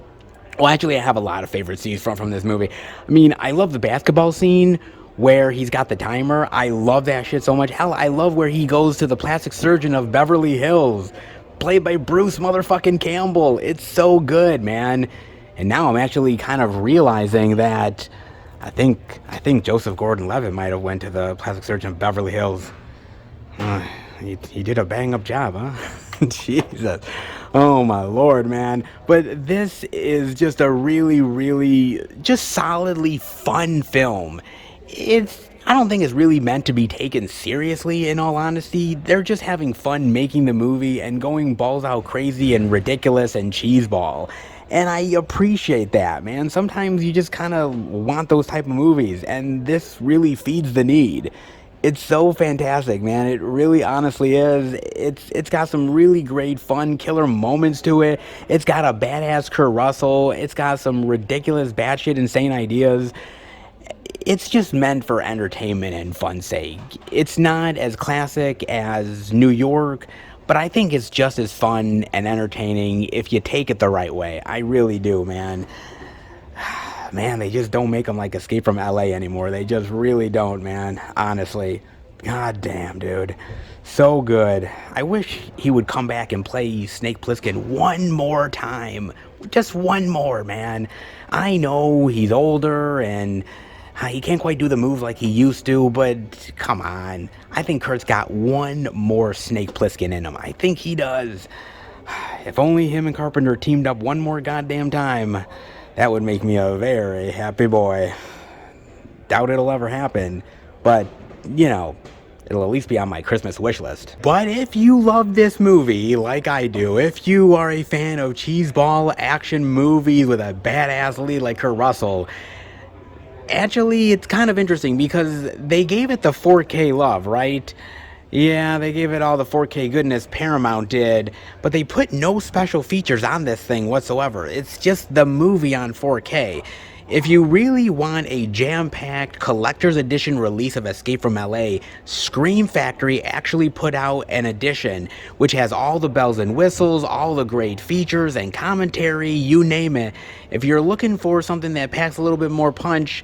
well, actually I have a lot of favorite scenes from this movie. I mean, I love the basketball scene where he's got the timer. I love that shit so much. Hell, I love where he goes to the plastic surgeon of Beverly Hills, played by Bruce motherfucking Campbell. It's so good, man. And now I'm actually kind of realizing that I think Joseph Gordon-Levitt might have went to the plastic surgeon of Beverly Hills. He did a bang-up job, huh? Jesus. Oh, my Lord, man. But this is just a really, really, just solidly fun film. I don't think it's really meant to be taken seriously, in all honesty. They're just having fun making the movie and going balls out crazy and ridiculous and cheeseball. And I appreciate that, man. Sometimes you just kind of want those type of movies, and this really feeds the need. It's so fantastic, man. It really honestly is. It's got some really great fun killer moments to it. It's got a badass Kurt Russell. It's got some ridiculous batshit insane ideas. It's just meant for entertainment and fun's sake. It's not as classic as New York, but I think it's just as fun and entertaining if you take it the right way. I really do, man. Man, they just don't make them like Escape from LA anymore. They just really don't, man. Honestly. God damn, dude. So good. I wish he would come back and play Snake Plissken one more time. Just one more, man. I know he's older and he can't quite do the moves like he used to, but come on. I think Kurt's got one more Snake Plissken in him. I think he does. If only him and Carpenter teamed up one more goddamn time, that would make me a very happy boy. Doubt it'll ever happen, but, it'll at least be on my Christmas wish list. But if you love this movie like I do, if you are a fan of cheeseball action movies with a badass lead like Kurt Russell, actually, it's kind of interesting because they gave it the 4K love, right? Yeah, they gave it all the 4K goodness Paramount did, but they put no special features on this thing whatsoever. It's just the movie on 4K. If you really want a jam-packed collector's edition release of Escape from LA, Scream Factory actually put out an edition which has all the bells and whistles, all the great features and commentary, you name it. If you're looking for something that packs a little bit more punch,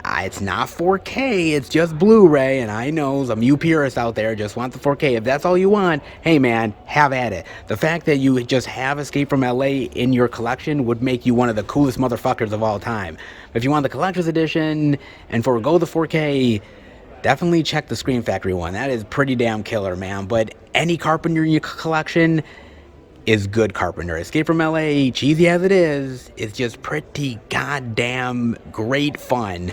it's not 4K, it's just Blu-ray, and I know some you purists out there just want the 4K. If that's all you want, hey man, have at it. The fact that you just have Escape from LA in your collection would make you one of the coolest motherfuckers of all time. If you want the collector's edition and forego the 4K, definitely check the Scream Factory one. That is pretty damn killer, man. But any Carpenter in your collection, is good Carpenter. Escape from LA, cheesy as it is, it's just pretty goddamn great fun.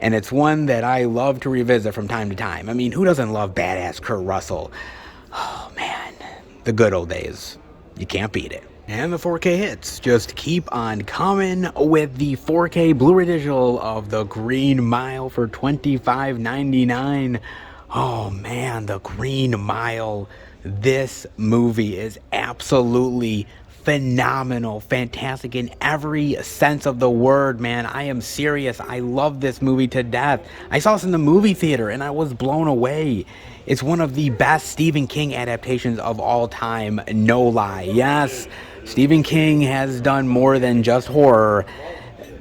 And it's one that I love to revisit from time to time. I mean, who doesn't love badass Kurt Russell? Oh man, the good old days. You can't beat it. And the 4K hits just keep on coming with the 4K Blu-ray digital of The Green Mile for $25.99. Oh man, The Green Mile. This movie is absolutely phenomenal, fantastic in every sense of the word, man. I am serious. I love this movie to death. I saw this in the movie theater and I was blown away. It's one of the best Stephen King adaptations of all time, no lie. Yes, Stephen King has done more than just horror.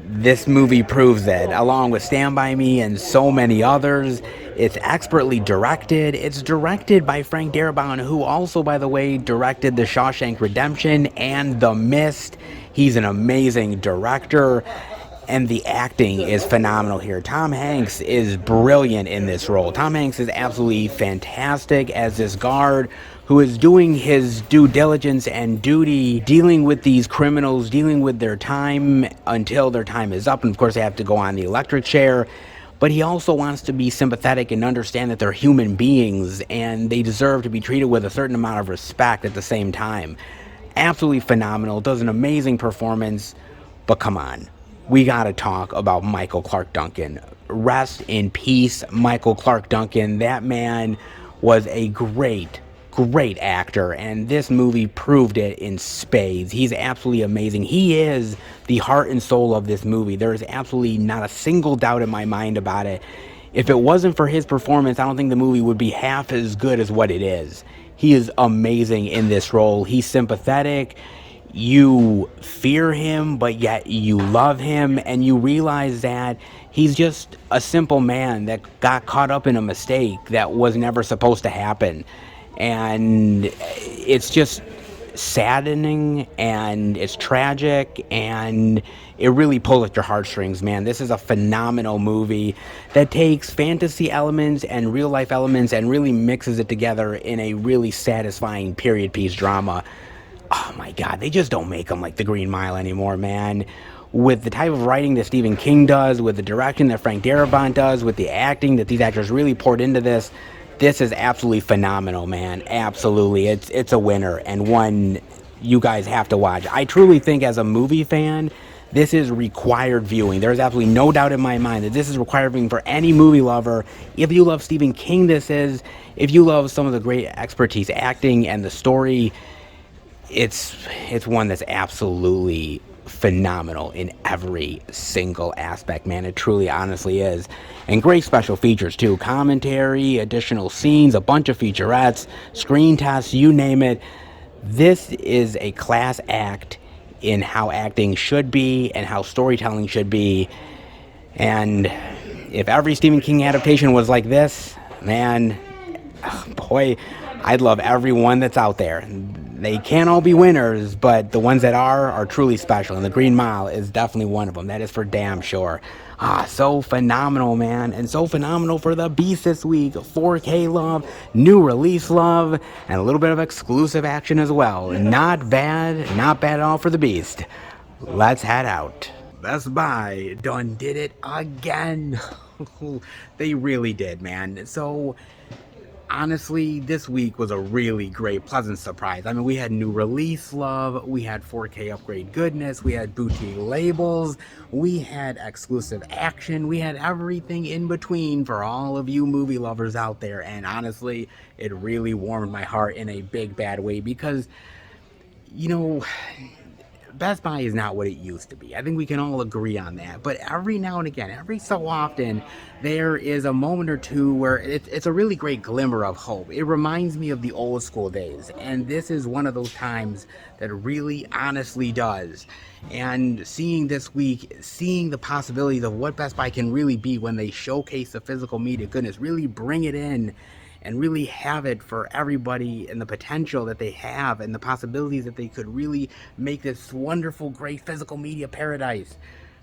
This movie proves that, along with Stand By Me and so many others. It's expertly directed. It's directed by Frank Darabont, who also, by the way, directed The Shawshank Redemption and The Mist. He's an amazing director, and the acting is phenomenal here. Tom Hanks is brilliant in this role. Tom Hanks is absolutely fantastic as this guard who is doing his due diligence and duty, dealing with these criminals, dealing with their time until their time is up. And of course, they have to go on the electric chair. But he also wants to be sympathetic and understand that they're human beings and they deserve to be treated with a certain amount of respect at the same time. Absolutely phenomenal. Does an amazing performance. But come on, we got to talk about Michael Clarke Duncan. Rest in peace, Michael Clarke Duncan. That man was a great actor, and this movie proved it in spades. He's absolutely amazing. He is the heart and soul of this movie. There is absolutely not a single doubt in my mind about it. If it wasn't for his performance, I don't think the movie would be half as good as what it is. He is amazing in this role. He's sympathetic. You fear him, but yet you love him, and you realize that he's just a simple man that got caught up in a mistake that was never supposed to happen. And it's just saddening, and it's tragic, and it really pulls at your heartstrings, man. This is a phenomenal movie that takes fantasy elements and real life elements and really mixes it together in a really satisfying period piece drama. Oh my God, they just don't make them like The Green Mile anymore, man. With the type of writing that Stephen King does, with the direction that Frank Darabont does, with the acting that these actors really poured into this, this is absolutely phenomenal, man. Absolutely. It's a winner, and one you guys have to watch. I truly think, as a movie fan, this is required viewing. There's absolutely no doubt in my mind that this is required viewing for any movie lover. If you love Stephen King, this is. If you love some of the great expertise acting and the story, it's one that's absolutely phenomenal in every single aspect, man. It truly, honestly is. And great special features too. Commentary, additional scenes, a bunch of featurettes, screen tests, you name it. This is a class act in how acting should be and how storytelling should be. And if every Stephen King adaptation was like this, man, boy, I'd love every one that's out there. They can't all be winners, but the ones that are truly special, and The Green Mile is definitely one of them. That is for damn sure. So phenomenal, man, and so phenomenal for the Beast this week. 4K love, new release love, and a little bit of exclusive action as well. Not bad at all for the Beast. Let's head out. Best Buy done did it again. They really did, man. So honestly, this week was a really great, pleasant surprise. I mean, we had new release love, we had 4K upgrade goodness, we had boutique labels, we had exclusive action, we had everything in between for all of you movie lovers out there. And honestly, it really warmed my heart in a big bad way, because, you know, Best Buy is not what it used to be. I think we can all agree on that. But every now and again, every so often, there is a moment or two where it's a really great glimmer of hope. It reminds me of the old school days. And this is one of those times that really honestly does. And seeing this week, seeing the possibilities of what Best Buy can really be when they showcase the physical media goodness, really bring it in and really have it for everybody, and the potential that they have and the possibilities that they could really make this wonderful, great physical media paradise.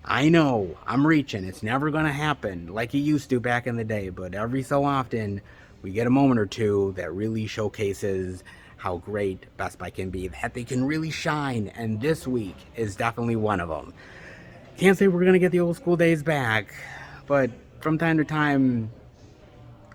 I know, I'm reaching. It's never going to happen like it used to back in the day, but every so often we get a moment or two that really showcases how great Best Buy can be, that they can really shine, and this week is definitely one of them. Can't say we're going to get the old school days back, but from time to time,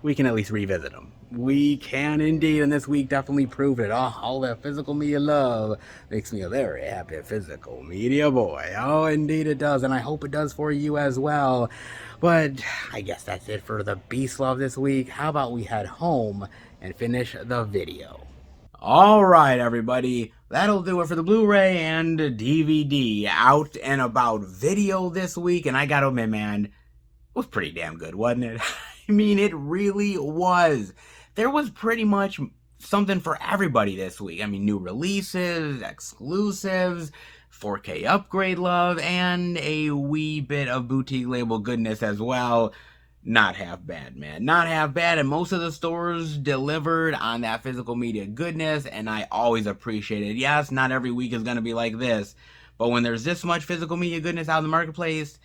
we can at least revisit them. We can indeed, and this week definitely proved it. Oh, all that physical media love makes me a very happy physical media boy. Oh, indeed it does, and I hope it does for you as well. But I guess that's it for the Beast Love this week. How about we head home and finish the video? All right, everybody. That'll do it for the Blu-ray and DVD out and about video this week. And I gotta admit, man, it was pretty damn good, wasn't it? I mean, it really was. There was pretty much something for everybody this week. I mean, new releases, exclusives, 4K upgrade love, and a wee bit of boutique label goodness as well. Not half bad, man. Not half bad, and most of the stores delivered on that physical media goodness, and I always appreciate it. Yes, not every week is going to be like this, but when there's this much physical media goodness out in the marketplace,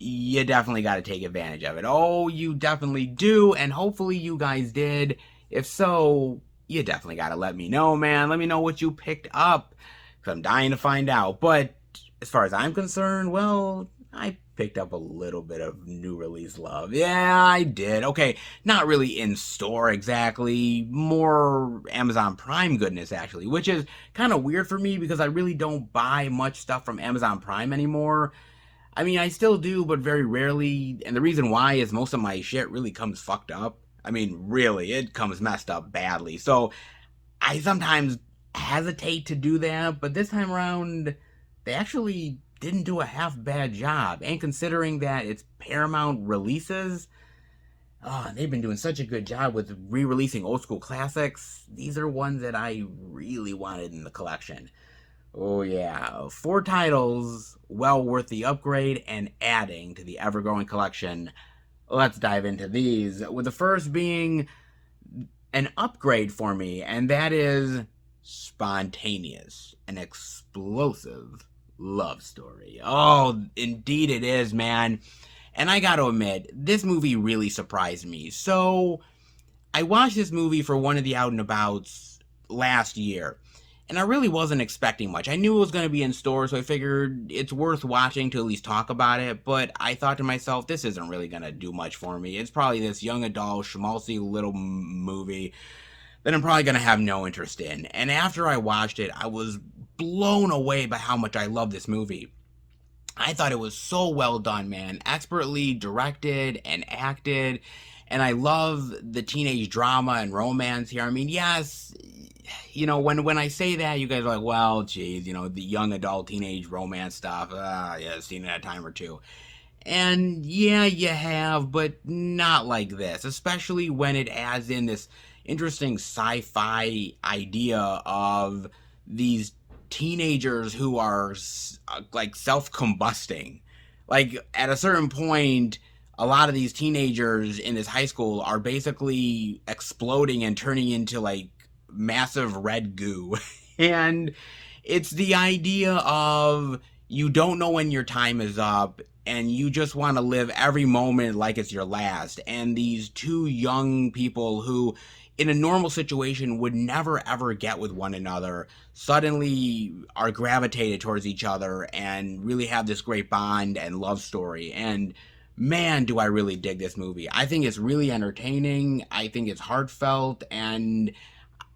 you definitely got to take advantage of it. Oh, you definitely do, and hopefully you guys did. If so, you definitely got to let me know, man. Let me know what you picked up, because I'm dying to find out. But as far as I'm concerned, well, I picked up a little bit of new release love. Yeah, I did. Okay, not really in store exactly. More Amazon Prime goodness, actually, which is kind of weird for me because I really don't buy much stuff from Amazon Prime anymore. I mean, I still do, but very rarely. And the reason why is most of my shit really comes fucked up. I mean, really, it comes messed up badly. So I sometimes hesitate to do that, but this time around, they actually didn't do a half bad job. And considering that it's Paramount releases, they've been doing such a good job with re-releasing old school classics. These are ones that I really wanted in the collection. Oh yeah, 4 titles, well worth the upgrade and adding to the ever-growing collection. Let's dive into these, with the first being an upgrade for me, and that is Spontaneous, an explosive love story. Oh, indeed it is, man. And I gotta admit, this movie really surprised me. So, I watched this movie for one of the out and abouts last year, and I really wasn't expecting much. I knew it was going to be in stores, so I figured it's worth watching to at least talk about it, but I thought to myself, this isn't really going to do much for me. It's probably this young adult, schmaltzy little movie that I'm probably going to have no interest in. And after I watched it, I was blown away by how much I love this movie. I thought it was so well done, man. Expertly directed and acted. And I love the teenage drama and romance here. I mean, yes, you know, when I say that, you guys are like, well, geez, you know, the young adult teenage romance stuff. Yeah, seen it a time or two. And yeah, you have, but not like this. Especially when it adds in this interesting sci-fi idea of these teenagers who are like self-combusting. Like at a certain point, a lot of these teenagers in this high school are basically exploding and turning into like massive red goo. And it's the idea of you don't know when your time is up and you just want to live every moment like it's your last. And these two young people who in a normal situation would never ever get with one another suddenly are gravitated towards each other and really have this great bond and love story. And man, do I really dig this movie. I think it's really entertaining. I think it's heartfelt, and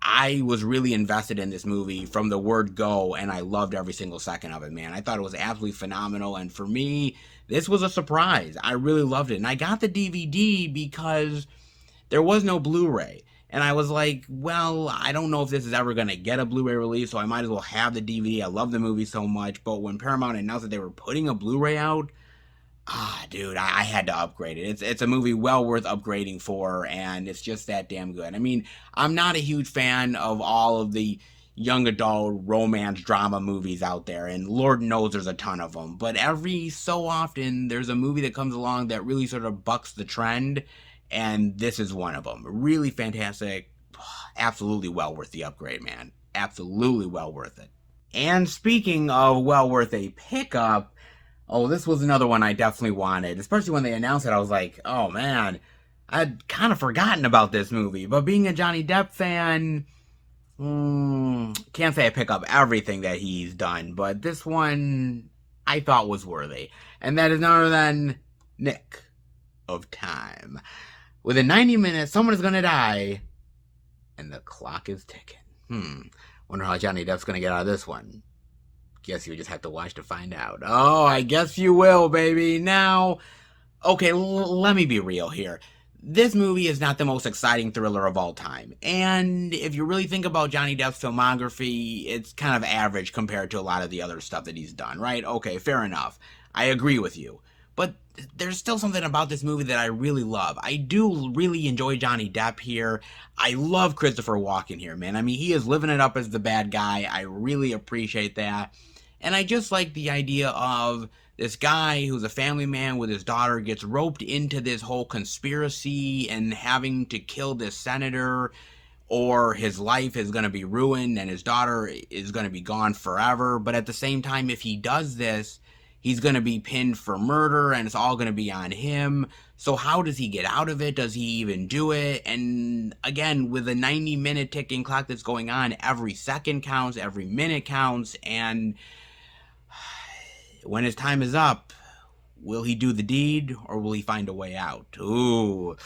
I was really invested in this movie from the word go, and I loved every single second of it, man. I thought it was absolutely phenomenal, and for me, this was a surprise. I really loved it, and I got the DVD because there was no Blu-ray, and I was like, well, I don't know if this is ever going to get a Blu-ray release, so I might as well have the DVD. I love the movie so much, but when Paramount announced that they were putting a Blu-ray out, dude, I had to upgrade it. It's a movie well worth upgrading for, and it's just that damn good. I mean, I'm not a huge fan of all of the young adult romance drama movies out there, and Lord knows there's a ton of them, but every so often there's a movie that comes along that really sort of bucks the trend, and this is one of them. Really fantastic. Absolutely well worth the upgrade, man. Absolutely well worth it. And speaking of well worth a pickup, oh, this was another one I definitely wanted. Especially when they announced it, I was like, oh man, I'd kind of forgotten about this movie. But being a Johnny Depp fan, Can't say I pick up everything that he's done, but this one I thought was worthy. And that is none other than Nick of Time. Within 90 minutes, someone is going to die, and the clock is ticking. Wonder how Johnny Depp's going to get out of this one. Guess you just have to watch to find out. Oh, I guess you will, baby. Now, okay, let me be real here. This movie is not the most exciting thriller of all time. And if you really think about Johnny Depp's filmography, it's kind of average compared to a lot of the other stuff that he's done, right? Okay, fair enough. I agree with you. But there's still something about this movie that I really love. I do really enjoy Johnny Depp here. I love Christopher Walken here, man. I mean, he is living it up as the bad guy. I really appreciate that. And I just like the idea of this guy who's a family man with his daughter gets roped into this whole conspiracy and having to kill this senator, or his life is going to be ruined and his daughter is going to be gone forever. But at the same time, if he does this, he's going to be pinned for murder and it's all going to be on him. So how does he get out of it? Does he even do it? And again, with a 90-minute ticking clock that's going on, every second counts, every minute counts, and when his time is up, will he do the deed or will he find a way out? Ooh.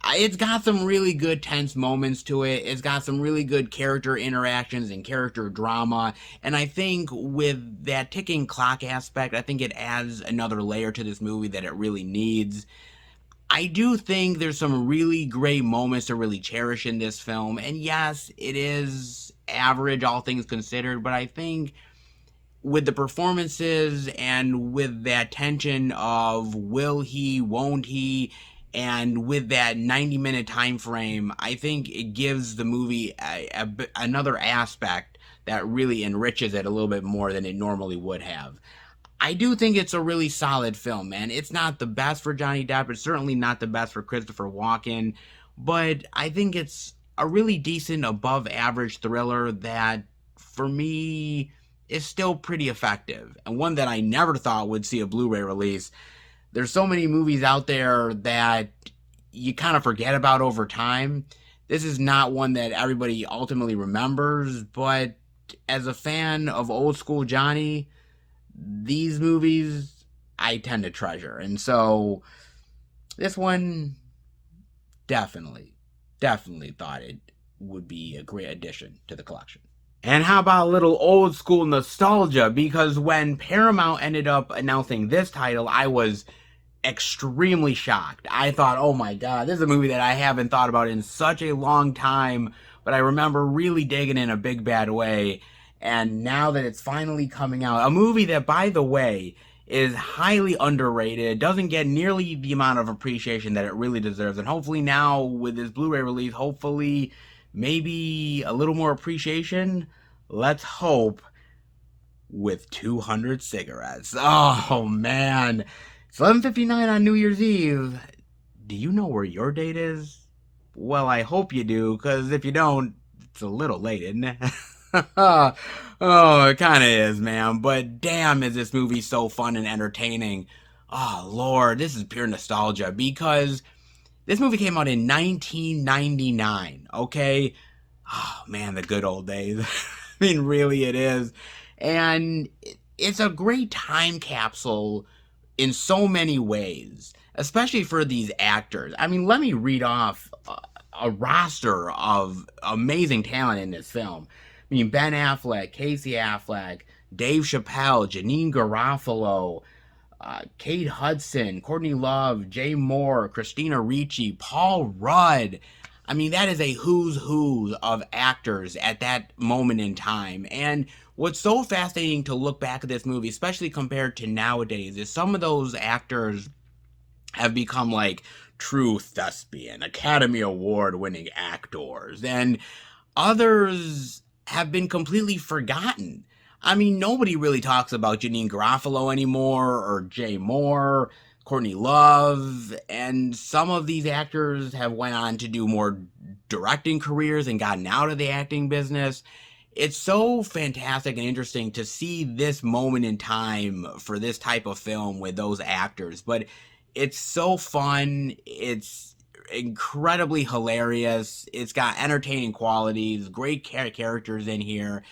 It's got some really good tense moments to it. It's got some really good character interactions and character drama. And I think with that ticking clock aspect, I think it adds another layer to this movie that it really needs. I do think there's some really great moments to really cherish in this film. And yes, it is average, all things considered, but I think with the performances and with that tension of will he, won't he, and with that 90-minute time frame, I think it gives the movie another aspect that really enriches it a little bit more than it normally would have. I do think it's a really solid film, man. It's not the best for Johnny Depp. It's certainly not the best for Christopher Walken, but I think it's a really decent above average thriller that, for me, is still pretty effective, and one that I never thought would see a Blu-ray release. There's so many movies out there that you kind of forget about over time. This is not one that everybody ultimately remembers, but as a fan of old school Johnny, these movies I tend to treasure. And so this one definitely thought it would be a great addition to the collection. And how about a little old school nostalgia? Because when Paramount ended up announcing this title, I was extremely shocked. I thought, oh my god, this is a movie that I haven't thought about in such a long time, but I remember really digging in a big bad way. And now that it's finally coming out, a movie that, by the way, is highly underrated, doesn't get nearly the amount of appreciation that it really deserves. And hopefully now, with this Blu-ray release, hopefully maybe a little more appreciation. Let's hope with 200 cigarettes. Oh man, it's 11:59 on New Year's Eve. Do you know where your date is? Well, I hope you do, because if you don't, it's a little late, isn't it? Oh, it kind of is, man. But damn, is this movie so fun and entertaining. Oh Lord, this is pure nostalgia, because this movie came out in 1999, okay? Oh, man, the good old days. I mean, really it is. And it's a great time capsule in so many ways, especially for these actors. I mean, let me read off a roster of amazing talent in this film. I mean, Ben Affleck, Casey Affleck, Dave Chappelle, Janine Garofalo, Kate Hudson, Courtney Love, Jay Moore, Christina Ricci, Paul Rudd. I mean, that is a who's who of actors at that moment in time. And what's so fascinating to look back at this movie, especially compared to nowadays, is some of those actors have become like true thespian, Academy Award winning actors, and others have been completely forgotten. I mean, nobody really talks about Janine Garofalo anymore, or Jay Moore, Courtney Love, and some of these actors have went on to do more directing careers and gotten out of the acting business. It's so fantastic and interesting to see this moment in time for this type of film with those actors, but it's so fun. It's incredibly hilarious. It's got entertaining qualities, great characters in here,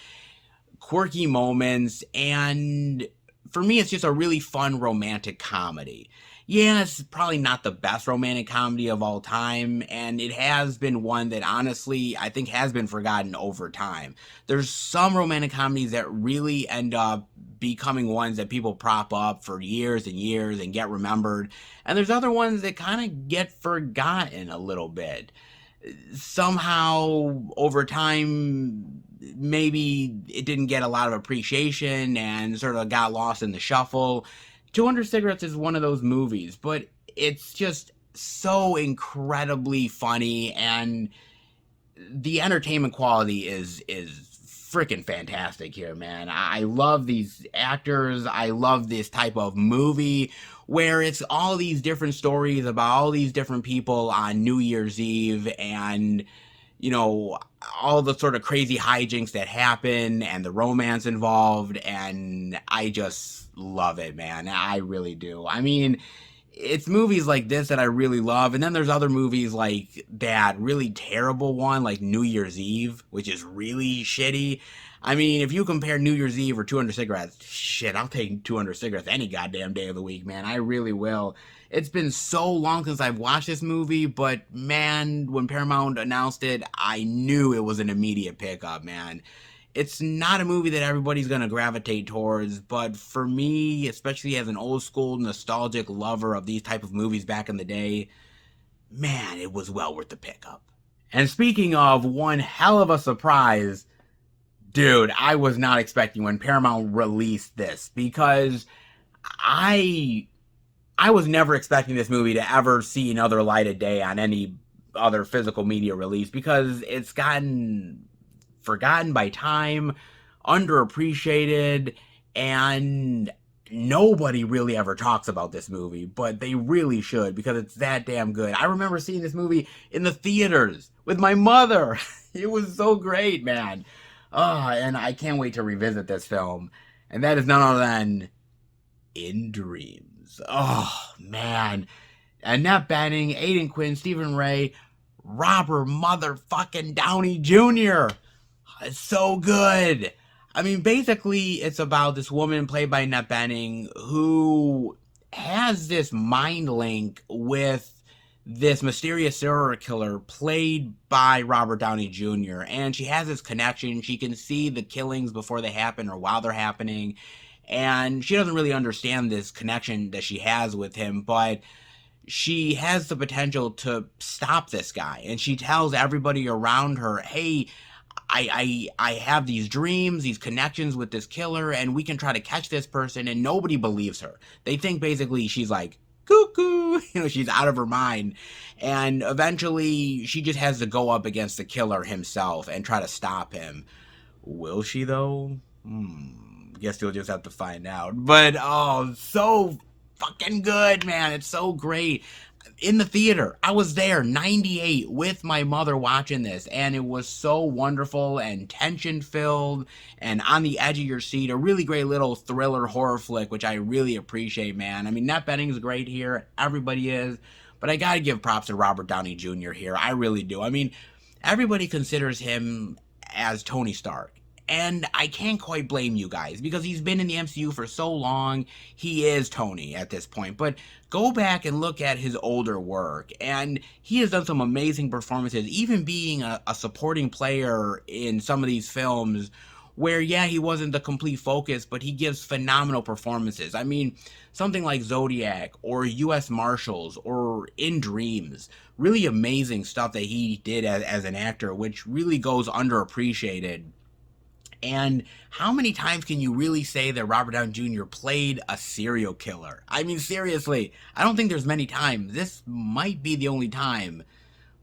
quirky moments, and for me, it's just a really fun romantic comedy. Yeah, it's probably not the best romantic comedy of all time, and it has been one that honestly I think has been forgotten over time. There's some romantic comedies that really end up becoming ones that people prop up for years and years and get remembered, and there's other ones that kind of get forgotten a little bit somehow over time. Maybe it didn't get a lot of appreciation and sort of got lost in the shuffle. 200 Cigarettes is one of those movies, but it's just so incredibly funny, and the entertainment quality is freaking fantastic here, man. I love these actors. I love this type of movie where it's all these different stories about all these different people on New Year's Eve, and you know, all the sort of crazy hijinks that happen and the romance involved, and I just love it, man. I really do. I mean, it's movies like this that I really love, and then there's other movies like that really terrible one like New Year's Eve, which is really shitty. I mean, if you compare New Year's Eve or 200 Cigarettes, shit, I'll take 200 Cigarettes any goddamn day of the week, man. I really will. It's been so long since I've watched this movie, but man, when Paramount announced it, I knew it was an immediate pickup, man. It's not a movie that everybody's gonna gravitate towards, but for me, especially as an old school nostalgic lover of these type of movies back in the day, man, it was well worth the pickup. And speaking of one hell of a surprise, dude, I was not expecting when Paramount released this, because I was never expecting this movie to ever see another light of day on any other physical media release, because it's gotten forgotten by time, underappreciated, and nobody really ever talks about this movie, but they really should, because it's that damn good. I remember seeing this movie in the theaters with my mother. It was so great, man. And I can't wait to revisit this film. And that is none other than In Dreams. Oh, man. Annette Bening, Aidan Quinn, Stephen Ray, Robert motherfucking Downey Jr. It's so good. I mean, basically, it's about this woman played by Annette Bening who has this mind link with this mysterious serial killer played by Robert Downey Jr. And she has this connection. She can see the killings before they happen or while they're happening. And she doesn't really understand this connection that she has with him, but she has the potential to stop this guy. And she tells everybody around her, hey, I have these dreams, these connections with this killer, and we can try to catch this person, and nobody believes her. They think basically she's like, cuckoo, she's out of her mind. And eventually she just has to go up against the killer himself and try to stop him. Will she though? Guess you'll just have to find out. But oh, so fucking good, man. It's so great. In the theater, I was there 98 with my mother watching this, and it was so wonderful and tension filled and on the edge of your seat. A really great little thriller horror flick, which I really appreciate, man. I mean, Annette Bening's great here, everybody is, but I gotta give props to Robert Downey Jr. here. I really do. I mean, everybody considers him as Tony Stark, and I can't quite blame you guys, because he's been in the MCU for so long. He is Tony at this point. But go back and look at his older work, and he has done some amazing performances, even being a supporting player in some of these films where, yeah, he wasn't the complete focus, but he gives phenomenal performances. I mean, something like Zodiac or U.S. Marshals or In Dreams, really amazing stuff that he did as an actor, which really goes underappreciated. And how many times can you really say that Robert Downey Jr. played a serial killer? I mean, seriously, I don't think there's many times. This might be the only time.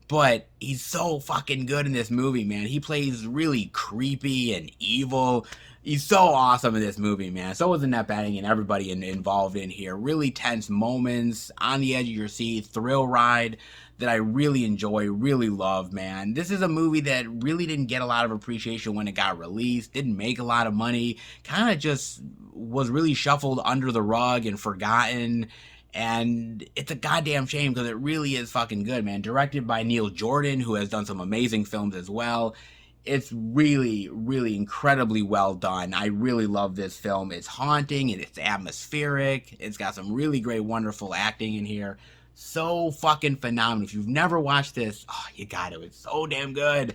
But he's so fucking good in this movie, man. He plays really creepy and evil. He's so awesome in this movie, man. So is Annette Bening and everybody involved in here. Really tense moments, on the edge of your seat, thrill ride that I really enjoy, really love, man. This is a movie that really didn't get a lot of appreciation when it got released, didn't make a lot of money, kind of just was really shuffled under the rug and forgotten. And it's a goddamn shame because it really is fucking good, man. Directed by Neil Jordan, who has done some amazing films as well. It's really, really incredibly well done. I really love this film. It's haunting and it's atmospheric. It's got some really great, wonderful acting in here. So fucking phenomenal. If you've never watched this, oh, you got it. It's so damn good.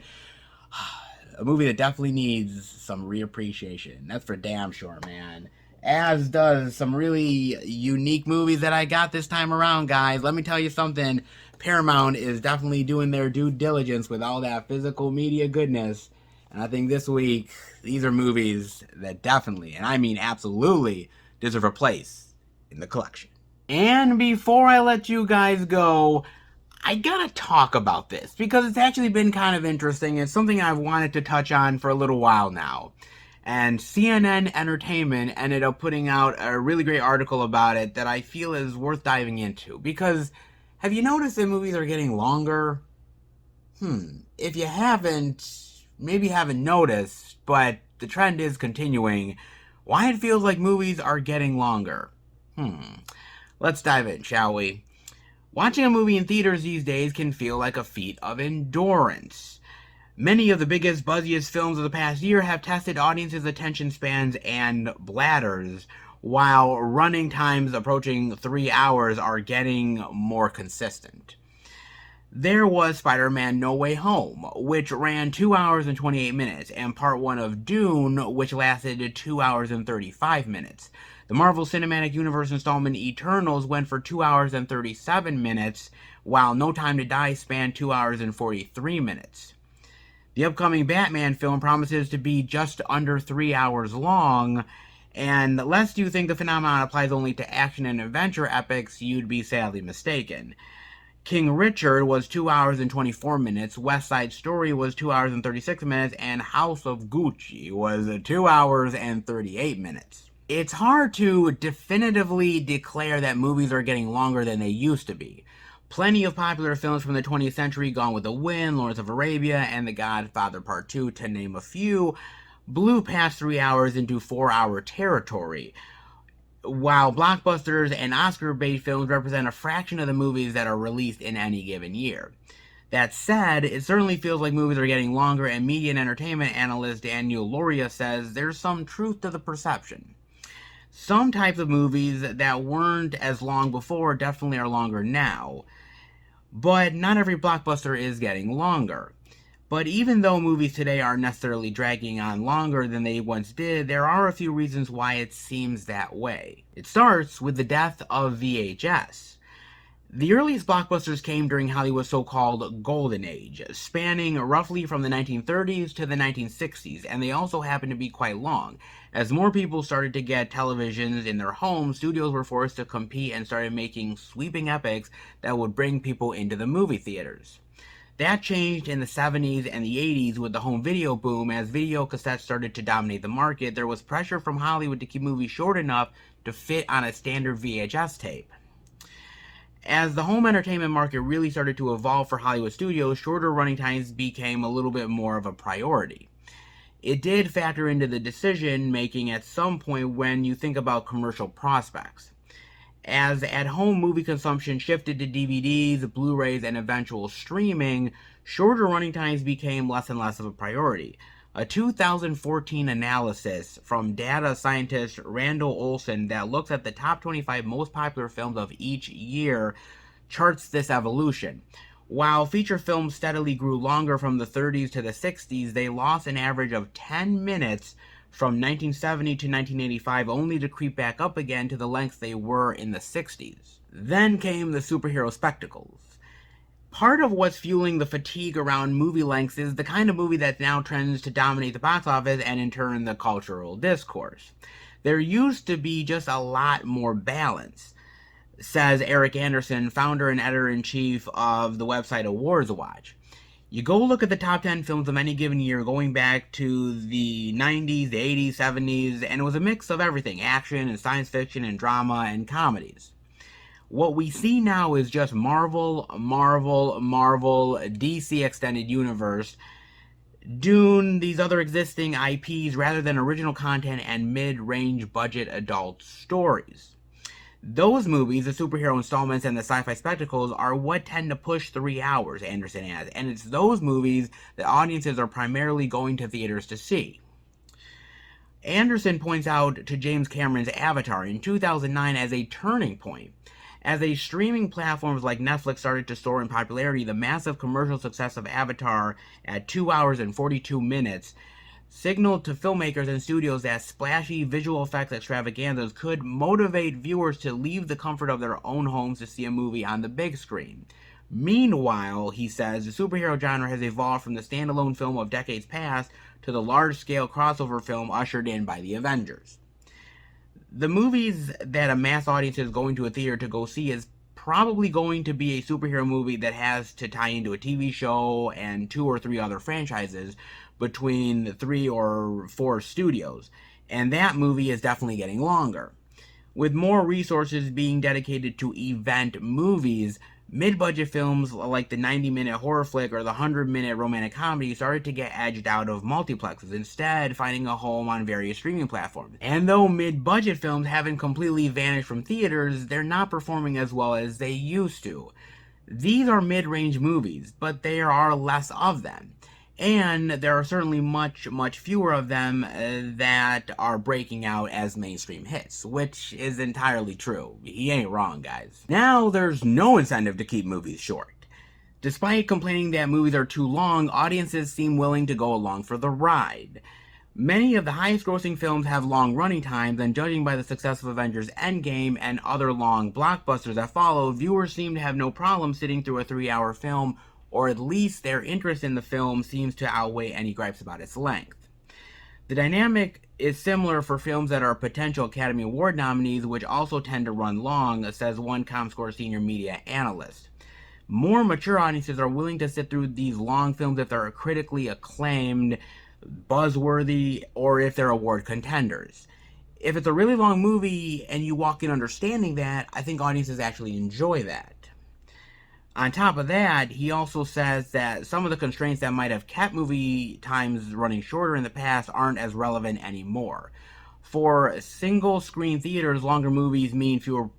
A movie that definitely needs some reappreciation. That's for damn sure, man. As does some really unique movies that I got this time around, guys. Let me tell you something. Paramount is definitely doing their due diligence with all that physical media goodness. And I think this week, these are movies that definitely, and I mean absolutely, deserve a place in the collection. And before I let you guys go, I gotta talk about this because it's actually been kind of interesting. It's something I've wanted to touch on for a little while now. And CNN Entertainment ended up putting out a really great article about it that I feel is worth diving into. Because have you noticed that movies are getting longer? If you haven't, maybe haven't noticed, but the trend is continuing. Why it feels like movies are getting longer? Let's dive in, shall we? Watching a movie in theaters these days can feel like a feat of endurance. Many of the biggest, buzziest films of the past year have tested audiences' attention spans and bladders, while running times approaching 3 hours are getting more consistent. There was Spider-Man No Way Home, which ran 2 hours and 28 minutes, and Part 1 of Dune, which lasted 2 hours and 35 minutes. The Marvel Cinematic Universe installment Eternals went for 2 hours and 37 minutes, while No Time to Die spanned 2 hours and 43 minutes. The upcoming Batman film promises to be just under 3 hours long, and lest you think the phenomenon applies only to action and adventure epics, you'd be sadly mistaken. King Richard was 2 hours and 24 minutes, West Side Story was 2 hours and 36 minutes, and House of Gucci was 2 hours and 38 minutes. It's hard to definitively declare that movies are getting longer than they used to be. Plenty of popular films from the 20th century, Gone with the Wind, Lawrence of Arabia, and The Godfather Part 2, to name a few, blew past 3 hours into 4-hour territory, while blockbusters and Oscar-bait films represent a fraction of the movies that are released in any given year. That said, it certainly feels like movies are getting longer, and media and entertainment analyst Daniel Loria says there's some truth to the perception. Some types of movies that weren't as long before definitely are longer now, but not every blockbuster is getting longer. But even though movies today aren't necessarily dragging on longer than they once did, there are a few reasons why it seems that way. It starts with the death of VHS. The earliest blockbusters came during Hollywood's so-called Golden Age, spanning roughly from the 1930s to the 1960s, and they also happened to be quite long. As more people started to get televisions in their homes, studios were forced to compete and started making sweeping epics that would bring people into the movie theaters. That changed in the 70s and the 80s with the home video boom. As video cassettes started to dominate the market, there was pressure from Hollywood to keep movies short enough to fit on a standard VHS tape. As the home entertainment market really started to evolve for Hollywood studios, shorter running times became a little bit more of a priority. It did factor into the decision making at some point when you think about commercial prospects. As at-home movie consumption shifted to DVDs, Blu-rays, and eventual streaming, shorter running times became less and less of a priority. A 2014 analysis from data scientist Randall Olson that looks at the top 25 most popular films of each year charts this evolution. While feature films steadily grew longer from the 30s to the 60s, they lost an average of 10 minutes from 1970 to 1985, only to creep back up again to the lengths they were in the 60s. Then came the superhero spectacles. Part of what's fueling the fatigue around movie lengths is the kind of movie that now trends to dominate the box office and in turn the cultural discourse. There used to be just a lot more balance, says Eric Anderson, founder and editor-in-chief of the website Awards Watch. You go look at the top 10 films of any given year going back to the 90s, the 80s, 70s, and it was a mix of everything, action and science fiction and drama and comedies. What we see now is just Marvel, DC Extended Universe, Dune, these other existing IPs, rather than original content and mid-range budget adult stories. Those movies, the superhero installments and the sci-fi spectacles, are what tend to push 3 hours, Anderson adds, and it's those movies that audiences are primarily going to theaters to see. Anderson points out to James Cameron's Avatar in 2009 as a turning point. As a streaming platforms like Netflix started to soar in popularity, the massive commercial success of Avatar at 2 hours and 42 minutes signaled to filmmakers and studios that splashy visual effects extravaganzas could motivate viewers to leave the comfort of their own homes to see a movie on the big screen. Meanwhile, he says, the superhero genre has evolved from the standalone film of decades past to the large-scale crossover film ushered in by the Avengers. The movies that a mass audience is going to a theater to go see is probably going to be a superhero movie that has to tie into a TV show and 2 or 3 other franchises between 3 or 4 studios, and that movie is definitely getting longer. With more resources being dedicated to event movies, mid-budget films like the 90-minute horror flick or the 100-minute romantic comedy started to get edged out of multiplexes, instead finding a home on various streaming platforms. And though mid-budget films haven't completely vanished from theaters, they're not performing as well as they used to. These are mid-range movies, but there are less of them. And there are certainly much fewer of them that are breaking out as mainstream hits, which is entirely true. He ain't wrong, guys. Now, there's no incentive to keep movies short. Despite complaining that movies are too long, audiences seem willing to go along for the ride. Many of the highest grossing films have long running times, and judging by the success of Avengers Endgame and other long blockbusters that follow, viewers seem to have no problem sitting through a 3-hour film, or at least their interest in the film seems to outweigh any gripes about its length. The dynamic is similar for films that are potential Academy Award nominees, which also tend to run long, says one ComScore senior media analyst. More mature audiences are willing to sit through these long films if they're critically acclaimed, buzzworthy, or if they're award contenders. If it's a really long movie and you walk in understanding that, I think audiences actually enjoy that. On top of that, he also says that some of the constraints that might have kept movie times running shorter in the past aren't as relevant anymore. For single-screen theaters, longer movies mean fewer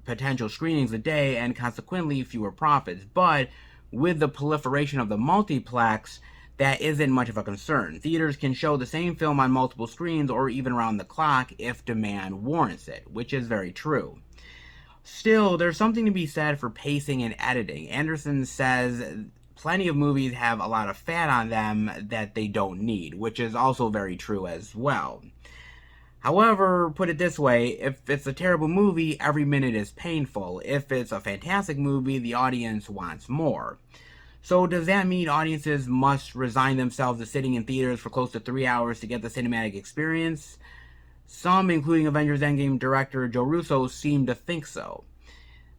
potential screenings a day and consequently fewer profits. But with the proliferation of the multiplex, that isn't much of a concern. Theaters can show the same film on multiple screens or even around the clock if demand warrants it, which is very true. Still, there's something to be said for pacing and editing. Anderson says plenty of movies have a lot of fat on them that they don't need, which is also very true as well. However, put it this way, if it's a terrible movie, every minute is painful. If it's a fantastic movie, the audience wants more. So does that mean audiences must resign themselves to sitting in theaters for close to 3 hours to get the cinematic experience? Some, including Avengers Endgame director Joe Russo, seem to think so.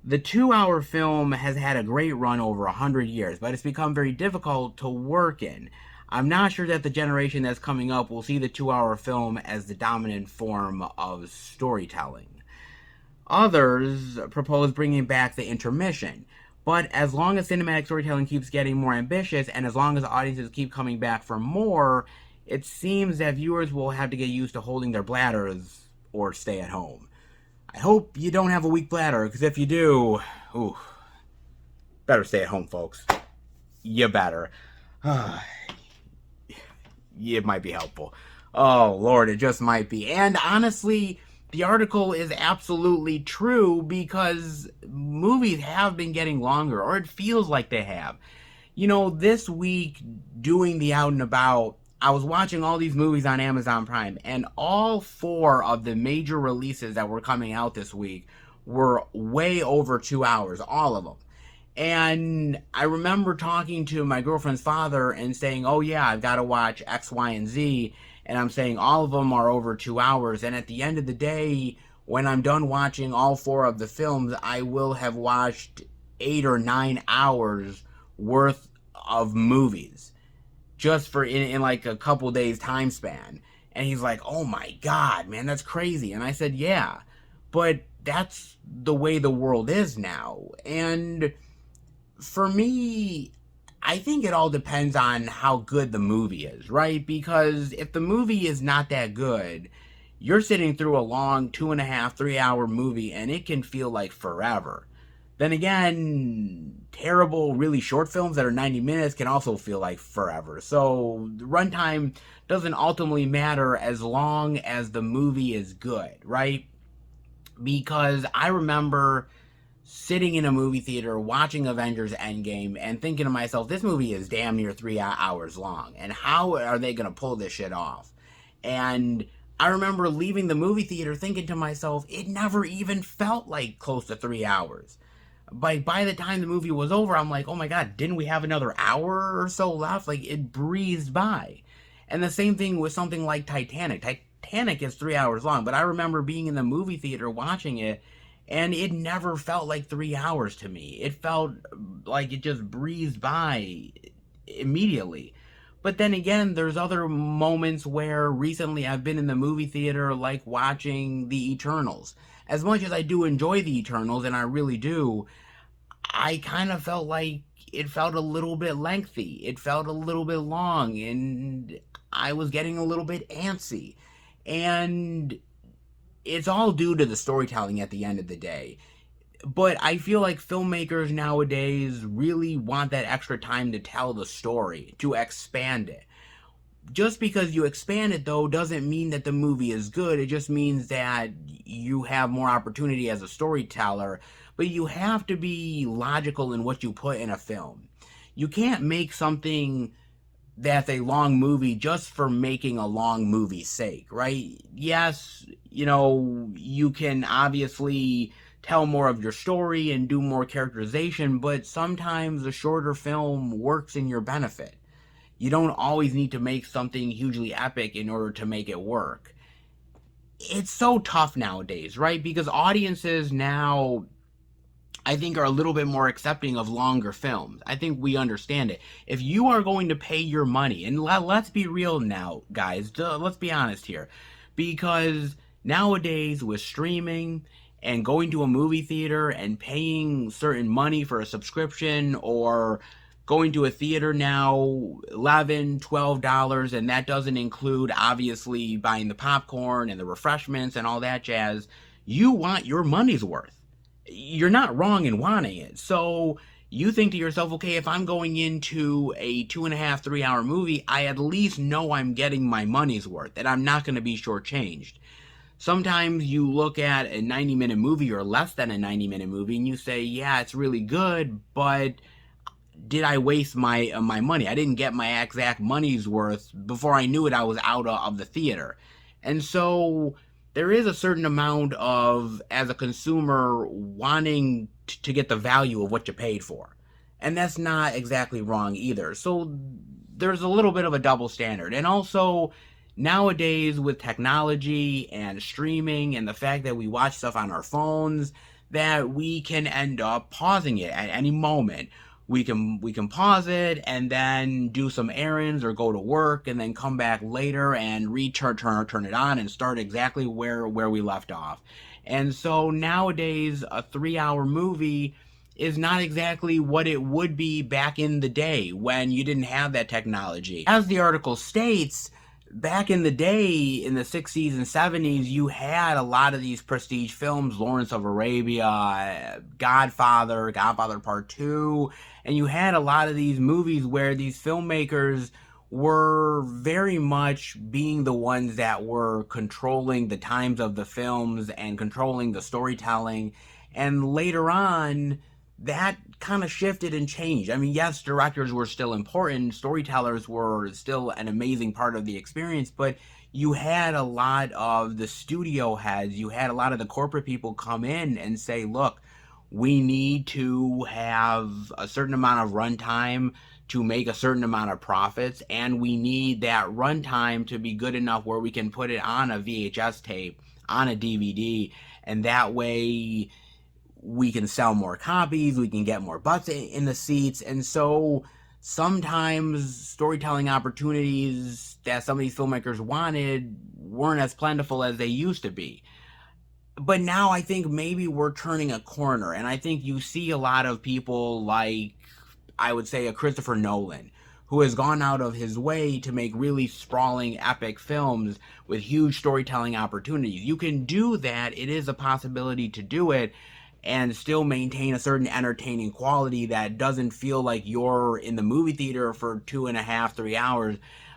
The 2-hour film has had a great run over 100 years, but it's become very difficult to work in. I'm not sure that the generation that's coming up will see the 2-hour film as the dominant form of storytelling. Others propose bringing back the intermission, but as long as cinematic storytelling keeps getting more ambitious, and as long as audiences keep coming back for more, it seems that viewers will have to get used to holding their bladders or stay at home. I hope you don't have a weak bladder, because if you do, better stay at home, folks. You better. It might be helpful. Oh, Lord, it just might be. And honestly, the article is absolutely true, because movies have been getting longer, or it feels like they have. You know, this week, doing the out and about, I was watching all these movies on Amazon Prime, and all 4 of the major releases that were coming out this week were way over 2 hours, all of them. And I remember talking to my girlfriend's father and saying, oh yeah, I've got to watch X, Y, and Z, and I'm saying all of them are over 2 hours, and at the end of the day, when I'm done watching all 4 of the films, I will have watched 8 or 9 hours worth of movies. Just for in like a couple days time span. And he's like, oh my God, man, that's crazy. And I said, yeah, but that's the way the world is now. And for me, I think it all depends on how good the movie is, right? Because if the movie is not that good, you're sitting through a long 2.5, 3 hour movie and it can feel like forever. Then again, terrible, really short films that are 90 minutes can also feel like forever. So the runtime doesn't ultimately matter as long as the movie is good, right? Because I remember sitting in a movie theater watching Avengers Endgame and thinking to myself, this movie is damn near 3 hours long. And how are they going to pull this shit off? And I remember leaving the movie theater thinking to myself, it never even felt like close to 3 hours. By the time the movie was over, I'm like, oh my god, didn't we have another hour or so left? Like, it breezed by. And the same thing with something like Titanic. Titanic is 3 hours long, but I remember being in the movie theater watching it, and it never felt like 3 hours to me. It felt like it just breezed by immediately. But then again, there's other moments where recently I've been in the movie theater, like watching The Eternals. As much as I do enjoy The Eternals, and I really do, I kind of felt like it felt a little bit lengthy. It felt a little bit long, and I was getting a little bit antsy. And it's all due to the storytelling at the end of the day. But I feel like filmmakers nowadays really want that extra time to tell the story, to expand it. Just because you expand it, though, doesn't mean that the movie is good. It just means that you have more opportunity as a storyteller. But you have to be logical in what you put in a film. You can't make something that's a long movie just for making a long movie's sake, right? Yes, you can obviously tell more of your story and do more characterization, but sometimes a shorter film works in your benefit. You don't always need to make something hugely epic in order to make it work. It's so tough nowadays, right? Because audiences now, I think, are a little bit more accepting of longer films. I think we understand it. If you are going to pay your money, and let's be real now, guys, let's be honest here, because nowadays with streaming and going to a movie theater and paying certain money for a subscription, or going to a theater now, $11, $12, and that doesn't include obviously buying the popcorn and the refreshments and all that jazz, you want your money's worth. You're not wrong in wanting it. So you think to yourself, okay, if I'm going into a 2.5, 3 hour movie, I at least know I'm getting my money's worth and I'm not going to be shortchanged. Sometimes you look at a 90-minute movie or less than a 90-minute movie and you say, yeah, it's really good, but did I waste my money? I didn't get my exact money's worth. Before I knew it, I was out of the theater. And so there is a certain amount of, as a consumer, wanting to get the value of what you paid for. And that's not exactly wrong either. So there's a little bit of a double standard. And also, nowadays with technology and streaming and the fact that we watch stuff on our phones, that we can end up pausing it at any moment. We can pause it and then do some errands or go to work and then come back later and turn it on and start exactly where we left off. And so nowadays a 3 hour movie is not exactly what it would be back in the day when you didn't have that technology. As the article states, back in the day, in the 60s and 70s, you had a lot of these prestige films, Lawrence of Arabia, Godfather Part 2, and you had a lot of these movies where these filmmakers were very much being the ones that were controlling the times of the films and controlling the storytelling. And later on, that kind of shifted and changed. I mean, yes, directors were still important, storytellers were still an amazing part of the experience, but you had a lot of the studio heads, you had a lot of the corporate people come in and say, look, we need to have a certain amount of runtime to make a certain amount of profits, and we need that runtime to be good enough where we can put it on a VHS tape, on a DVD, and that way we can sell more copies, we can get more butts in the seats. And so sometimes storytelling opportunities that some of these filmmakers wanted weren't as plentiful as they used to be. But now I think maybe we're turning a corner, and I think you see a lot of people like, I would say, a Christopher Nolan, who has gone out of his way to make really sprawling, epic films with huge storytelling opportunities. You can do that. It is a possibility to do it and still maintain a certain entertaining quality that doesn't feel like you're in the movie theater for 2.5, 3 hours,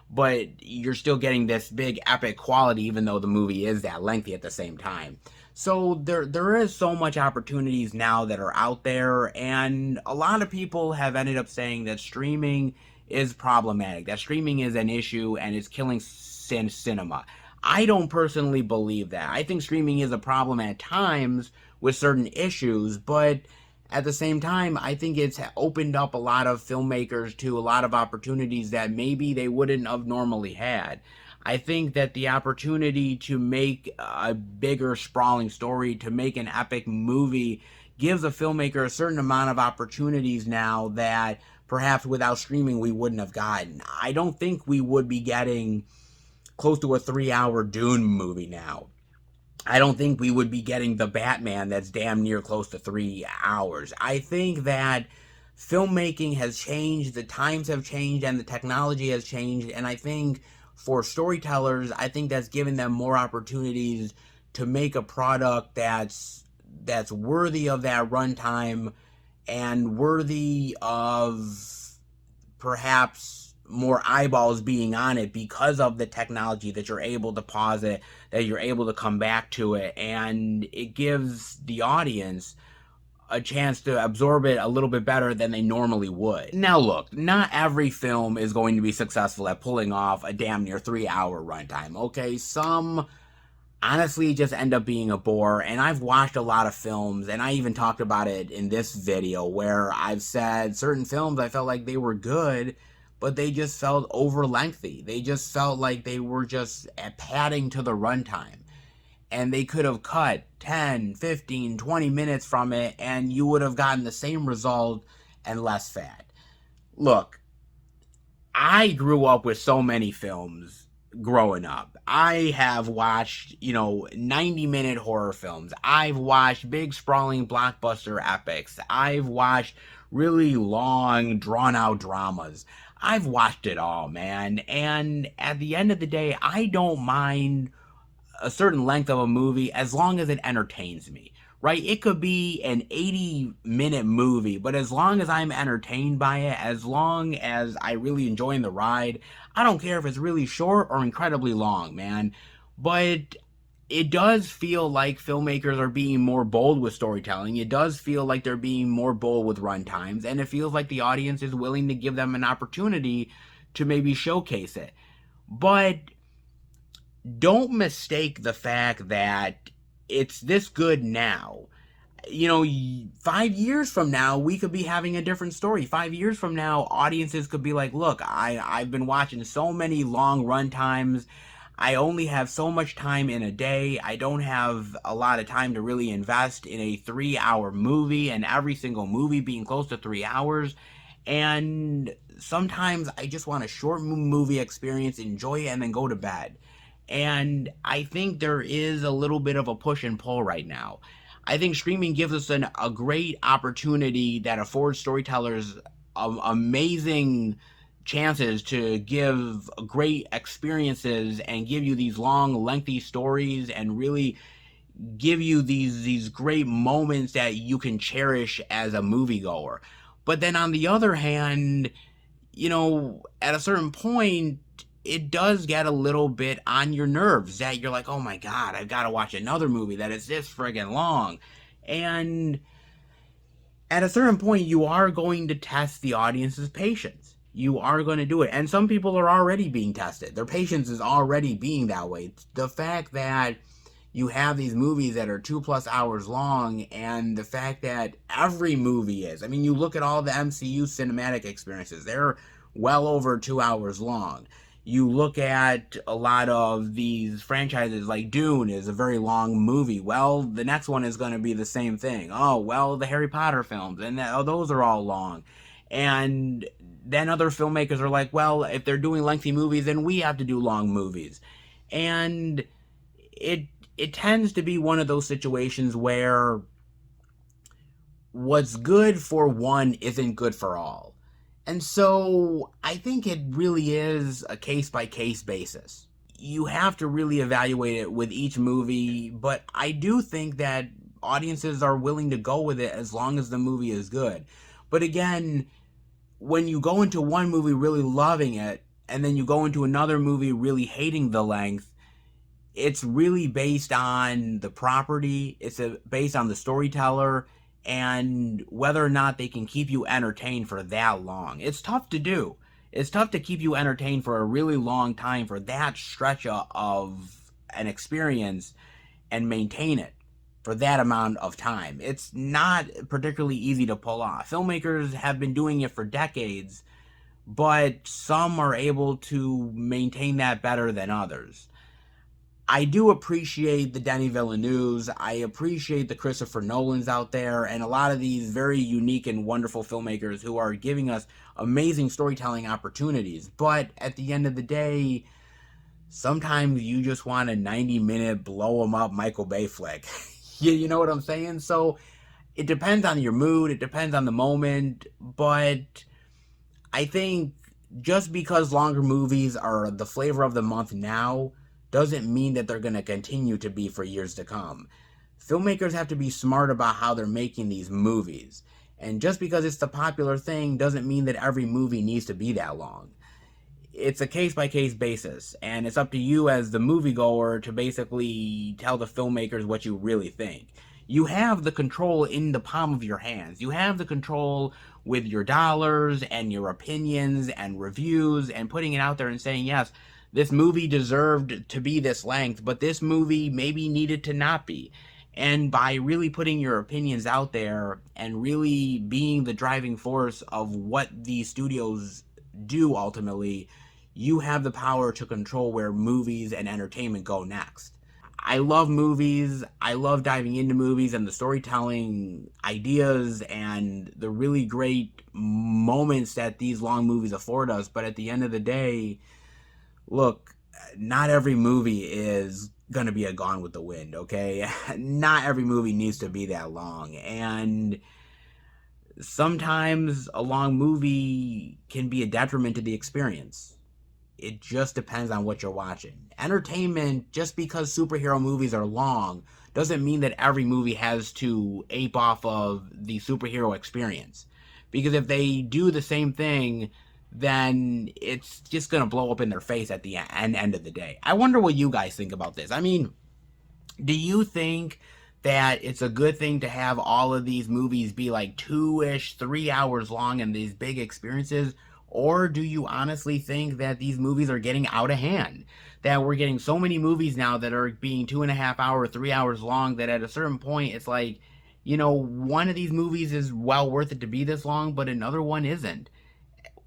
but you're still getting this big epic quality even though the movie is that lengthy at the same time. So there is so much opportunities now that are out there, and a lot of people have ended up saying that streaming is problematic, that streaming is an issue and it's killing cinema. I don't personally believe that. I think streaming is a problem at times with certain issues, but at the same time, I think it's opened up a lot of filmmakers to a lot of opportunities that maybe they wouldn't have normally had. I think that the opportunity to make a bigger, sprawling story, to make an epic movie, gives a filmmaker a certain amount of opportunities now that perhaps without streaming we wouldn't have gotten. I don't think we would be getting close to a 3-hour Dune movie now. I don't think we would be getting the Batman that's damn near close to 3 hours. I think that filmmaking has changed, the times have changed, and the technology has changed, and I think for storytellers, I think that's given them more opportunities to make a product that's worthy of that runtime and worthy of perhaps more eyeballs being on it because of the technology, that you're able to pause it, that you're able to come back to it, and it gives the audience a chance to absorb it a little bit better than they normally would. Now look, not every film is going to be successful at pulling off a damn near 3-hour runtime, okay? Some honestly just end up being a bore, and I've watched a lot of films, and I even talked about it in this video, where I've said certain films I felt like they were good, but they just felt over lengthy. They just felt like they were just padding to the runtime, and they could have cut 10, 15, 20 minutes from it, and you would have gotten the same result and less fat. Look, I grew up with so many films growing up. I have watched, 90-minute horror films. I've watched big, sprawling blockbuster epics. I've watched really long, drawn-out dramas. I've watched it all, man. And at the end of the day, I don't mind a certain length of a movie as long as it entertains me, right? It could be an 80-minute movie, but as long as I'm entertained by it, as long as I really enjoy the ride, I don't care if it's really short or incredibly long, man. But it does feel like filmmakers are being more bold with storytelling. It does feel like they're being more bold with runtimes, and it feels like the audience is willing to give them an opportunity to maybe showcase it. But don't mistake the fact that it's this good now. 5 years from now, we could be having a different story. 5 years from now, audiences could be like, look, I've been watching so many long run times. I only have so much time in a day. I don't have a lot of time to really invest in a 3-hour movie, and every single movie being close to 3 hours. And sometimes I just want a short movie experience, enjoy it, and then go to bed. And I think there is a little bit of a push and pull right now. I think streaming gives us a great opportunity that affords storytellers amazing chances to give great experiences and give you these long, lengthy stories and really give you these great moments that you can cherish as a moviegoer. But then on the other hand, at a certain point, it does get a little bit on your nerves that you're like, oh my God, I've got to watch another movie that is this friggin' long. And at a certain point, you are going to test the audience's patience. You are going to do it. And some people are already being tested. Their patience is already being that way. The fact that you have these movies that are 2+ hours long, and the fact that every movie is. I mean, you look at all the MCU cinematic experiences. They're well over 2 hours long. You look at a lot of these franchises, like Dune is a very long movie. Well, the next one is going to be the same thing. Oh, well, the Harry Potter films, and those are all long. And then other filmmakers are like, well, if they're doing lengthy movies, then we have to do long movies. And it tends to be one of those situations where what's good for one isn't good for all. And so I think it really is a case by case basis. You have to really evaluate it with each movie, but I do think that audiences are willing to go with it as long as the movie is good. But again, when you go into one movie really loving it, and then you go into another movie really hating the length, it's really based on the property, based on the storyteller, and whether or not they can keep you entertained for that long. It's tough to do. It's tough to keep you entertained for a really long time for that stretch of an experience and maintain it for that amount of time. It's not particularly easy to pull off. Filmmakers have been doing it for decades, but some are able to maintain that better than others. I do appreciate the Denis Villeneuves. I appreciate the Christopher Nolans out there, and a lot of these very unique and wonderful filmmakers who are giving us amazing storytelling opportunities. But at the end of the day, sometimes you just want a 90-minute blow 'em up Michael Bay flick. You know what I'm saying? So it depends on your mood, it depends on the moment, but I think just because longer movies are the flavor of the month now doesn't mean that they're going to continue to be for years to come. Filmmakers have to be smart about how they're making these movies. And just because it's the popular thing doesn't mean that every movie needs to be that long. It's a case-by-case basis, and it's up to you as the moviegoer to basically tell the filmmakers what you really think. You have the control in the palm of your hands. You have the control with your dollars and your opinions and reviews and putting it out there and saying, yes, this movie deserved to be this length, but this movie maybe needed to not be. And by really putting your opinions out there and really being the driving force of what these studios do ultimately, you have the power to control where movies and entertainment go next. I love movies. I love diving into movies and the storytelling ideas and the really great moments that these long movies afford us. But at the end of the day, look, not every movie is going to be a Gone with the Wind, okay? Not every movie needs to be that long. And sometimes a long movie can be a detriment to the experience. It just depends on what you're watching. Entertainment, just because superhero movies are long, doesn't mean that every movie has to ape off of the superhero experience. Because if they do the same thing, then it's just going to blow up in their face at the end of the day. I wonder what you guys think about this. I mean, do you think that it's a good thing to have all of these movies be like 2-ish, 3 hours long and these big experiences? Or do you honestly think that these movies are getting out of hand? That we're getting so many movies now that are being 2.5 hours, 3 hours long that at a certain point it's like, you know, one of these movies is well worth it to be this long, but another one isn't.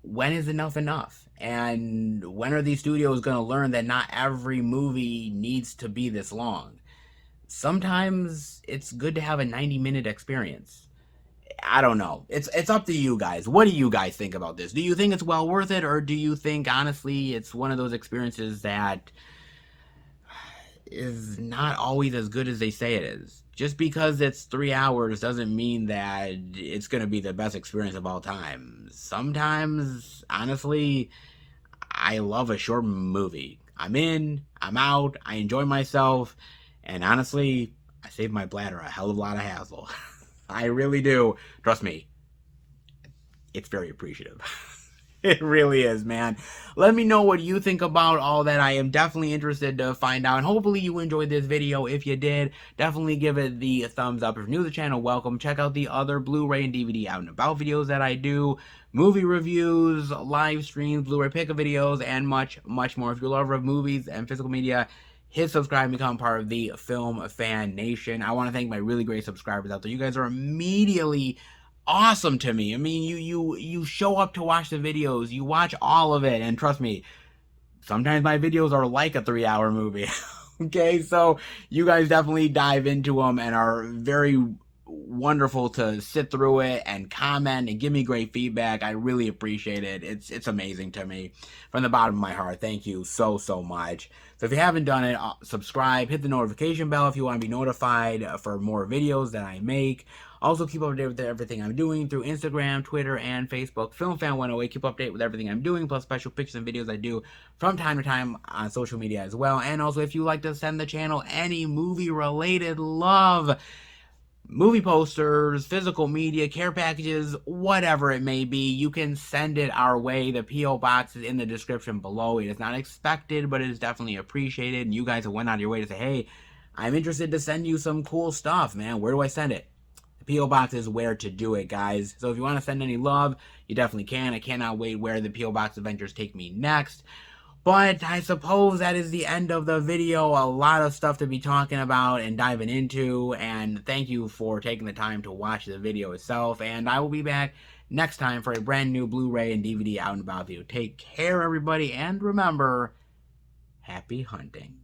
When is enough enough? And when are these studios going to learn that not every movie needs to be this long? Sometimes it's good to have a 90-minute experience. I don't know. It's up to you guys. What do you guys think about this? Do you think it's well worth it, or do you think honestly it's one of those experiences that is not always as good as they say it is? Just because it's 3 hours doesn't mean that it's going to be the best experience of all time. Sometimes, honestly, I love a short movie. I'm in, I'm out, I enjoy myself, and honestly, I save my bladder a hell of a lot of hassle. I really do. Trust me, it's very appreciative. It really is, man. Let me know what you think about all that. I am definitely interested to find out. And hopefully you enjoyed this video. If you did, definitely give it the thumbs up. If you're new to the channel, welcome. Check out the other Blu-ray and DVD out and about videos that I do. Movie reviews, live streams, Blu-ray pick-up videos, and much, much more. If you're a lover of movies and physical media, hit subscribe and become part of the Film Fan Nation. I want to thank my really great subscribers out there. You guys are immediately awesome to me. I mean, you show up to watch the videos, you watch all of it, and trust me, sometimes my videos are like a 3-hour movie. Okay, so you guys definitely dive into them and are very wonderful to sit through it and comment and give me great feedback. I really appreciate it. It's amazing to me from the bottom of my heart. Thank you so much. So if you haven't done it, subscribe, hit the notification bell if you want to be notified for more videos that I make. Also, keep up to date with everything I'm doing through Instagram, Twitter, and Facebook. FilmFan108, keep up to date with everything I'm doing, plus special pictures and videos I do from time to time on social media as well. And also, if you like to send the channel any movie-related love, movie posters, physical media, care packages, whatever it may be, you can send it our way. The P.O. box is in the description below. It is not expected, but it is definitely appreciated. And you guys have went out of your way to say, hey, I'm interested to send you some cool stuff, man. Where do I send it? The P.O. box is where to do it, guys. So if you want to send any love, you definitely can. I cannot wait where the P.O. box adventures take me next. But I suppose that is the end of the video. A lot of stuff to be talking about and diving into. And thank you for taking the time to watch the video itself. And I will be back next time for a brand new Blu-ray and DVD out and about video. Take care, everybody. And remember, happy hunting.